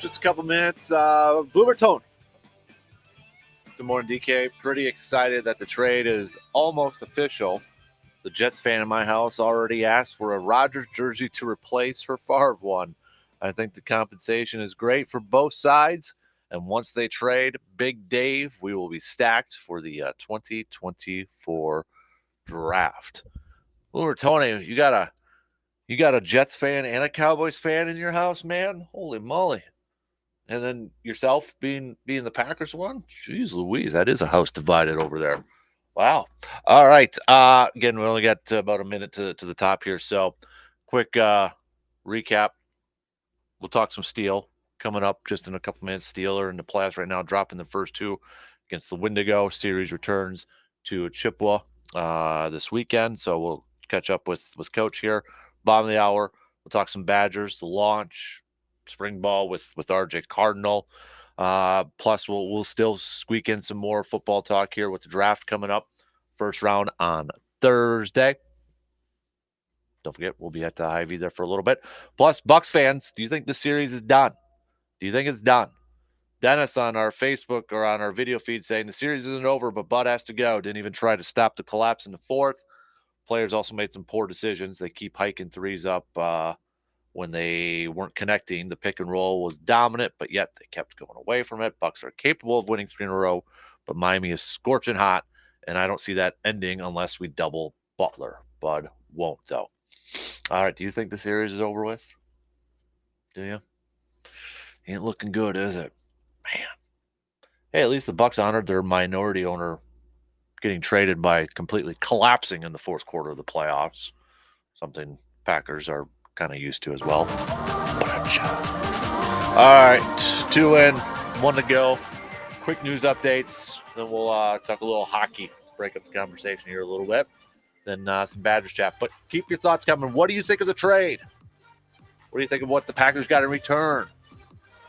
Just a couple minutes. Boomer Tone. Good morning, DK. Pretty excited that the trade is almost official. The Jets fan in my house already asked for a Rodgers jersey to replace her Favre one. I think the compensation is great for both sides. And once they trade Big Dave, we will be stacked for the 2024 draft. Boomer Tony, you got a Jets fan and a Cowboys fan in your house, man? Holy moly. And then yourself being the Packers one? Jeez Louise, that is a house divided over there. Wow. All right. Again, we only got about a minute to the top here. So quick recap. We'll talk some Steel coming up just in a couple minutes. Steeler in the playoffs right now, dropping the first two against the Wendigo. Series returns to Chippewa this weekend. So we'll catch up with Coach here. Bottom of the hour, we'll talk some Badgers, the launch, spring ball with RJ Cardinal. Plus, we'll still squeak in some more football talk here with the draft coming up. First round on Thursday. Don't forget, we'll be at Hy-Vee there for a little bit. Plus, Bucs fans, do you think the series is done? Do you think it's done? Dennis on our Facebook or on our video feed saying the series isn't over, but Bud has to go. Didn't even try to stop the collapse in the fourth. Players also made some poor decisions. They keep hiking threes up when they weren't connecting. The pick and roll was dominant, but yet they kept going away from it. Bucs are capable of winning 3 in a row, but Miami is scorching hot, and I don't see that ending unless we double Butler. Bud won't, though. All right, do you think the series is over with? Do you? Ain't looking good, is it? Man. Hey, at least the Bucs honored their minority owner getting traded by completely collapsing in the fourth quarter of the playoffs. Something Packers are kind of used to as well. All right, 2 in, 1 to go. Quick news updates. Then we'll talk a little hockey, break up the conversation here a little bit. Then some Badgers chat. But keep your thoughts coming. What do you think of the trade? What do you think of what the Packers got in return?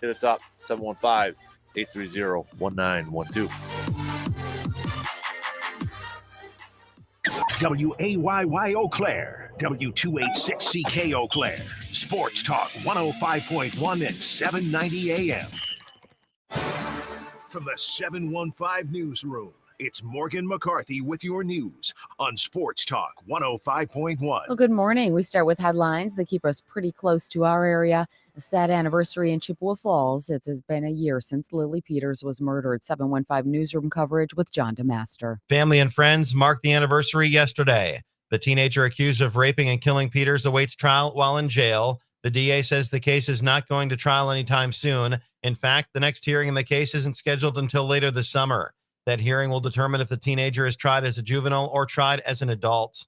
Hit us up, 715-830-1912. WAYY Eau Claire, W286CK Eau Claire, Sports Talk 105.1 and 790 AM. From the 715 Newsroom, it's Morgan McCarthy with your news on Sports Talk 105.1. Well, good morning. We start with headlines that keep us pretty close to our area. A sad anniversary in Chippewa Falls. It has been a year since Lily Peters was murdered. 715 Newsroom coverage with John DeMaster. Family and friends marked the anniversary yesterday. The teenager accused of raping and killing Peters awaits trial while in jail. The DA says the case is not going to trial anytime soon. In fact, the next hearing in the case isn't scheduled until later this summer. That hearing will determine if the teenager is tried as a juvenile or tried as an adult.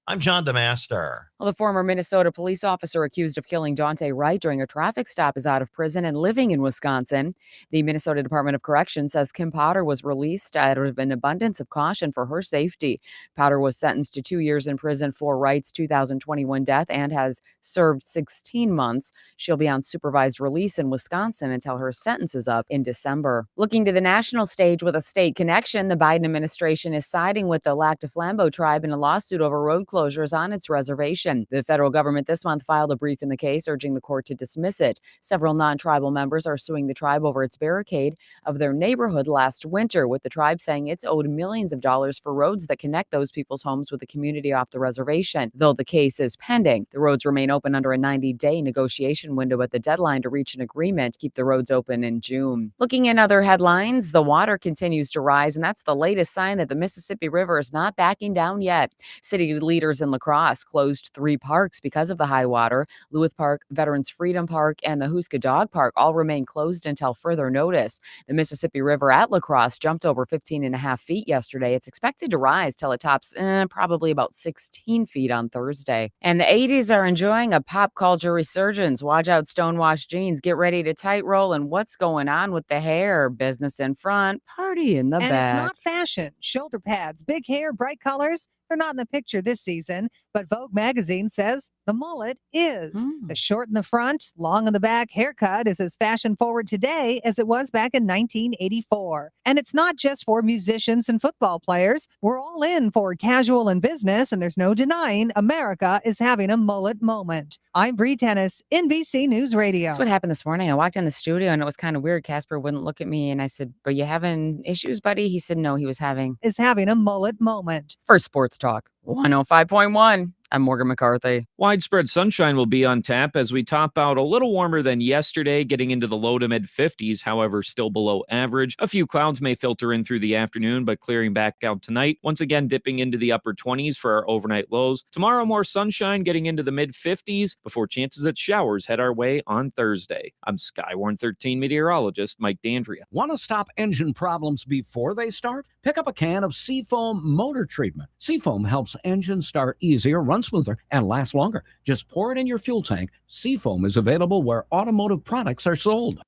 I'm John DeMaster. Well, the former Minnesota police officer accused of killing Dante Wright during a traffic stop is out of prison and living in Wisconsin. The Minnesota Department of Corrections says Kim Potter was released out of an abundance of caution for her safety. Potter was sentenced to 2 years in prison for Wright's 2021 death and has served 16 months. She'll be on supervised release in Wisconsin until her sentence is up in December. Looking to the national stage with a state connection, the Biden administration is siding with the Lac du Flambeau tribe in a lawsuit over road closures on its reservation. The federal government this month filed a brief in the case, urging the court to dismiss it. Several non-tribal members are suing the tribe over its barricade of their neighborhood last winter, with the tribe saying it's owed millions of dollars for roads that connect those people's homes with the community off the reservation. Though the case is pending, the roads remain open under a 90-day negotiation window, at the deadline to reach an agreement to keep the roads open in June. Looking in other headlines, the water continues to rise, and that's the latest sign that the Mississippi River is not backing down yet. City leaders in La Crosse closed 3 parks because of the high water. Lewis Park, Veterans Freedom Park, and the Hooska Dog Park all remain closed until further notice. The Mississippi River at La Crosse jumped over 15.5 feet yesterday. It's expected to rise till it tops probably about 16 feet on Thursday. And the 80s are enjoying a pop culture resurgence. Watch out, stonewashed jeans. Get ready to tight roll. And what's going on with the hair? Business in front, party in the And back. it's not fashion. Shoulder pads, big hair, bright colors. They're not in the picture this season, but Vogue magazine says the mullet is. The short in the front, long in the back haircut is as fashion forward today as it was back in 1984. And it's not just for musicians and football players. We're all in for casual and business, and there's no denying America is having a mullet moment. I'm Bree Tennis, NBC News Radio. That's what happened this morning. I walked in the studio and it was kind of weird. Casper wouldn't look at me and I said, "But you having issues, buddy?" He said, "No, he was having." Is having a mullet moment. For Sports Talk 105.1. I'm Morgan McCarthy. Widespread sunshine will be on tap as we top out a little warmer than yesterday, getting into the low to mid 50s, however, still below average. A few clouds may filter in through the afternoon, but clearing back out tonight. Once again, dipping into the upper 20s for our overnight lows. Tomorrow, more sunshine, getting into the mid 50s before chances at showers head our way on Thursday. I'm Skywarn 13 meteorologist Mike Dandria. Want to stop engine problems before they start? Pick up a can of Seafoam motor treatment. Seafoam helps engines start easier, run smoother, and last longer. Just pour it in your fuel tank. Seafoam is available where automotive products are sold.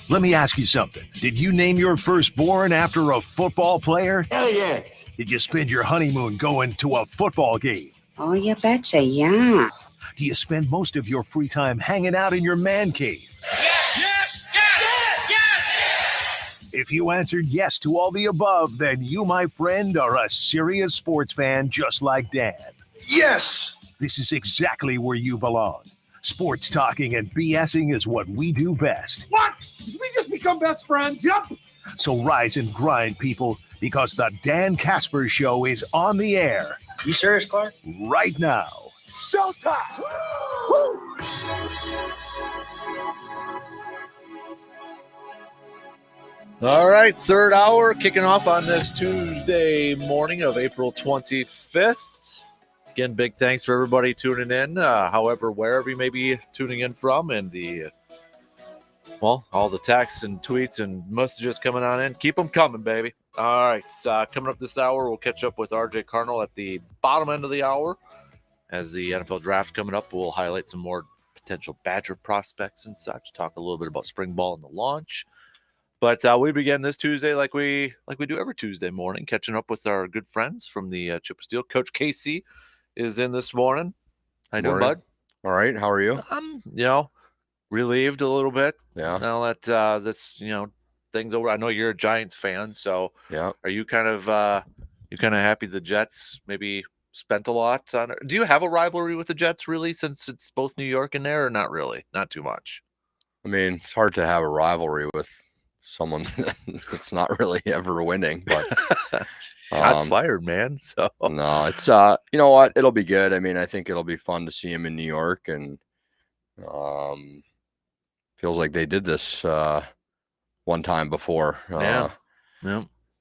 Let me ask you something. Did you name your firstborn after a football player? Hell yeah. Did you spend your honeymoon going to a football game? Oh, you betcha, yeah. Do you spend most of your free time hanging out in your man cave? Yes! If you answered yes to all the above, then you, my friend, are a serious sports fan just like Dan. Yes! This is exactly where you belong. Sports talking and BSing is what we do best. What? Did we just become best friends? Yup. So rise and grind, people, because the Dan Kasper Show is on the air. You serious, Clark? Right now. Showtime! Woo! All right, third hour kicking off on this Tuesday morning of April 25th. Again, big thanks for everybody tuning in, however, wherever you may be tuning in from, and all the texts and tweets and messages coming on in. Keep them coming, baby. All right, coming up this hour, we'll catch up with RJ Cardinal at the bottom end of the hour. As the NFL draft coming up, we'll highlight some more potential Badger prospects and such, talk a little bit about spring ball and the launch. But we begin this Tuesday like we do every Tuesday morning, catching up with our good friends from the Chip Steel. Coach Casey is in this morning. How you doing, bud? All right. How are you? Relieved a little bit. Yeah. Now that that's things over. I know you're a Giants fan, so yeah. Are you kind of happy the Jets maybe spent a lot on it? Do you have a rivalry with the Jets really, since it's both New York and there, or not really? Not too much. I mean, it's hard to have a rivalry with someone that's not really ever winning, but shots fired, man. So no, it's you know what? It'll be good. I mean, I think it'll be fun to see him in New York, and feels like they did this one time before. Yeah.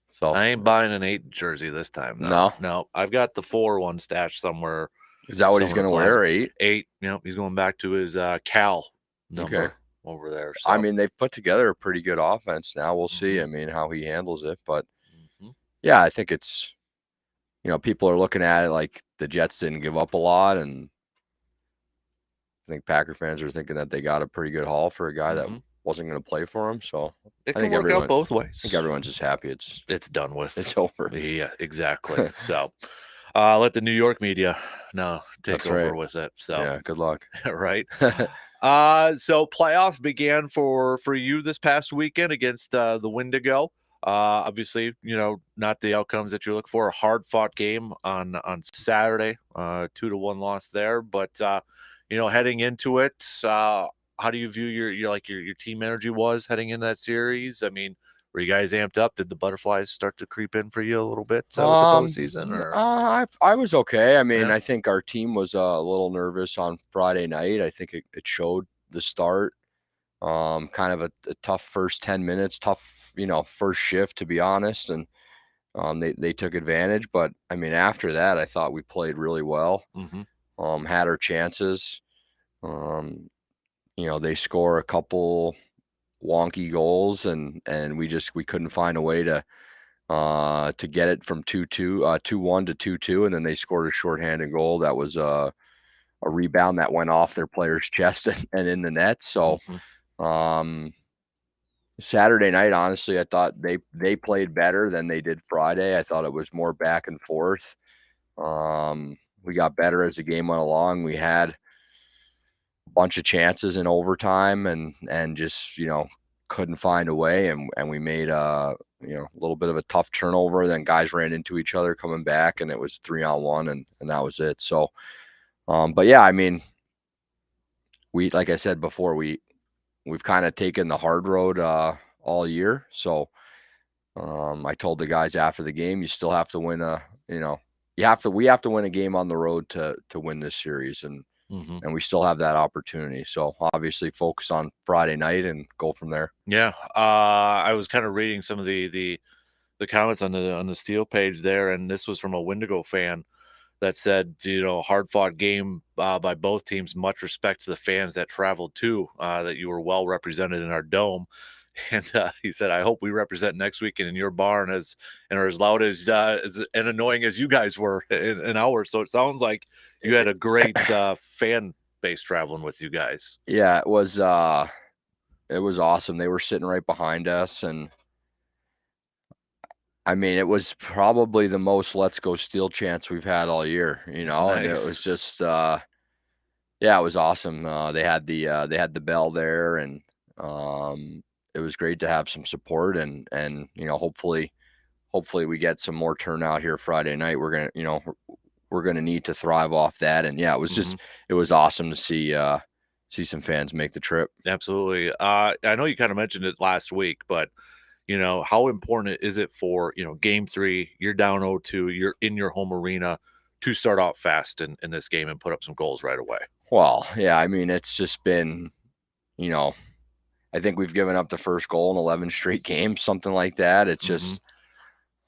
So I ain't buying an 8 jersey this time. No. I've got the 4 one stashed somewhere. Is that what he's going to wear? 8? 8. He's going back to his Cal number over there. So. I mean, they've put together a pretty good offense. Now we'll see. I mean, how he handles it, but yeah, I think it's people are looking at it like the Jets didn't give up a lot, and I think Packer fans are thinking that they got a pretty good haul for a guy that wasn't going to play for him. So it I can think work out both ways. I think everyone's just happy it's done with. It's over. Yeah, exactly. So let the New York media now take over with it. So yeah, good luck. Right. So playoffs began for you this past weekend against the Wendigo. Obviously, not the outcomes that you look for. A hard-fought game on Saturday, 2-1 loss there. But heading into it, how do you view your team energy was heading into that series? I mean, were you guys amped up? Did the butterflies start to creep in for you a little bit with the postseason? Or? I was okay. I mean, I think our team was a little nervous on Friday night. I think it showed the start. Kind of a tough first 10 minutes, tough, first shift, to be honest. And they took advantage. But, I mean, after that, I thought we played really well. Had our chances. They score a couple wonky goals, and we couldn't find a way to get it from 2-1 to 2-2, and then they scored a shorthanded goal that was a rebound that went off their player's chest and in the net. So Saturday night, honestly, I thought they played better than they did Friday. I thought it was more back and forth. We got better as the game went along. We had a bunch of chances in overtime and just couldn't find a way, and we made a little bit of a tough turnover. Then guys ran into each other coming back, and it was 3-on-1, and that was it. So but yeah, I mean, like I said before, we've kind of taken the hard road all year. So I told the guys after the game, you still have to win we have to win a game on the road to win this series, and we still have that opportunity. So obviously focus on Friday night and go from there. Yeah. I was kind of reading some of the comments on the Steel page there, and this was from a Wendigo fan that said, hard fought game by both teams. Much respect to the fans that traveled too, that you were well represented in our dome. And he said, I hope we represent next weekend in your barn and are as loud as and annoying as you guys were in ours. So it sounds like you had a great fan base traveling with you guys. Yeah, it was awesome. They were sitting right behind us, and I mean, it was probably the most "Let's Go Steel" chants we've had all year. And it was just yeah, it was awesome. They had the bell there, and it was great to have some support, and hopefully we get some more turnout here Friday night. We're gonna need to thrive off that, and yeah, it was just it was awesome to see some fans make the trip. Absolutely. I know you kind of mentioned it last week, but how important is it for game 3? You're down 0-2. You're in your home arena to start out fast in this game and put up some goals right away. Well, yeah, I mean, it's just been I think we've given up the first goal in 11 straight games, something like that. It's just,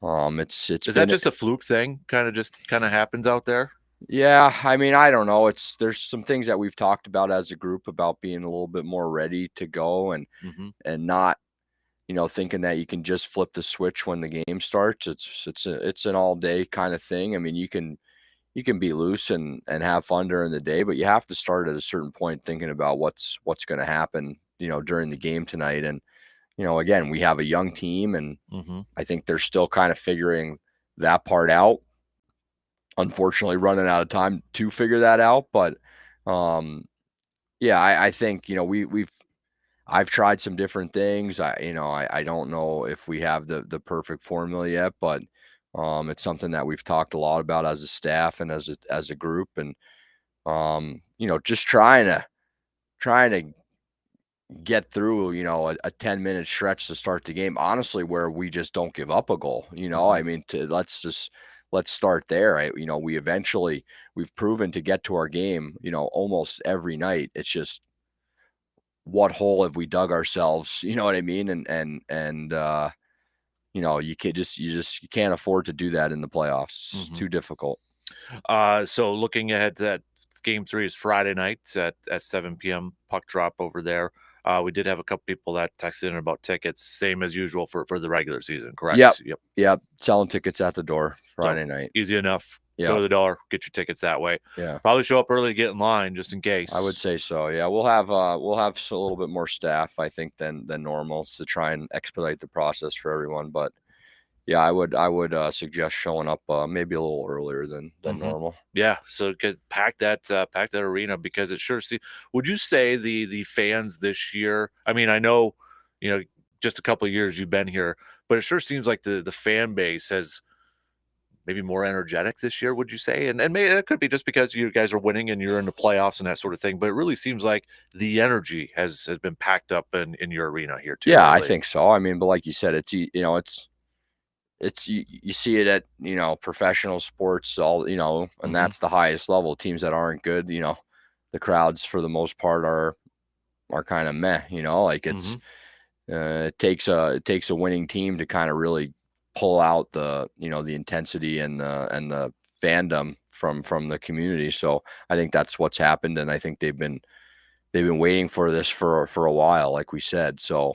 it's. Is that just a fluke thing? Kind of happens out there. Yeah, I mean, I don't know. There's some things that we've talked about as a group about being a little bit more ready to go and not, thinking that you can just flip the switch when the game starts. It's an all day kind of thing. I mean, you can be loose and have fun during the day, but you have to start at a certain point thinking about what's going to happen, during the game tonight. And again, we have a young team, and Mm-hmm. I think they're still kind of figuring that part out. Unfortunately, running out of time to figure that out. But yeah, I think, I've tried some different things. I don't know if we have the perfect formula yet, but it's something that we've talked a lot about as a staff and as a group, and just trying to get through, a 10-minute stretch to start the game, honestly, where we just don't give up a goal. I mean, let's start there. We've proven to get to our game, almost every night. It's just, what hole have we dug ourselves? You know what I mean? And you can't afford to do that in the playoffs. It's too difficult. So looking ahead to that, game 3 is Friday night at 7 p.m. puck drop over there. We did have a couple people that texted in about tickets, same as usual for the regular season, correct? Yep. Selling tickets at the door Friday night. Easy enough. Yeah. Go to the door, get your tickets that way. Yeah. Probably show up early to get in line just in case. I would say so. Yeah, we'll have a little bit more staff, I think, than normal, to try and expedite the process for everyone. But yeah, I would suggest showing up maybe a little earlier than normal. Yeah, so pack that arena, because it sure seems. Would you say the fans this year? I mean, I know, just a couple of years you've been here, but it sure seems like the fan base has maybe more energetic this year. Would you say? And maybe it could be just because you guys are winning and you're in the playoffs and that sort of thing. But it really seems like the energy has been packed up in your arena here too. Yeah, lately. I think so. I mean, but like you said, it's you see it at professional sports, all and that's the highest level. Teams that aren't good, the crowds for the most part are kind of meh. Like it's it takes a winning team to kind of really pull out the the intensity and the fandom from the community. So I think that's what's happened, and I think they've been waiting for this for a while, like we said. So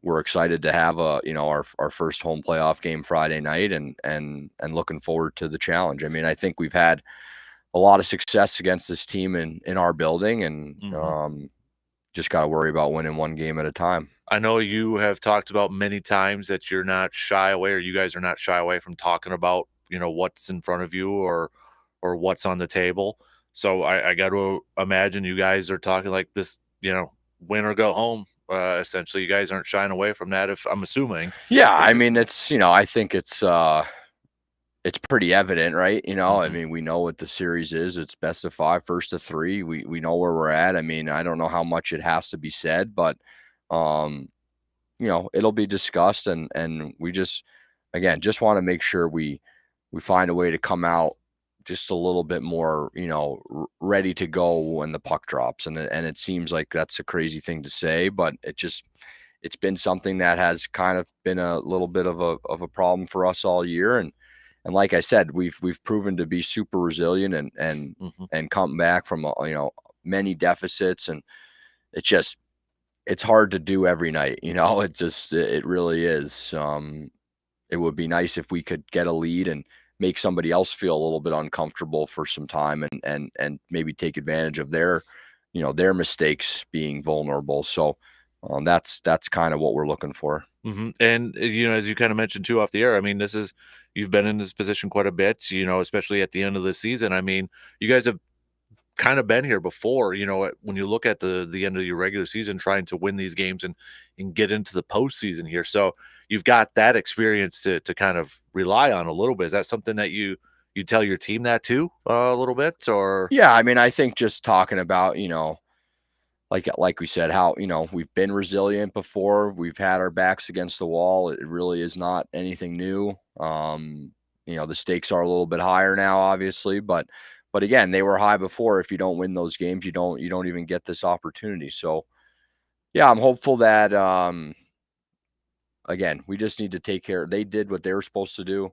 we're excited to have our first home playoff game Friday night, and looking forward to the challenge. I mean, I think we've had a lot of success against this team in our building, and just got to worry about winning one game at a time. I know you have talked about many times that you're not shy away, or you guys are not shy away from talking about what's in front of you or what's on the table. So I got to imagine you guys are talking like this, win or go home. Essentially, you guys aren't shying away from that, if I'm assuming. Yeah, I mean, it's I think it's pretty evident, right? I mean, we know what the series is. It's best of 5, first of 3. We know where we're at. I mean, I don't know how much it has to be said, but it'll be discussed, and we just want to make sure we find a way to come out just a little bit more, ready to go when the puck drops. And it seems like that's a crazy thing to say, but it's been something that has kind of been a little bit of a problem for us all year. And like I said, we've proven to be super resilient and come back from many deficits, and it's hard to do every night. It really is. It would be nice if we could get a lead and make somebody else feel a little bit uncomfortable for some time, and maybe take advantage of their mistakes being vulnerable. So that's kind of what we're looking for. And as you kind of mentioned too off the air, I mean, you've been in this position quite a bit, especially at the end of the season. I mean, you guys have kind of been here before, when you look at the end of your regular season, trying to win these games and get into the postseason here. So you've got that experience to kind of rely on a little bit. Is that something that you tell your team that too a little bit? Or yeah, I mean, I think just talking about, like we said, how, we've been resilient before. We've had our backs against the wall. It really is not anything new. The stakes are a little bit higher now, obviously, but again, they were high before. If you don't win those games, you don't even get this opportunity. So yeah, I'm hopeful that, again, we just need to take care. They did what they were supposed to do.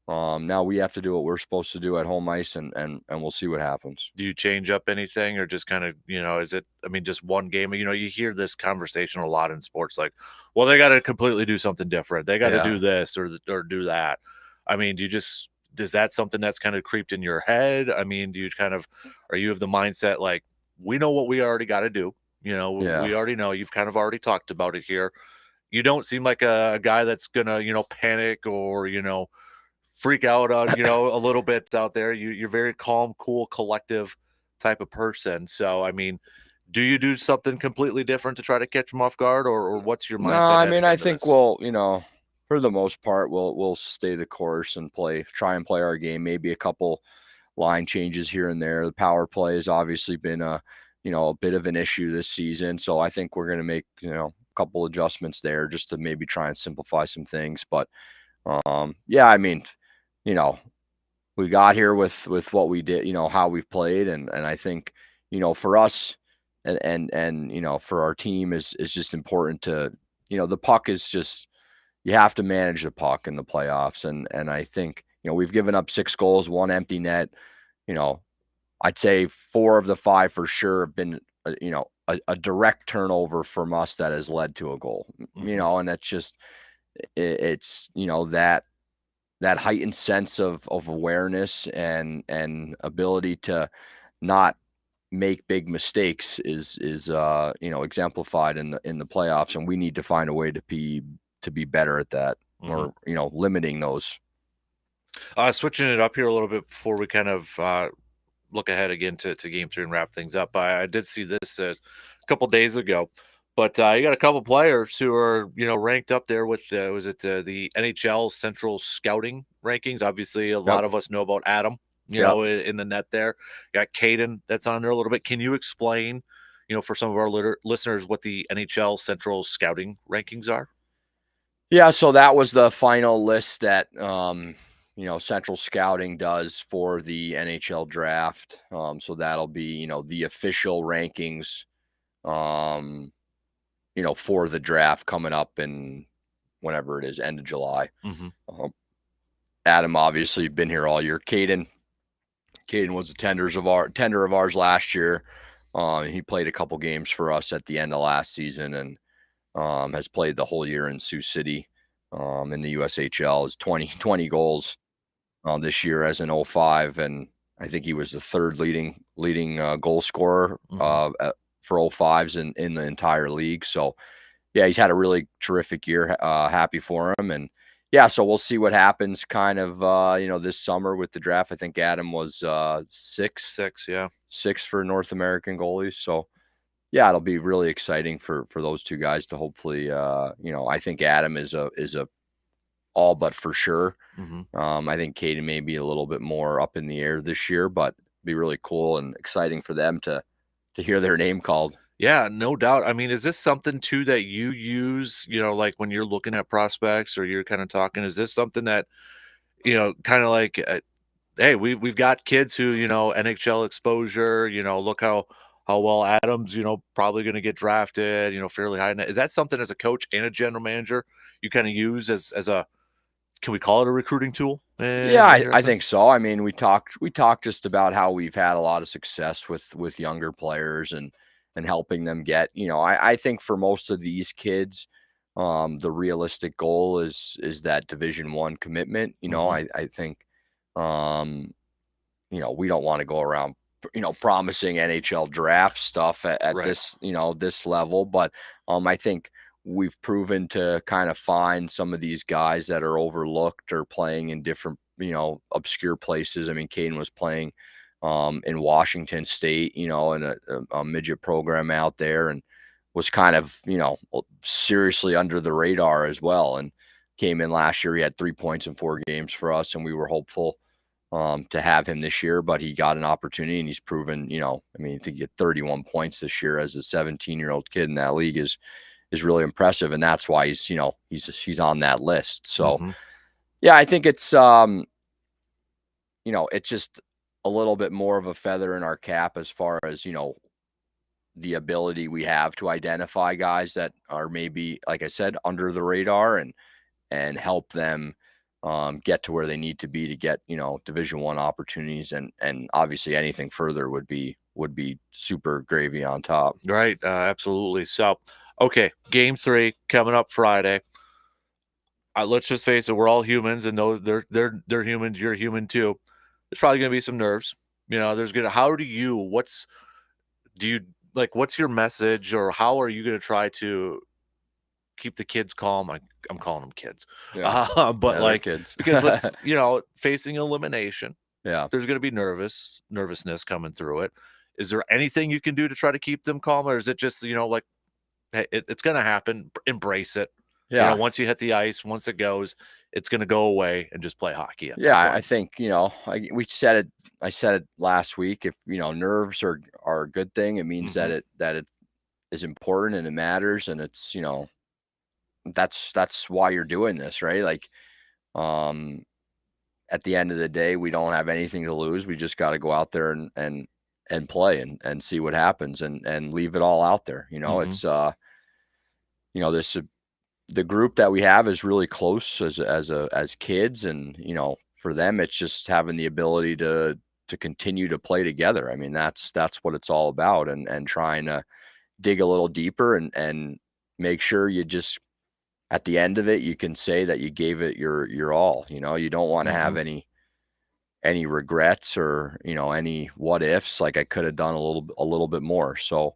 Now we have to do what we're supposed to do at home ice, and we'll see what happens. Do you change up anything, or just kind of, is it, I mean, just one game? You hear this conversation a lot in sports, like, well, they got to completely do something different. They got to do this or do that. I mean, is that something that's kind of creeped in your head? I mean, are you of the mindset, like, we know what we already got to do, You know, Yeah. we already know, you've kind of already talked about it here. You don't seem like a guy that's gonna, panic or, freak out on, a little bit out there. You're very calm, cool, collective type of person. So, I mean, do you do something completely different to try to catch them off guard, or what's your No, mindset? I heading mean, I into think this? we'll, for the most part, we'll stay the course and try and play our game. Maybe a couple line changes here and there. The power play has obviously been a bit of an issue this season. So I think we're going to make, a couple adjustments there just to maybe try and simplify some things. But, yeah, I mean, we got here with what we did, how we've played. And I think, for us and for our team is just important to, the puck is just, you have to manage the puck in the playoffs. And I think, we've given up 6 goals, 1 empty net. I'd say 4 of the 5 for sure have been, a direct turnover from us that has led to a goal, and that's just, it's, that heightened sense of awareness and ability to not make big mistakes is exemplified in the playoffs, and we need to find a way to be better at that, or limiting those. Switching it up here a little bit before we kind of look ahead again to game 3 and wrap things up. I did see this a couple days ago, but you got a couple players who are ranked up there with the NHL Central Scouting rankings. Obviously, a lot of us know about Adam, in the net there. You got Caden that's on there a little bit. Can you explain, for some of our listeners, what the NHL Central Scouting rankings are? Yeah, so that was the final list that Central Scouting does for the NHL draft. So that'll be, the official rankings, for the draft coming up in whenever it is, end of July. Adam obviously been here all year. Caden was a tender of ours last year. He played a couple games for us at the end of last season and has played the whole year in Sioux City in the USHL. Is 20 goals this year as an 05, and I think he was the 3rd leading goal scorer for 05s in the entire league. So yeah, he's had a really terrific year. Happy for him. And yeah, so we'll see what happens kind of this summer with the draft. I think Adam was 6 for North American goalies. So yeah, it'll be really exciting for those 2 guys to hopefully I think Adam is a all but for sure. I think Caden may be a little bit more up in the air this year, but be really cool and exciting for them to hear their name called. Yeah, no doubt. I mean, is this something too that you use, like when you're looking at prospects or you're kind of talking, is this something that, kind of like, hey, we've got kids who, NHL exposure, look how well Adam's, probably going to get drafted, fairly high. Is that something as a coach and a general manager you kind of use as a, can we call it a recruiting tool? Yeah, I think so. I mean, we talked just about how we've had a lot of success with younger players and helping them get, I think for most of these kids, the realistic goal is that Division I commitment. I think, we don't want to go around, promising NHL draft stuff at this, this level. But I think we've proven to kind of find some of these guys that are overlooked or playing in different, obscure places. I mean, Caden was playing in Washington State, in a midget program out there, and was kind of, seriously under the radar as well. And came in last year. He had 3 points in 4 games for us, and we were hopeful to have him this year, but he got an opportunity and he's proven, I think he had 31 points this year as a 17-year-old kid in that league is really impressive. And that's why he's, he's on that list. So yeah, I think it's, it's just a little bit more of a feather in our cap as far as, the ability we have to identify guys that are maybe, like I said, under the radar and help them get to where they need to be to get, Division I opportunities. And obviously anything further would be super gravy on top. Right. Absolutely. So, okay. Game 3 coming up Friday. Let's just face it. We're all humans, and they're humans. You're human too. There's probably going to be some nerves, there's going to, like, what's your message, or how are you going to try to keep the kids calm? I'm calling them kids. Yeah. But they're like, kids. because let's, facing elimination, Yeah. there's going to be nervousness coming through it. Is there anything you can do to try to keep them calm, or is it just, like, hey, it's going to happen, embrace it. Yeah. Once you hit the ice, once it goes, it's going to go away, and just play hockey. Yeah, I think, we said it. I said it last week. If nerves are a good thing, it means that it is important and it matters, and it's that's why you're doing this, right? Like, at the end of the day, we don't have anything to lose. We just got to go out there and play and see what happens and leave it all out there. It's this. The group that we have is really close as kids, and for them it's just having the ability to continue to play together. I mean, that's what it's all about, and trying to dig a little deeper and make sure you just, at the end of it, you can say that you gave it your all. You don't want to have any regrets or any what ifs, like I could have done a little bit more. So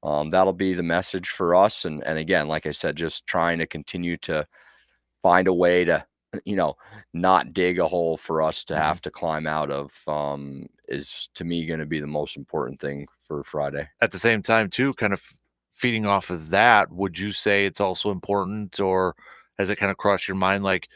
that'll be the message for us. And again, like I said, just trying to continue to find a way to, not dig a hole for us to have to climb out of, is to me going to be the most important thing for Friday. At the same time too, kind of feeding off of that, would you say it's also important, or has it kind of crossed your mind, like,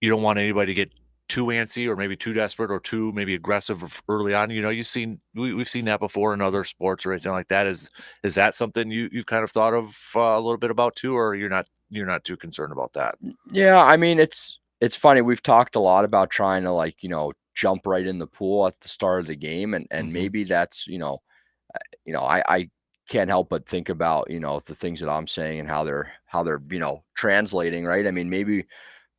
you don't want anybody to get too antsy or maybe too desperate or too maybe aggressive early on? We've seen that before in other sports or anything like that. Is that something you've kind of thought of a little bit about too, or you're not too concerned about that? Yeah, I mean, it's funny. We've talked a lot about trying to, like, jump right in the pool at the start of the game, and maybe that's I can't help but think about the things that I'm saying and how they're translating, right? I mean, maybe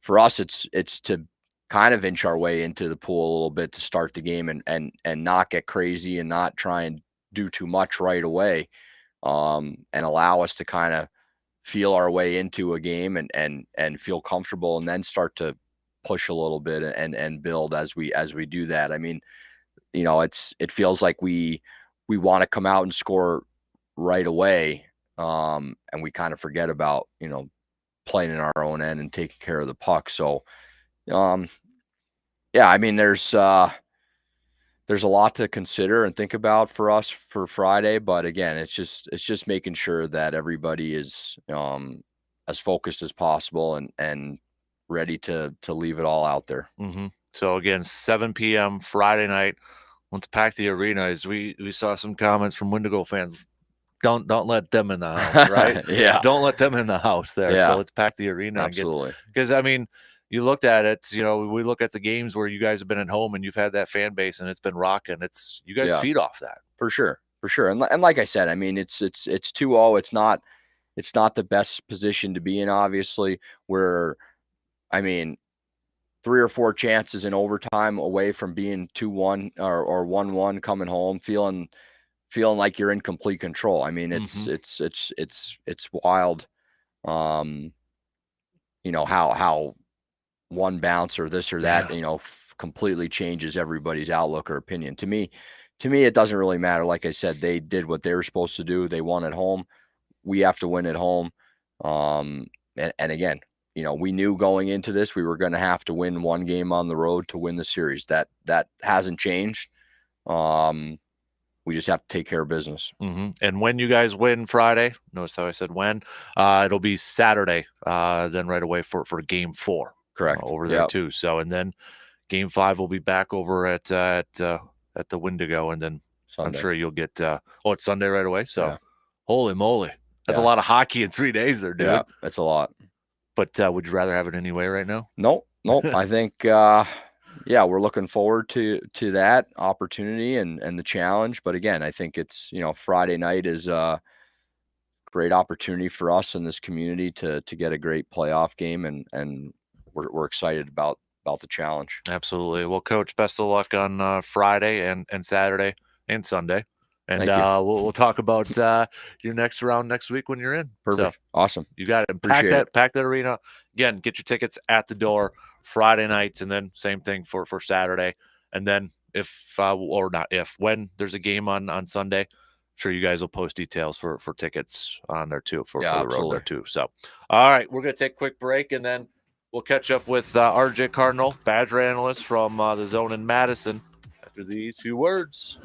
for us it's to kind of inch our way into the pool a little bit to start the game and not get crazy and not try and do too much right away, and allow us to kind of feel our way into a game and feel comfortable, and then start to push a little bit and build as we do that. I mean, it feels like we want to come out and score right away, and we kind of forget about playing in our own end and taking care of the puck. So yeah, I mean, there's a lot to consider and think about for us for Friday, but again, it's just making sure that everybody is as focused as possible and ready to leave it all out there. So again, 7 p.m. Friday night. Let's pack the arena. As we saw some comments from Wendigo fans, don't let them in the house, right? Yeah, don't let them in the house there. Yeah. So let's pack the arena. Absolutely. Because I mean, you looked at it, we look at the games where you guys have been at home and you've had that fan base and it's been rocking. You guys feed off that. For sure. And like I said, I mean, it's 2-0. It's not the best position to be in, obviously, where, I mean, 3 or 4 chances in overtime away from being 2-1 or 1-1 coming home, feeling like you're in complete control. I mean, it's wild. How one bounce or this or that, completely changes everybody's outlook or opinion. To me, it doesn't really matter. Like I said, they did what they were supposed to do. They won at home. We have to win at home. And again, we knew going into this, we were going to have to win one game on the road to win the series. That hasn't changed. We just have to take care of business. And when you guys win Friday, notice how I said when, it'll be Saturday, then right away for game 4. Correct. Over there too. So, and then game 5 will be back over at the Wendigo, and then Sunday. I'm sure you'll get, it's Sunday right away. So Yeah. Holy moly. That's a lot of hockey in 3 days there, dude. Yeah, that's a lot. But would you rather have it anyway right now? Nope. I think, we're looking forward to that opportunity and the challenge. But again, I think it's, Friday night is a great opportunity for us in this community to get a great playoff game, and we're excited about the challenge. Absolutely. Well, Coach, best of luck on Friday and Saturday and Sunday. And we'll talk about your next round next week when you're in. Perfect. So, awesome. You got it. Appreciate it. Pack that arena. Again, get your tickets at the door Friday nights, and then same thing for Saturday. And then when there's a game on Sunday, sure you guys will post details for tickets on there too for the road absolutely. there too. So, all right, we're going to take a quick break, and then we'll catch up with RJ Cardinal, Badger analyst from the Zone in Madison, after these few words.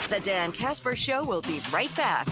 The Dan Kasper Show will be right back.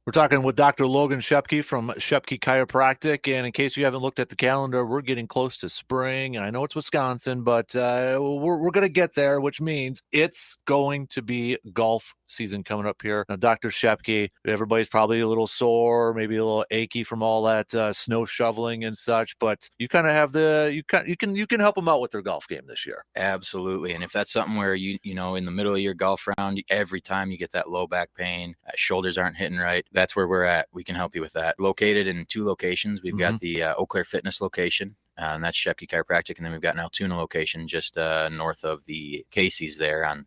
We're talking with Dr. Logan Shepke from Shepke Chiropractic, and in case you haven't looked at the calendar, we're getting close to spring, and I know it's Wisconsin, but we're going to get there, which means it's going to be golf season coming up here. Now, Dr. Shepke, everybody's probably a little sore, maybe a little achy from all that snow shoveling and such, but you kind of have you can help them out with their golf game this year. Absolutely, and if that's something where you know in the middle of your golf round, every time you get that low back pain, shoulders aren't hitting right, that's where we're at. We can help you with that. Located in 2 locations. We've got the Eau Claire Fitness location, and that's Shepke Chiropractic. And then we've got an Altoona location just north of the Casey's there on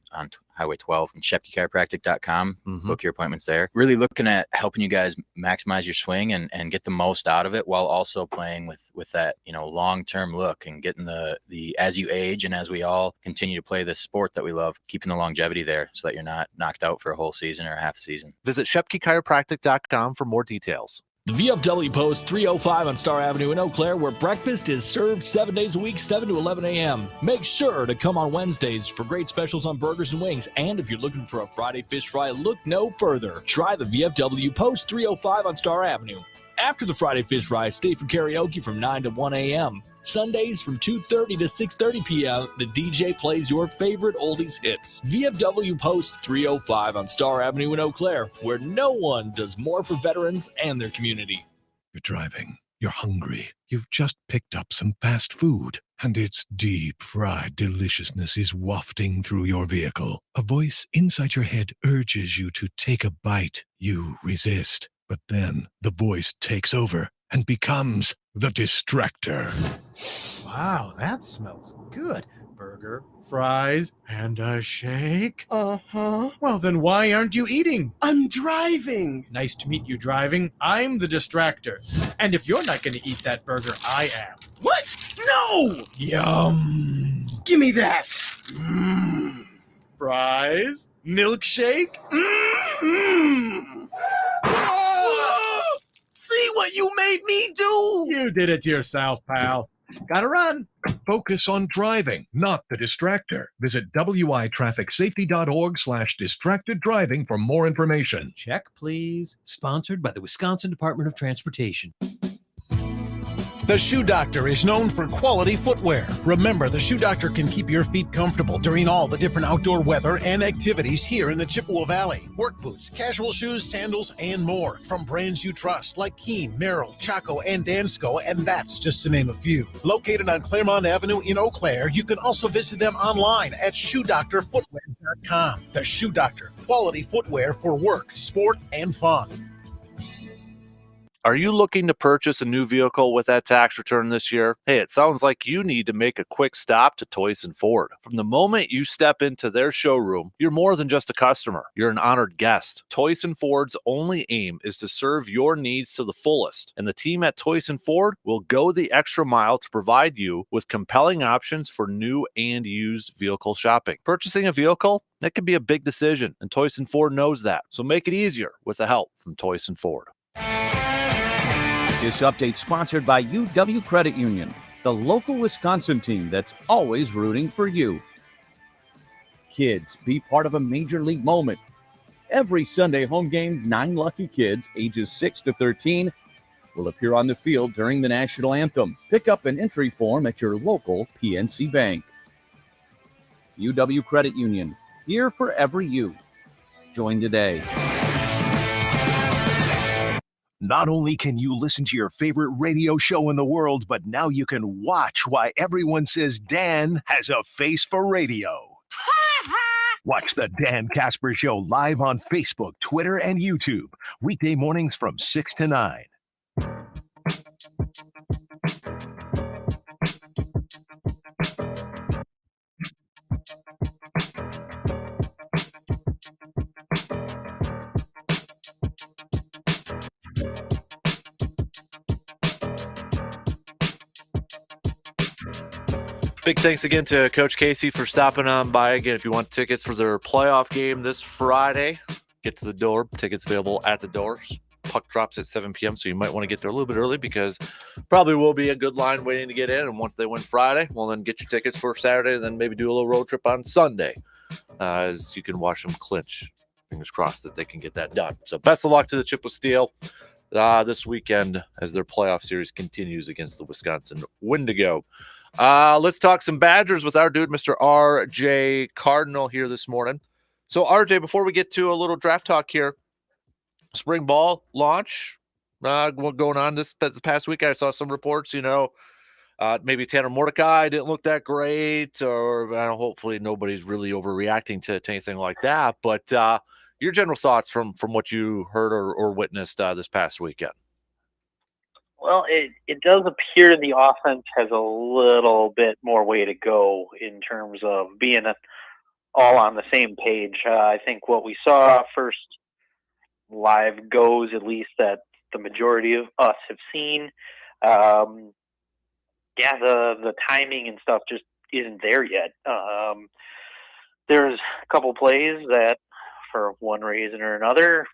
Highway 12. And ShepkeChiropractic.com. Book your appointments there. Really looking at helping you guys maximize your swing and get the most out of it while also playing with that, you know, long-term look and getting the as you age and as we all continue to play this sport that we love, keeping the longevity there so that you're not knocked out for a whole season or a half season. Visit ShepkeChiropractic.com for more details. The VFW Post 305 on Star Avenue in Eau Claire, where breakfast is served 7 days a week, 7 to 11 a.m. Make sure to come on Wednesdays for great specials on burgers and wings. And if you're looking for a Friday fish fry, look no further. Try the VFW Post 305 on Star Avenue. After the Friday fish fry, stay for karaoke from 9 to 1 a.m. Sundays from 2:30 to 6:30 p.m., the DJ plays your favorite oldies hits. VFW Post 305 on Star Avenue in Eau Claire, where no one does more for veterans and their community. You're driving. You're hungry. You've just picked up some fast food, and its deep-fried deliciousness is wafting through your vehicle. A voice inside your head urges you to take a bite. You resist, but then the voice takes over and becomes the distractor. Wow, that smells good. Burger, fries, and a shake. Uh-huh. Well, then why aren't you eating? I'm driving. Nice to meet you driving. I'm the distractor. And if you're not going to eat that burger, I am. What? No! Yum. Give me that. Fries? Milkshake? See what you made me do? You did it yourself, pal. Gotta run. Focus on driving, not the distractor. Visit witrafficsafety.org/distracted driving for more information. Check, please. Sponsored by the Wisconsin Department of Transportation. The Shoe Doctor is known for quality footwear. Remember, the Shoe Doctor can keep your feet comfortable during all the different outdoor weather and activities here in the Chippewa Valley. Work boots, casual shoes, sandals, and more from brands you trust like Keen, Merrill, Chaco, and Dansko, and that's just to name a few. Located on Claremont Avenue in Eau Claire, you can also visit them online at ShoeDoctorFootwear.com. The Shoe Doctor, quality footwear for work, sport, and fun. Are you looking to purchase a new vehicle with that tax return this year? Hey, it sounds like you need to make a quick stop to Toyson Ford. From the moment you step into their showroom, you're more than just a customer. You're an honored guest. Toyson Ford's only aim is to serve your needs to the fullest, and the team at Toyson Ford will go the extra mile to provide you with compelling options for new and used vehicle shopping. Purchasing a vehicle, that can be a big decision, and Toyson Ford knows that. So make it easier with the help from Toyson Ford. This update sponsored by UW Credit Union, the local Wisconsin team that's always rooting for you. Kids, be part of a major league moment. Every Sunday home game, 9 lucky kids ages 6 to 13 will appear on the field during the national anthem. Pick up an entry form at your local PNC Bank. UW Credit Union, here for every you. Join today. Not only can you listen to your favorite radio show in the world, but now you can watch why everyone says Dan has a face for radio. Watch the Dan Kasper Show live on Facebook, Twitter, and YouTube. Weekday mornings from 6 to 9. Big thanks again to Coach Casey for stopping on by. Again, if you want tickets for their playoff game this Friday, get to the door. Tickets available at the doors. Puck drops at 7 p.m., so you might want to get there a little bit early because probably will be a good line waiting to get in. And once they win Friday, well, then get your tickets for Saturday and then maybe do a little road trip on Sunday as you can watch them clinch. Fingers crossed that they can get that done. So best of luck to the Chip with Steel this weekend as their playoff series continues against the Wisconsin Wendigo. Let's talk some Badgers with our dude, Mr. R.J. Cardinal, here this morning. So, R.J., before we get to a little draft talk here, spring ball launch going on this past week. I saw some reports, maybe Tanner Mordecai didn't look that great, or hopefully nobody's really overreacting to anything like that. But your general thoughts from what you heard or witnessed this past weekend. Well, it does appear the offense has a little bit more way to go in terms of being all on the same page. I think what we saw first live goes, at least that the majority of us have seen. The timing and stuff just isn't there yet. There's a couple plays that, for one reason or another,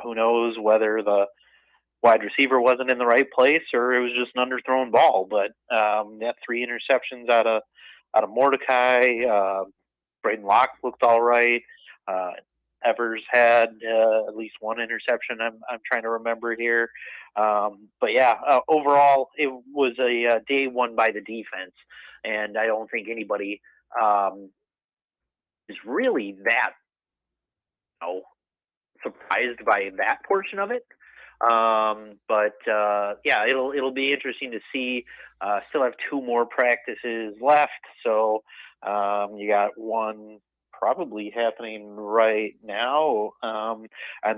who knows whether the wide receiver wasn't in the right place or it was just an underthrown ball. But that 3 interceptions out of Mordecai. Braden Locke looked all right. Evers had at least 1 interception. I'm trying to remember here. Overall, it was a day won by the defense, and I don't think anybody is really that surprised by that portion of it. It'll be interesting to see. Still have 2 more practices left, so you got one probably happening right now, and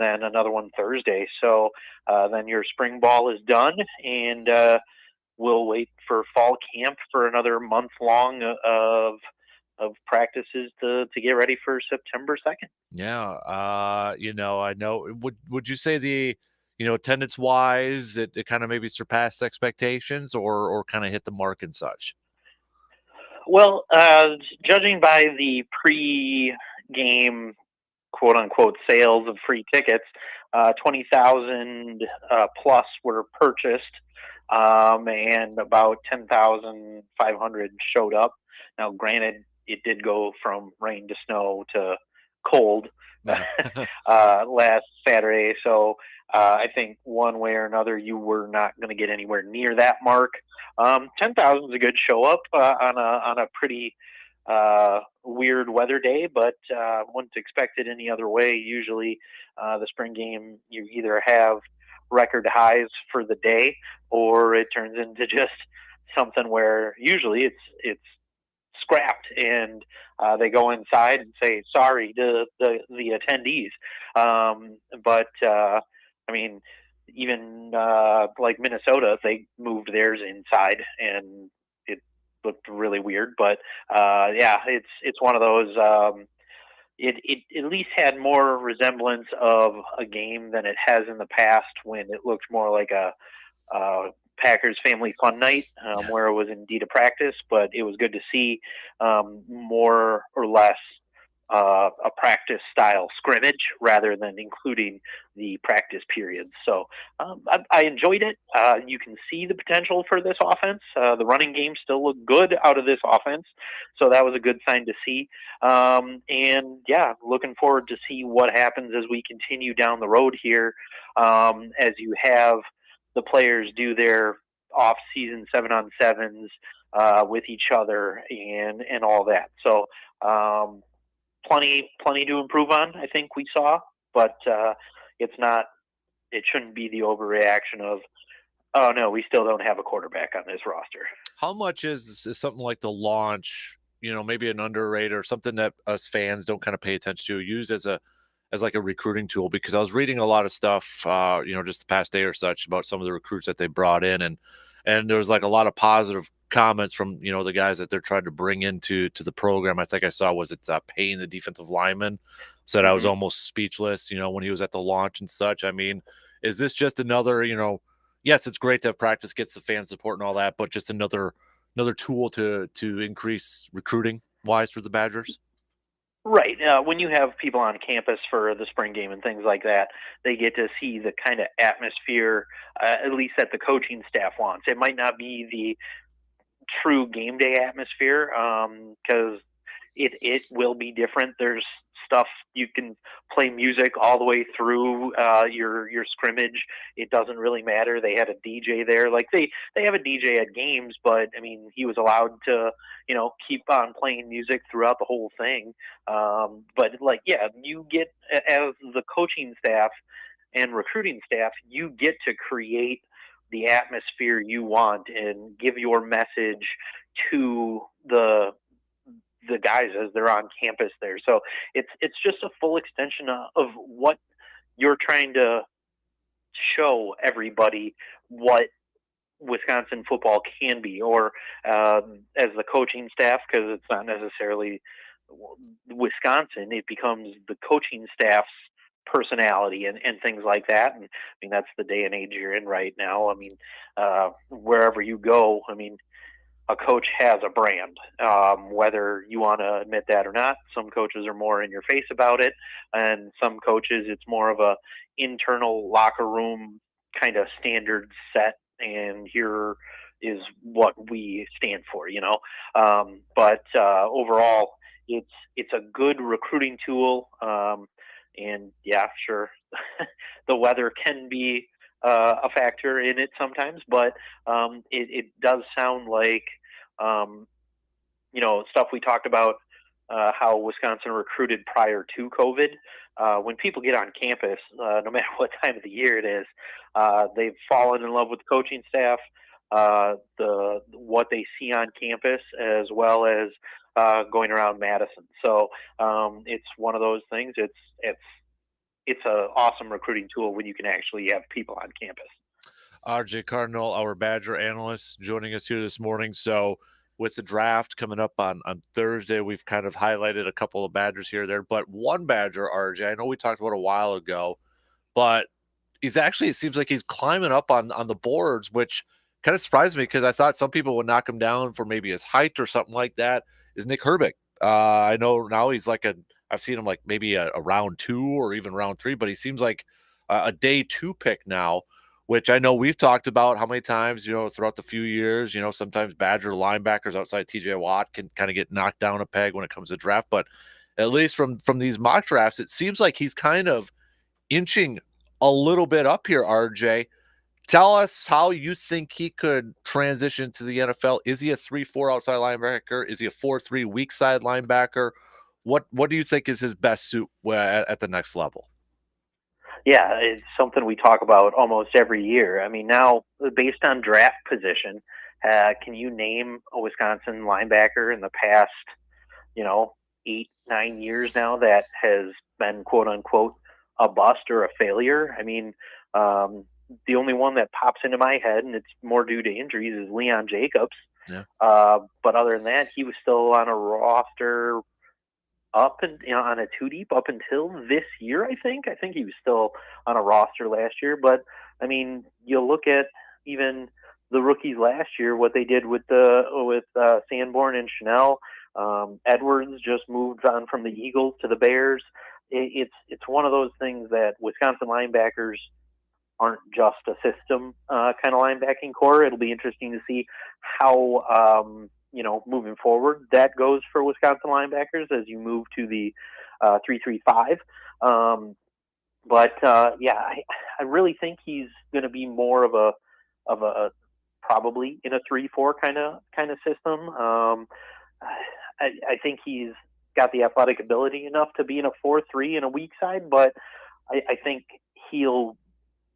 then another one Thursday. So then your spring ball is done, and we'll wait for fall camp for another month long of practices to get ready for September 2nd. Yeah, I know. Would you say the attendance wise, it kind of maybe surpassed expectations or kind of hit the mark and such? Well, judging by the pre-game quote unquote sales of free tickets, 20,000 plus were purchased, and about 10,500 showed up. Now, granted, it did go from rain to snow to cold last Saturday, so I think one way or another you were not going to get anywhere near that mark. 10,000 is a good show up on a pretty weird weather day, but wouldn't expect it any other way. Usually the spring game, you either have record highs for the day or it turns into just something where usually it's scrapped and they go inside and say sorry to the attendees. Even like Minnesota, they moved theirs inside and it looked really weird. But it's one of those. It at least had more resemblance of a game than it has in the past, when it looked more like a Packers family fun night, where it was indeed a practice, but it was good to see more or less a practice style scrimmage rather than including the practice periods. So I enjoyed it. You can see the potential for this offense. The running game still looked good out of this offense, so that was a good sign to see. Looking forward to see what happens as we continue down the road here, as you have the players do their off-season 7-on-7s with each other and all that. So plenty to improve on, I think we saw, but it shouldn't be the overreaction of, oh no, we still don't have a quarterback on this roster. How much is something like the launch, maybe an underrated or something that us fans don't kind of pay attention to, used as like a recruiting tool? Because I was reading a lot of stuff, just the past day or such about some of the recruits that they brought in, and there was like a lot of positive comments from, the guys that they're trying to bring into the program. I think I saw Payne, the defensive lineman, said I was almost speechless, when he was at the launch and such. I mean, is this just another, yes, it's great to have practice, gets the fan support and all that, but just another, another tool to increase recruiting wise for the Badgers? Right. When you have people on campus for the spring game and things like that, they get to see the kind of atmosphere, at least that the coaching staff wants. It might not be the true game day atmosphere, because it will be different. There's stuff you can play music all the way through your scrimmage. It doesn't really matter. They had a DJ there. Like they have a DJ at games, but I mean he was allowed to keep on playing music throughout the whole thing. But like you get, as the coaching staff and recruiting staff, you get to create the atmosphere you want and give your message to the guys as they're on campus there. So it's just a full extension of what you're trying to show everybody, what Wisconsin football can be, or as the coaching staff, because it's not necessarily Wisconsin, it becomes the coaching staff's personality and things like that. And I mean, that's the day and age you're in right now. I mean, wherever you go, I mean, a coach has a brand, whether you want to admit that or not. Some coaches are more in your face about it, and some coaches, it's more of a internal locker room kind of standard set, and here is what we stand for, but overall it's a good recruiting tool. And yeah, sure, the weather can be a factor in it sometimes, but it does sound like stuff we talked about, how Wisconsin recruited prior to COVID. When people get on campus, no matter what time of the year it is, they've fallen in love with the coaching staff, what they see on campus, as well as going around Madison. So it's one of those things. It's an awesome recruiting tool when you can actually have people on campus. RJ Cardinal, our Badger analyst, joining us here this morning. So with the draft coming up on Thursday, we've kind of highlighted a couple of Badgers here or there, but one Badger, RJ, I know we talked about a while ago, but it seems like he's climbing up on the boards, which kind of surprised me because I thought some people would knock him down for maybe his height or something like that, is Nick Herbig. I know now he's I've seen him like maybe a round 2 or even round 3, but he seems like a day 2 pick now, which I know we've talked about how many times, throughout the few years, sometimes Badger linebackers outside TJ Watt can kind of get knocked down a peg when it comes to draft. But at least from these mock drafts, it seems like he's kind of inching a little bit up here, RJ. Tell us how you think he could transition to the NFL. Is he a 3-4 outside linebacker? Is he a 4-3 weak side linebacker? What do you think is his best suit at the next level? Yeah, it's something we talk about almost every year. I mean, now based on draft position, can you name a Wisconsin linebacker in the past, 8-9 years now that has been quote unquote a bust or a failure? I mean, the only one that pops into my head, and it's more due to injuries, is Leon Jacobs. Yeah. But other than that, he was still on a roster up and on a 2-deep up until this year. I think he was still on a roster last year. But I mean, you look at even the rookies last year, what they did with Sanborn and Chanel. Edwards just moved on from the Eagles to the Bears. It's one of those things that Wisconsin linebackers aren't just a system kind of linebacking core. It'll be interesting to see how moving forward that goes for Wisconsin linebackers as you move to the 3-3-5. I really think he's going to be more of a probably in a 3-4 kind of system. I think he's got the athletic ability enough to be in a 4-3 in a weak side, but I think he'll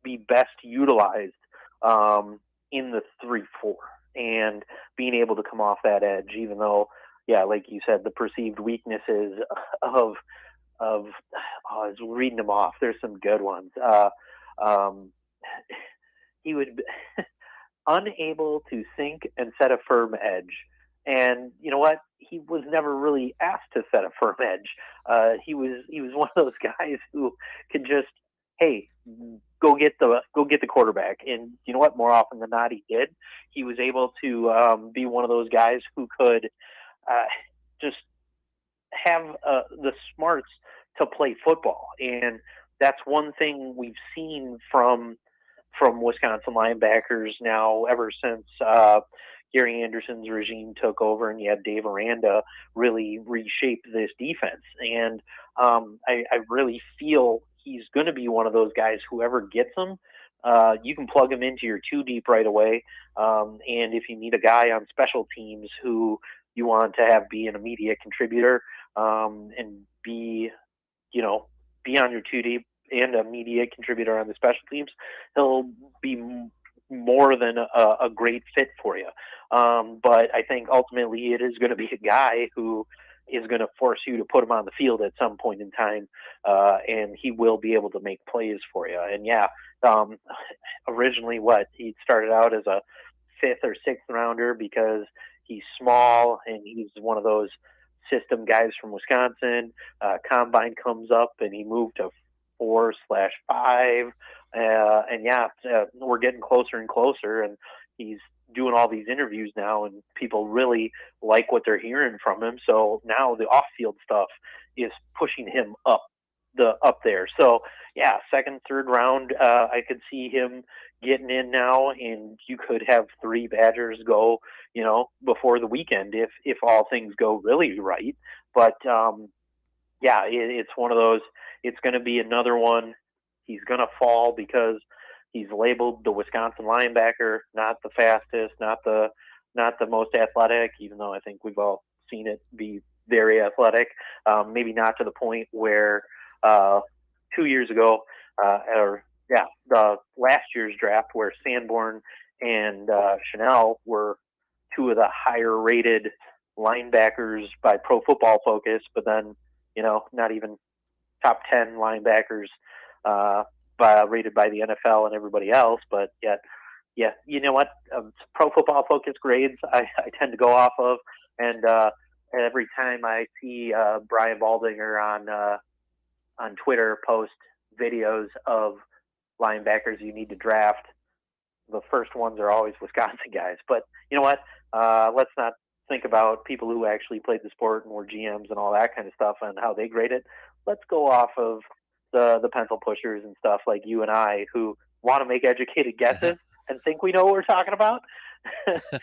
be best utilized in the 3-4 and being able to come off that edge, even though, like you said, the perceived weaknesses of I was reading them off. There's some good ones. He would be unable to sink and set a firm edge. And you know what? He was never really asked to set a firm edge. He was one of those guys who could just, hey, go get the quarterback. And you know what? More often than not, he did. He was able to be one of those guys who could just have the smarts to play football. And that's one thing we've seen from Wisconsin linebackers now ever since Gary Anderson's regime took over, and you had Dave Aranda really reshape this defense. And I really feel he's going to be one of those guys, whoever gets him, you can plug him into your two deep right away. And if you need a guy on special teams who you want to have be an immediate contributor and be on your two deep and immediate contributor on the special teams, he'll be more than a great fit for you. But I think ultimately it is going to be a guy who is going to force you to put him on the field at some point in time, and he will be able to make plays for you. And originally he started out as a 5th or 6th rounder because he's small and he's one of those system guys from Wisconsin. Combine comes up and he moved to 4/5, we're getting closer and closer, and he's doing all these interviews now, and people really like what they're hearing from him. So now the off-field stuff is pushing him up there. So 2nd, 3rd round, I could see him getting in now, and you could have 3 Badgers go, before the weekend if all things go really right. But it's one of those. It's going to be another one. He's going to fall because he's labeled the Wisconsin linebacker, not the fastest, not the most athletic, even though I think we've all seen it be very athletic. Maybe not to the point where 2 years ago, the last year's draft, where Sanborn and Chanel were 2 of the higher rated linebackers by Pro Football Focus, but then, not even top 10 linebackers rated by the NFL and everybody else. But yet, you know what? Pro Football Focus grades I tend to go off of, and every time I see Brian Baldinger on Twitter post videos of linebackers you need to draft, the first ones are always Wisconsin guys. But you know what? Let's not think about people who actually played the sport and were GMs and all that kind of stuff and how they grade it. Let's go off of the pencil pushers and stuff like you and I, who want to make educated guesses and think we know what we're talking about.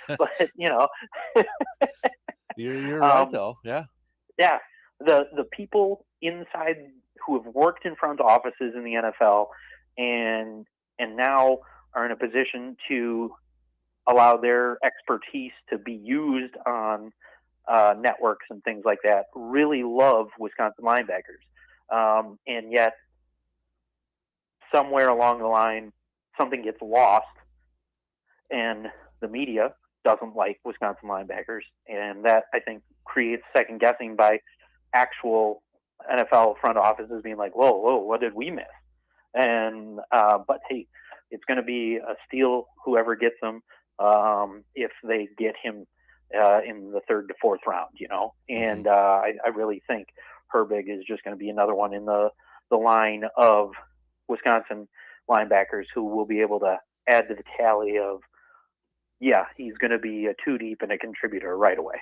But you're right though. Yeah. The people inside who have worked in front offices in the NFL and now are in a position to allow their expertise to be used on networks and things like that really love Wisconsin linebackers. And yet somewhere along the line, something gets lost and the media doesn't like Wisconsin linebackers. And that, I think, creates second guessing by actual NFL front offices being like, whoa, what did we miss? And, but hey, it's going to be a steal, whoever gets him, if they get him in the 3rd to 4th round, and I really think Herbig is just going to be another one in the line of Wisconsin linebackers who will be able to add to the tally of, he's going to be a 2 deep and a contributor right away.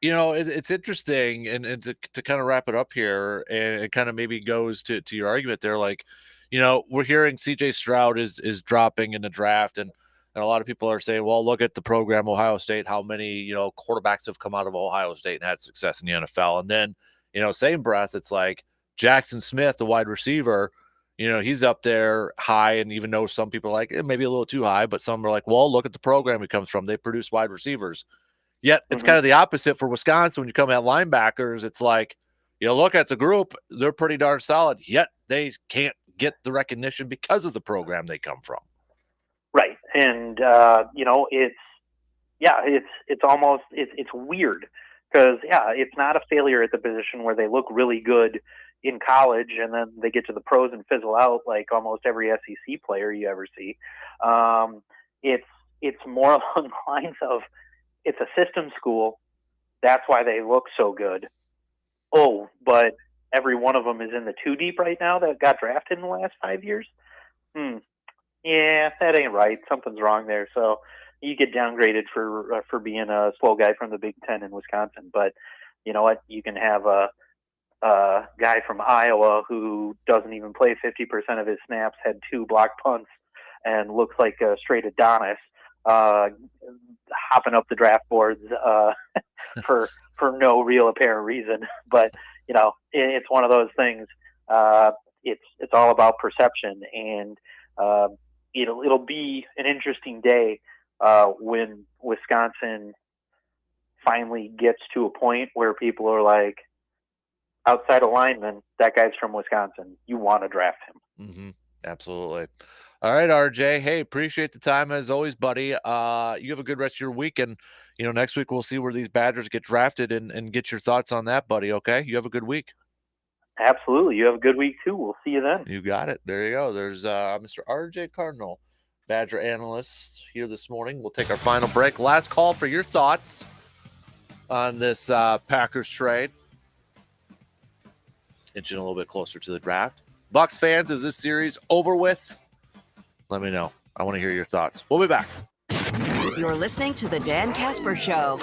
It's interesting, and to kind of wrap it up here, and it kind of maybe goes to your argument there, like, we're hearing CJ Stroud is dropping in the draft, and a lot of people are saying, well, look at the program, Ohio State, how many, quarterbacks have come out of Ohio State and had success in the NFL. And then, same breath, it's like Jackson Smith, the wide receiver, he's up there high, and even though some people are like, maybe a little too high, but some are like, well, look at the program he comes from. They produce wide receivers. Yet it's kind of the opposite for Wisconsin. When you come at linebackers, it's like, look at the group, they're pretty darn solid, yet they can't get the recognition because of the program they come from. Right. And, it's almost, it's weird because, it's not a failure at the position where they look really good in college and then they get to the pros and fizzle out like almost every SEC player you ever see. It's more along the lines of, it's a system school. That's why they look so good. Oh, but every one of them is in the 2 deep right now that got drafted in the last 5 years. Yeah, that ain't right. Something's wrong there. So you get downgraded for being a slow guy from the Big Ten in Wisconsin. But you know what? You can have a guy from Iowa who doesn't even play 50% of his snaps, had 2 blocked punts, and looks like a straight Adonis, hopping up the draft boards for no real apparent reason. But you know, it's one of those things. It's all about perception, and it'll be an interesting day when Wisconsin finally gets to a point where people are like, outside of lineman, that guy's from Wisconsin. You want to draft him. Mm-hmm. Absolutely. All right, RJ. Hey, appreciate the time as always, buddy. You have a good rest of your week, and you know, next week we'll see where these Badgers get drafted and get your thoughts on that, buddy. Okay, you have a good week. Absolutely. You have a good week too. We'll see you then. You got it. There you go. There's Mr. RJ Cardinal, Badger analyst, here this morning. We'll take our final break. Last call for your thoughts on this Packers trade. Inching a little bit closer to the draft. Bucs fans, is this series over with? Let me know. I want to hear your thoughts. We'll be back. You're listening to the Dan Kasper Show.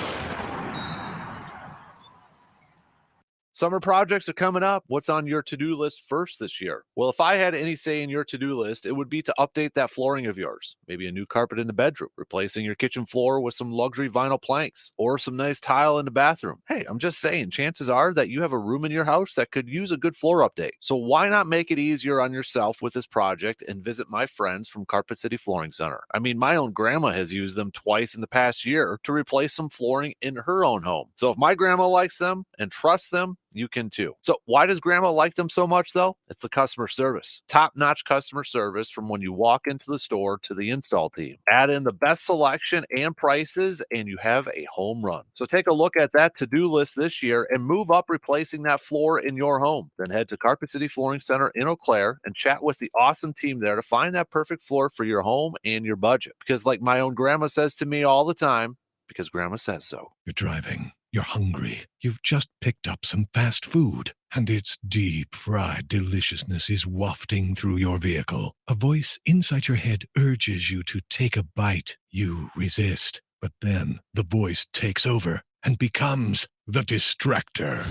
Summer projects are coming up. What's on your to-do list first this year? Well, if I had any say in your to-do list, it would be to update that flooring of yours. Maybe a new carpet in the bedroom, replacing your kitchen floor with some luxury vinyl planks, or some nice tile in the bathroom. Hey, I'm just saying, chances are that you have a room in your house that could use a good floor update. So why not make it easier on yourself with this project and visit my friends from Carpet City Flooring Center? I mean, my own grandma has used them twice in the past year to replace some flooring in her own home. So if my grandma likes them and trusts them, you can too. So why does grandma like them so much though? It's the customer service. Top-notch customer service from when you walk into the store to the install team. Add in the best selection and prices and you have a home run. So take a look at that to-do list this year and move up replacing that floor in your home. Then head to Carpet City Flooring Center in Eau Claire and chat with the awesome team there to find that perfect floor for your home and your budget. Because like my own grandma says to me all the time, because grandma says so. You're driving. You're hungry. You've just picked up some fast food, and its deep-fried deliciousness is wafting through your vehicle. A voice inside your head urges you to take a bite. You resist, but then the voice takes over and becomes the distractor.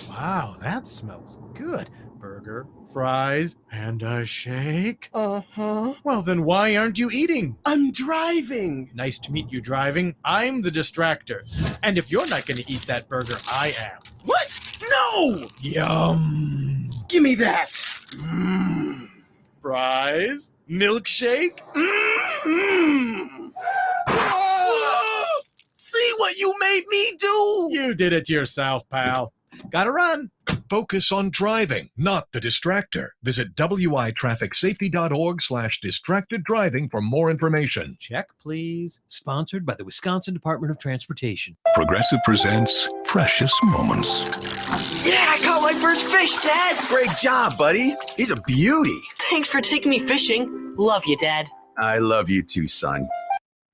Wow, that smells good. Burger, fries, and a shake. Uh-huh. Well, then why aren't you eating? I'm driving. Nice to meet you, driving. I'm the distractor. And if you're not going to eat that burger, I am. What? No! Yum. Give me that. Fries? Milkshake? See what you made me do? You did it yourself, pal. Gotta run. Focus on driving, not the distractor. Visit witrafficsafety.org/distracted driving for more information. Check, please. Sponsored by the Wisconsin Department of Transportation. Progressive presents Precious Moments. Yeah, I caught my first fish, Dad. Great job, buddy. He's a beauty. Thanks for taking me fishing. Love you, Dad. I love you too, son.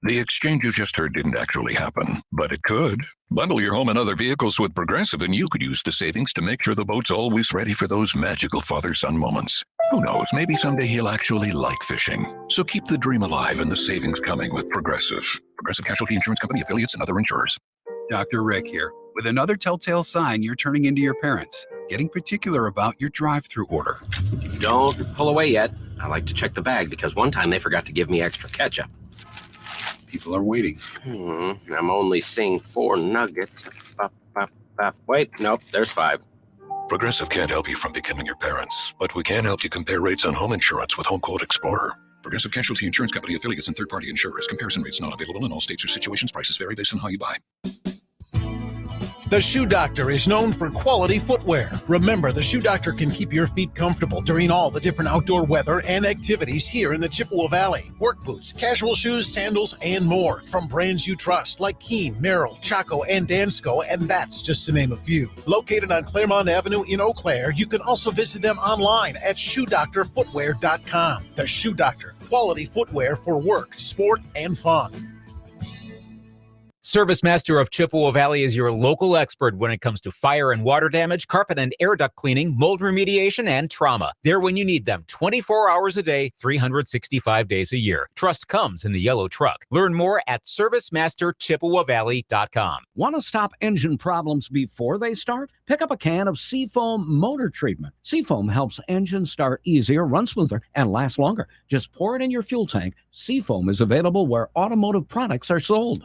The exchange you just heard didn't actually happen, but it could. Bundle your home and other vehicles with Progressive, and you could use the savings to make sure the boat's always ready for those magical father-son moments. Who knows, maybe someday he'll actually like fishing. So keep the dream alive and the savings coming with Progressive. Progressive Casualty Insurance Company, affiliates, and other insurers. Dr. Rick here. With another telltale sign you're turning into your parents, getting particular about your drive-through order. Don't pull away yet. I like to check the bag because one time they forgot to give me extra ketchup. People are waiting. I'm only seeing 4 nuggets. Wait, nope, there's 5. Progressive can't help you from becoming your parents, but we can help you compare rates on home insurance with Home Quote Explorer. Progressive Casualty Insurance Company, affiliates, and third-party insurers. Comparison rates not available in all states or situations. Prices vary based on how you buy. The Shoe Doctor is known for quality footwear. Remember, the Shoe Doctor can keep your feet comfortable during all the different outdoor weather and activities here in the Chippewa Valley. Work boots, casual shoes, sandals, and more from brands you trust like Keen, Merrill, Chaco, and Dansko, and that's just to name a few. Located on Claremont Avenue in Eau Claire, you can also visit them online at ShoeDoctorFootwear.com. The Shoe Doctor, quality footwear for work, sport, and fun. ServiceMaster of Chippewa Valley is your local expert when it comes to fire and water damage, carpet and air duct cleaning, mold remediation, and trauma. They're when you need them, 24 hours a day, 365 days a year. Trust comes in the yellow truck. Learn more at ServiceMasterChippewaValley.com. Want to stop engine problems before they start? Pick up a can of Seafoam motor treatment. Seafoam helps engines start easier, run smoother, and last longer. Just pour it in your fuel tank. Seafoam is available where automotive products are sold.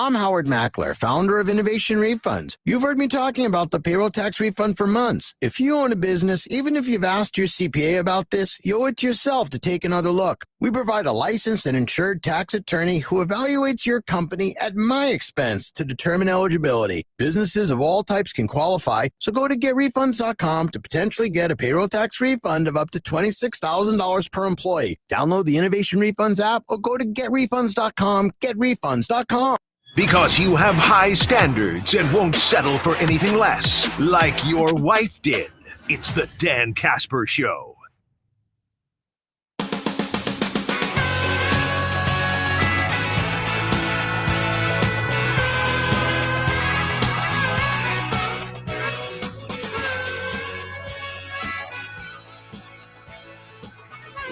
I'm Howard Mackler, founder of Innovation Refunds. You've heard me talking about the payroll tax refund for months. If you own a business, even if you've asked your CPA about this, you owe it to yourself to take another look. We provide a licensed and insured tax attorney who evaluates your company at my expense to determine eligibility. Businesses of all types can qualify, so go to getrefunds.com to potentially get a payroll tax refund of up to $26,000 per employee. Download the Innovation Refunds app or go to getrefunds.com, getrefunds.com. Because you have high standards and won't settle for anything less, like your wife did. It's the Dan Kasper Show.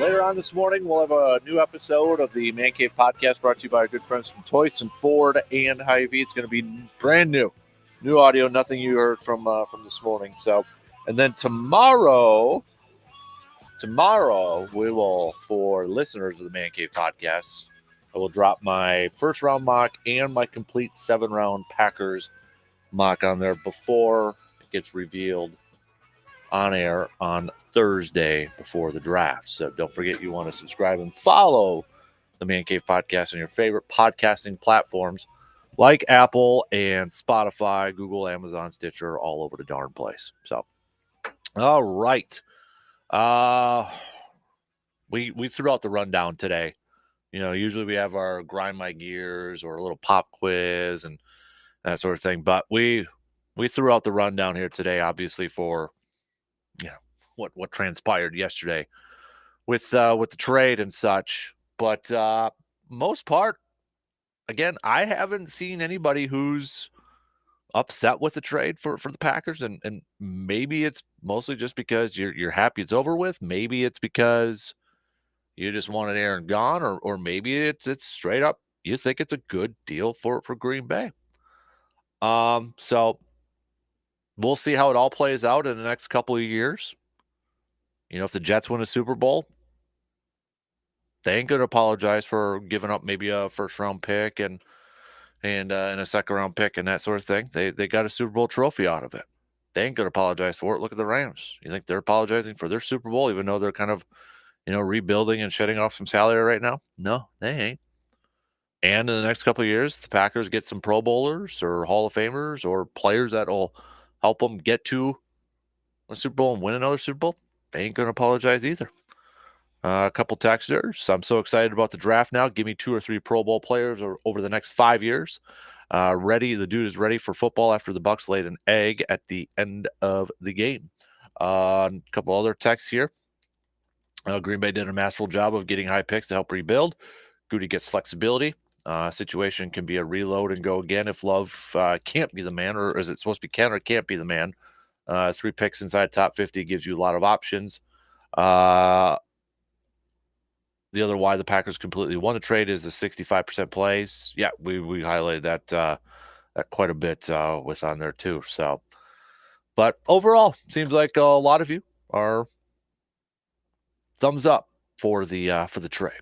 Later on this morning, we'll have a new episode of the Man Cave Podcast brought to you by our good friends from Toyson Ford and Hy-Vee. It's going to be brand new audio, nothing you heard from this morning. So, and then tomorrow we will, for listeners of the Man Cave Podcast, I will drop my first round mock and my complete 7-round Packers mock on there before it gets revealed on air on Thursday before the draft. So don't forget, you want to subscribe and follow the Man Cave Podcast on your favorite podcasting platforms like Apple and Spotify, Google, Amazon, Stitcher, all over the darn place. So, all right. We threw out the rundown today. You know, usually we have our grind my gears or a little pop quiz and that sort of thing. But we threw out the rundown here today, obviously, for what transpired yesterday with the trade and such. But most part, again, I haven't seen anybody who's upset with the trade for the Packers, and maybe it's mostly just because you're happy it's over with. Maybe it's because you just wanted Aaron gone, or maybe it's straight up you think it's a good deal for Green Bay. So we'll see how it all plays out in the next couple of years. You know, if the Jets win a Super Bowl, they ain't going to apologize for giving up maybe a first-round pick and a second-round pick and that sort of thing. They got a Super Bowl trophy out of it. They ain't going to apologize for it. Look at the Rams. You think they're apologizing for their Super Bowl, even though they're kind of, rebuilding and shedding off some salary right now? No, they ain't. And in the next couple of years, the Packers get some Pro Bowlers or Hall of Famers or players that will help them get to a Super Bowl and win another Super Bowl, they ain't going to apologize either. A couple texters. I'm so excited about the draft now. Give me 2 or 3 Pro Bowl players over the next 5 years. Ready. The dude is ready for football after the Bucs laid an egg at the end of the game. A couple other texts here. Green Bay did a masterful job of getting high picks to help rebuild. Goody gets flexibility. Situation can be a reload and go again if Love can't be the man, or is it supposed to be can or can't be the man? 3 picks inside top 50 gives you a lot of options. The other why the Packers completely won the trade is the 65% plays. Yeah, we highlighted that quite a bit with on there too. So, but overall, seems like a lot of you are thumbs up for the trade.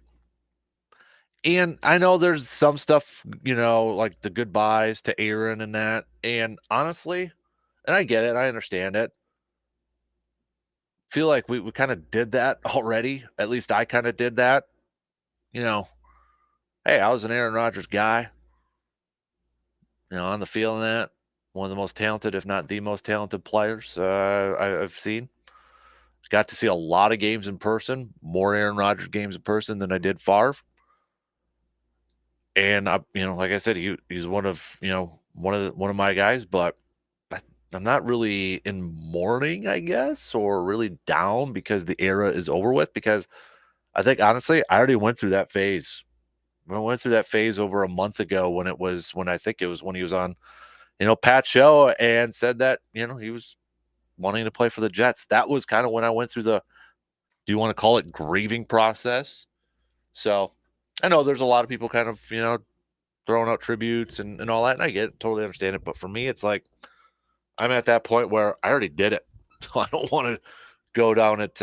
And I know there's some stuff, like the goodbyes to Aaron and that. And honestly, and I get it, I understand it. Feel like we kind of did that already. At least I kind of did that. Hey, I was an Aaron Rodgers guy. On the field and that. One of the most talented, if not the most talented players I've seen. Got to see a lot of games in person, more Aaron Rodgers games in person than I did Favre. And like I said, he's one of my guys, but I'm not really in mourning, I guess, or really down because the era is over with. Because I think honestly, I already went through that phase, I went through that phase over a month ago when I think it was when he was on, Pat's show and said that, he was wanting to play for the Jets. That was kind of when I went through do you want to call it grieving process? So I know there's a lot of people kind of, throwing out tributes and all that. And I get it, totally understand it. But for me, it's like, I'm at that point where I already did it. So I don't want to go down it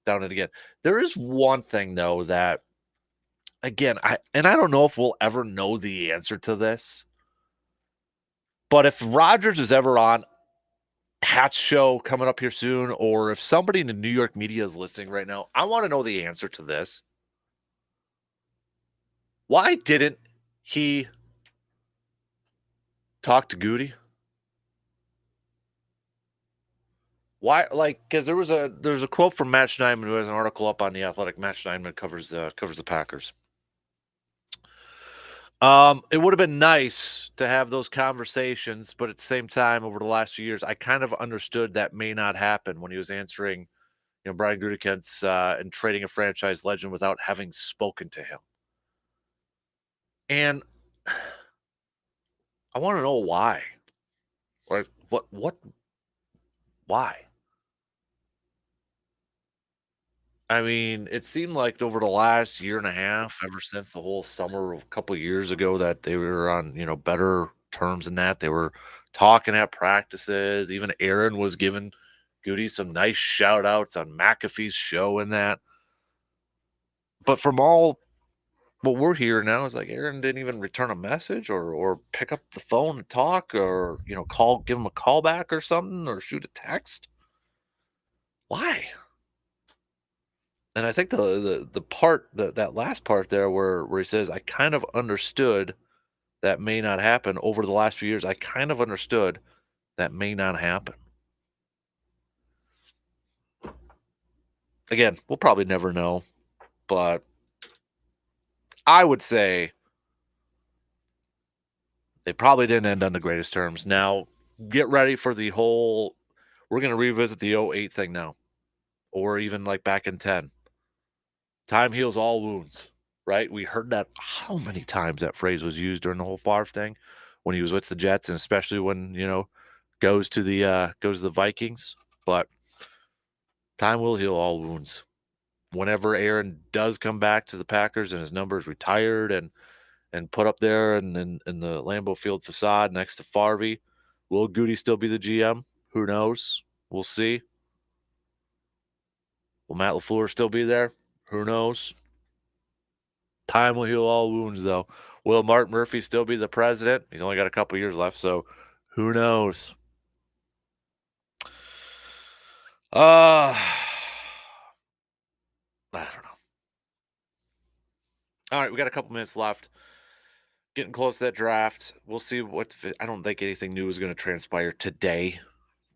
again. There is one thing though that, again, I don't know if we'll ever know the answer to this, but if Rodgers is ever on Pat's show coming up here soon, or if somebody in the New York media is listening right now, I want to know the answer to this. Why didn't he talk to Goody? Why, because there's a quote from Matt Schneidman, who has an article up on The Athletic. Matt Schneidman covers the Packers. It would have been nice to have those conversations, but at the same time, over the last few years, I kind of understood that may not happen when he was answering, Brian Gutekunst and trading a franchise legend without having spoken to him. And I want to know why. Like, why? I mean, it seemed like over the last year and a half, ever since the whole summer a couple of years ago, that they were on, better terms than that. They were talking at practices. Even Aaron was giving Goody some nice shout outs on McAfee's show and that. But from all what we're hearing now is like Aaron didn't even return a message or pick up the phone and talk or, give him a call back or something or shoot a text. Why? And I think the part that last part there where he says, I kind of understood that may not happen over the last few years. I kind of understood that may not happen. Again, we'll probably never know, but I would say they probably didn't end on the greatest terms. Now, get ready for the whole, we're going to revisit the 08 thing now, or even like back in 10. Time heals all wounds, right? We heard that how many times that phrase was used during the whole Favre thing when he was with the Jets, and especially when, goes to the Vikings. But time will heal all wounds. Whenever Aaron does come back to the Packers and his number is retired and put up there in the Lambeau Field facade next to Favre, will Goody still be the GM? Who knows? We'll see. Will Matt LaFleur still be there? Who knows? Time will heal all wounds, though. Will Mark Murphy still be the president? He's only got a couple years left, so who knows? I don't know. All right, we got a couple minutes left. Getting close to that draft. We'll see I don't think anything new is going to transpire today,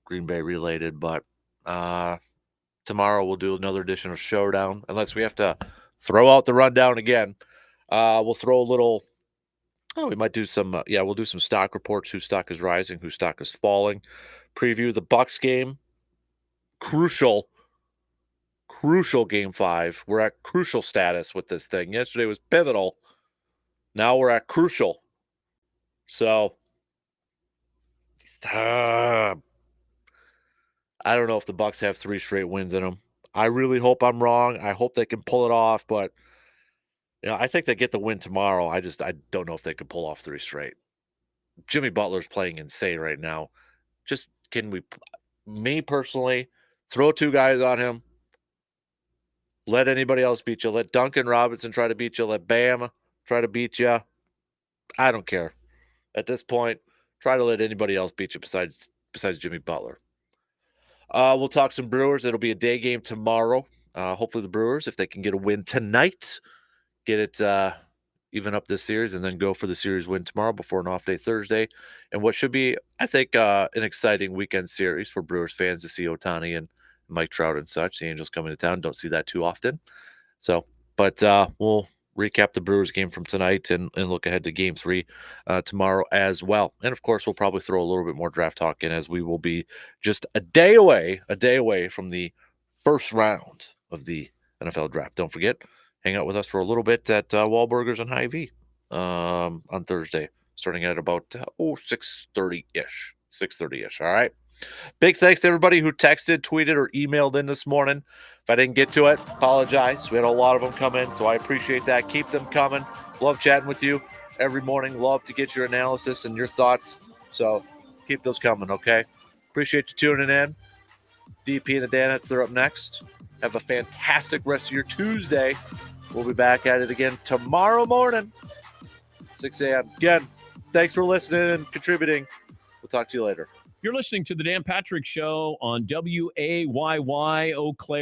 Green Bay related, but tomorrow we'll do another edition of Showdown, unless we have to throw out the rundown again. We'll throw a little. We might do some. We'll do some stock reports. Whose stock is rising? Whose stock is falling? Preview the Bucs game. Crucial game 5. We're at crucial status with this thing. Yesterday was pivotal. Now we're at crucial. So I don't know if the Bucs have 3 straight wins in them. I really hope I'm wrong. I hope they can pull it off, but I think they get the win tomorrow. I don't know if they can pull off 3 straight. Jimmy Butler's playing insane right now. Just me personally, throw 2 guys on him. Let anybody else beat you. Let Duncan Robinson try to beat you. Let Bam try to beat you. I don't care. At this point, try to let anybody else beat you besides Jimmy Butler. We'll talk some Brewers. It'll be a day game tomorrow. Hopefully the Brewers, if they can get a win tonight, get it even up this series, and then go for the series win tomorrow before an off day Thursday. And what should be, I think, an exciting weekend series for Brewers fans to see Ohtani and Mike Trout and such. The Angels coming to town. Don't see that too often. So, but we'll recap the Brewers game from tonight and look ahead to game 3 tomorrow as well. And of course, we'll probably throw a little bit more draft talk in, as we will be just a day away from the first round of the NFL draft. Don't forget, hang out with us for a little bit at Wahlburgers and Hy-Vee on Thursday, starting at about 6:30-ish. 6:30-ish, all right? Big thanks to everybody who texted, tweeted, or emailed in this morning. If I didn't get to it, apologize. We had a lot of them come in, so I appreciate that. Keep them coming. Love chatting with you every morning. Love to get your analysis and your thoughts. So keep those coming, okay? Appreciate you tuning in. DP and the Danettes, they're up next. Have a fantastic rest of your Tuesday. We'll be back at it again tomorrow morning, 6 a.m. Again, thanks for listening and contributing. We'll talk to you later. You're listening to the Dan Patrick Show on WAYY Eau Claire.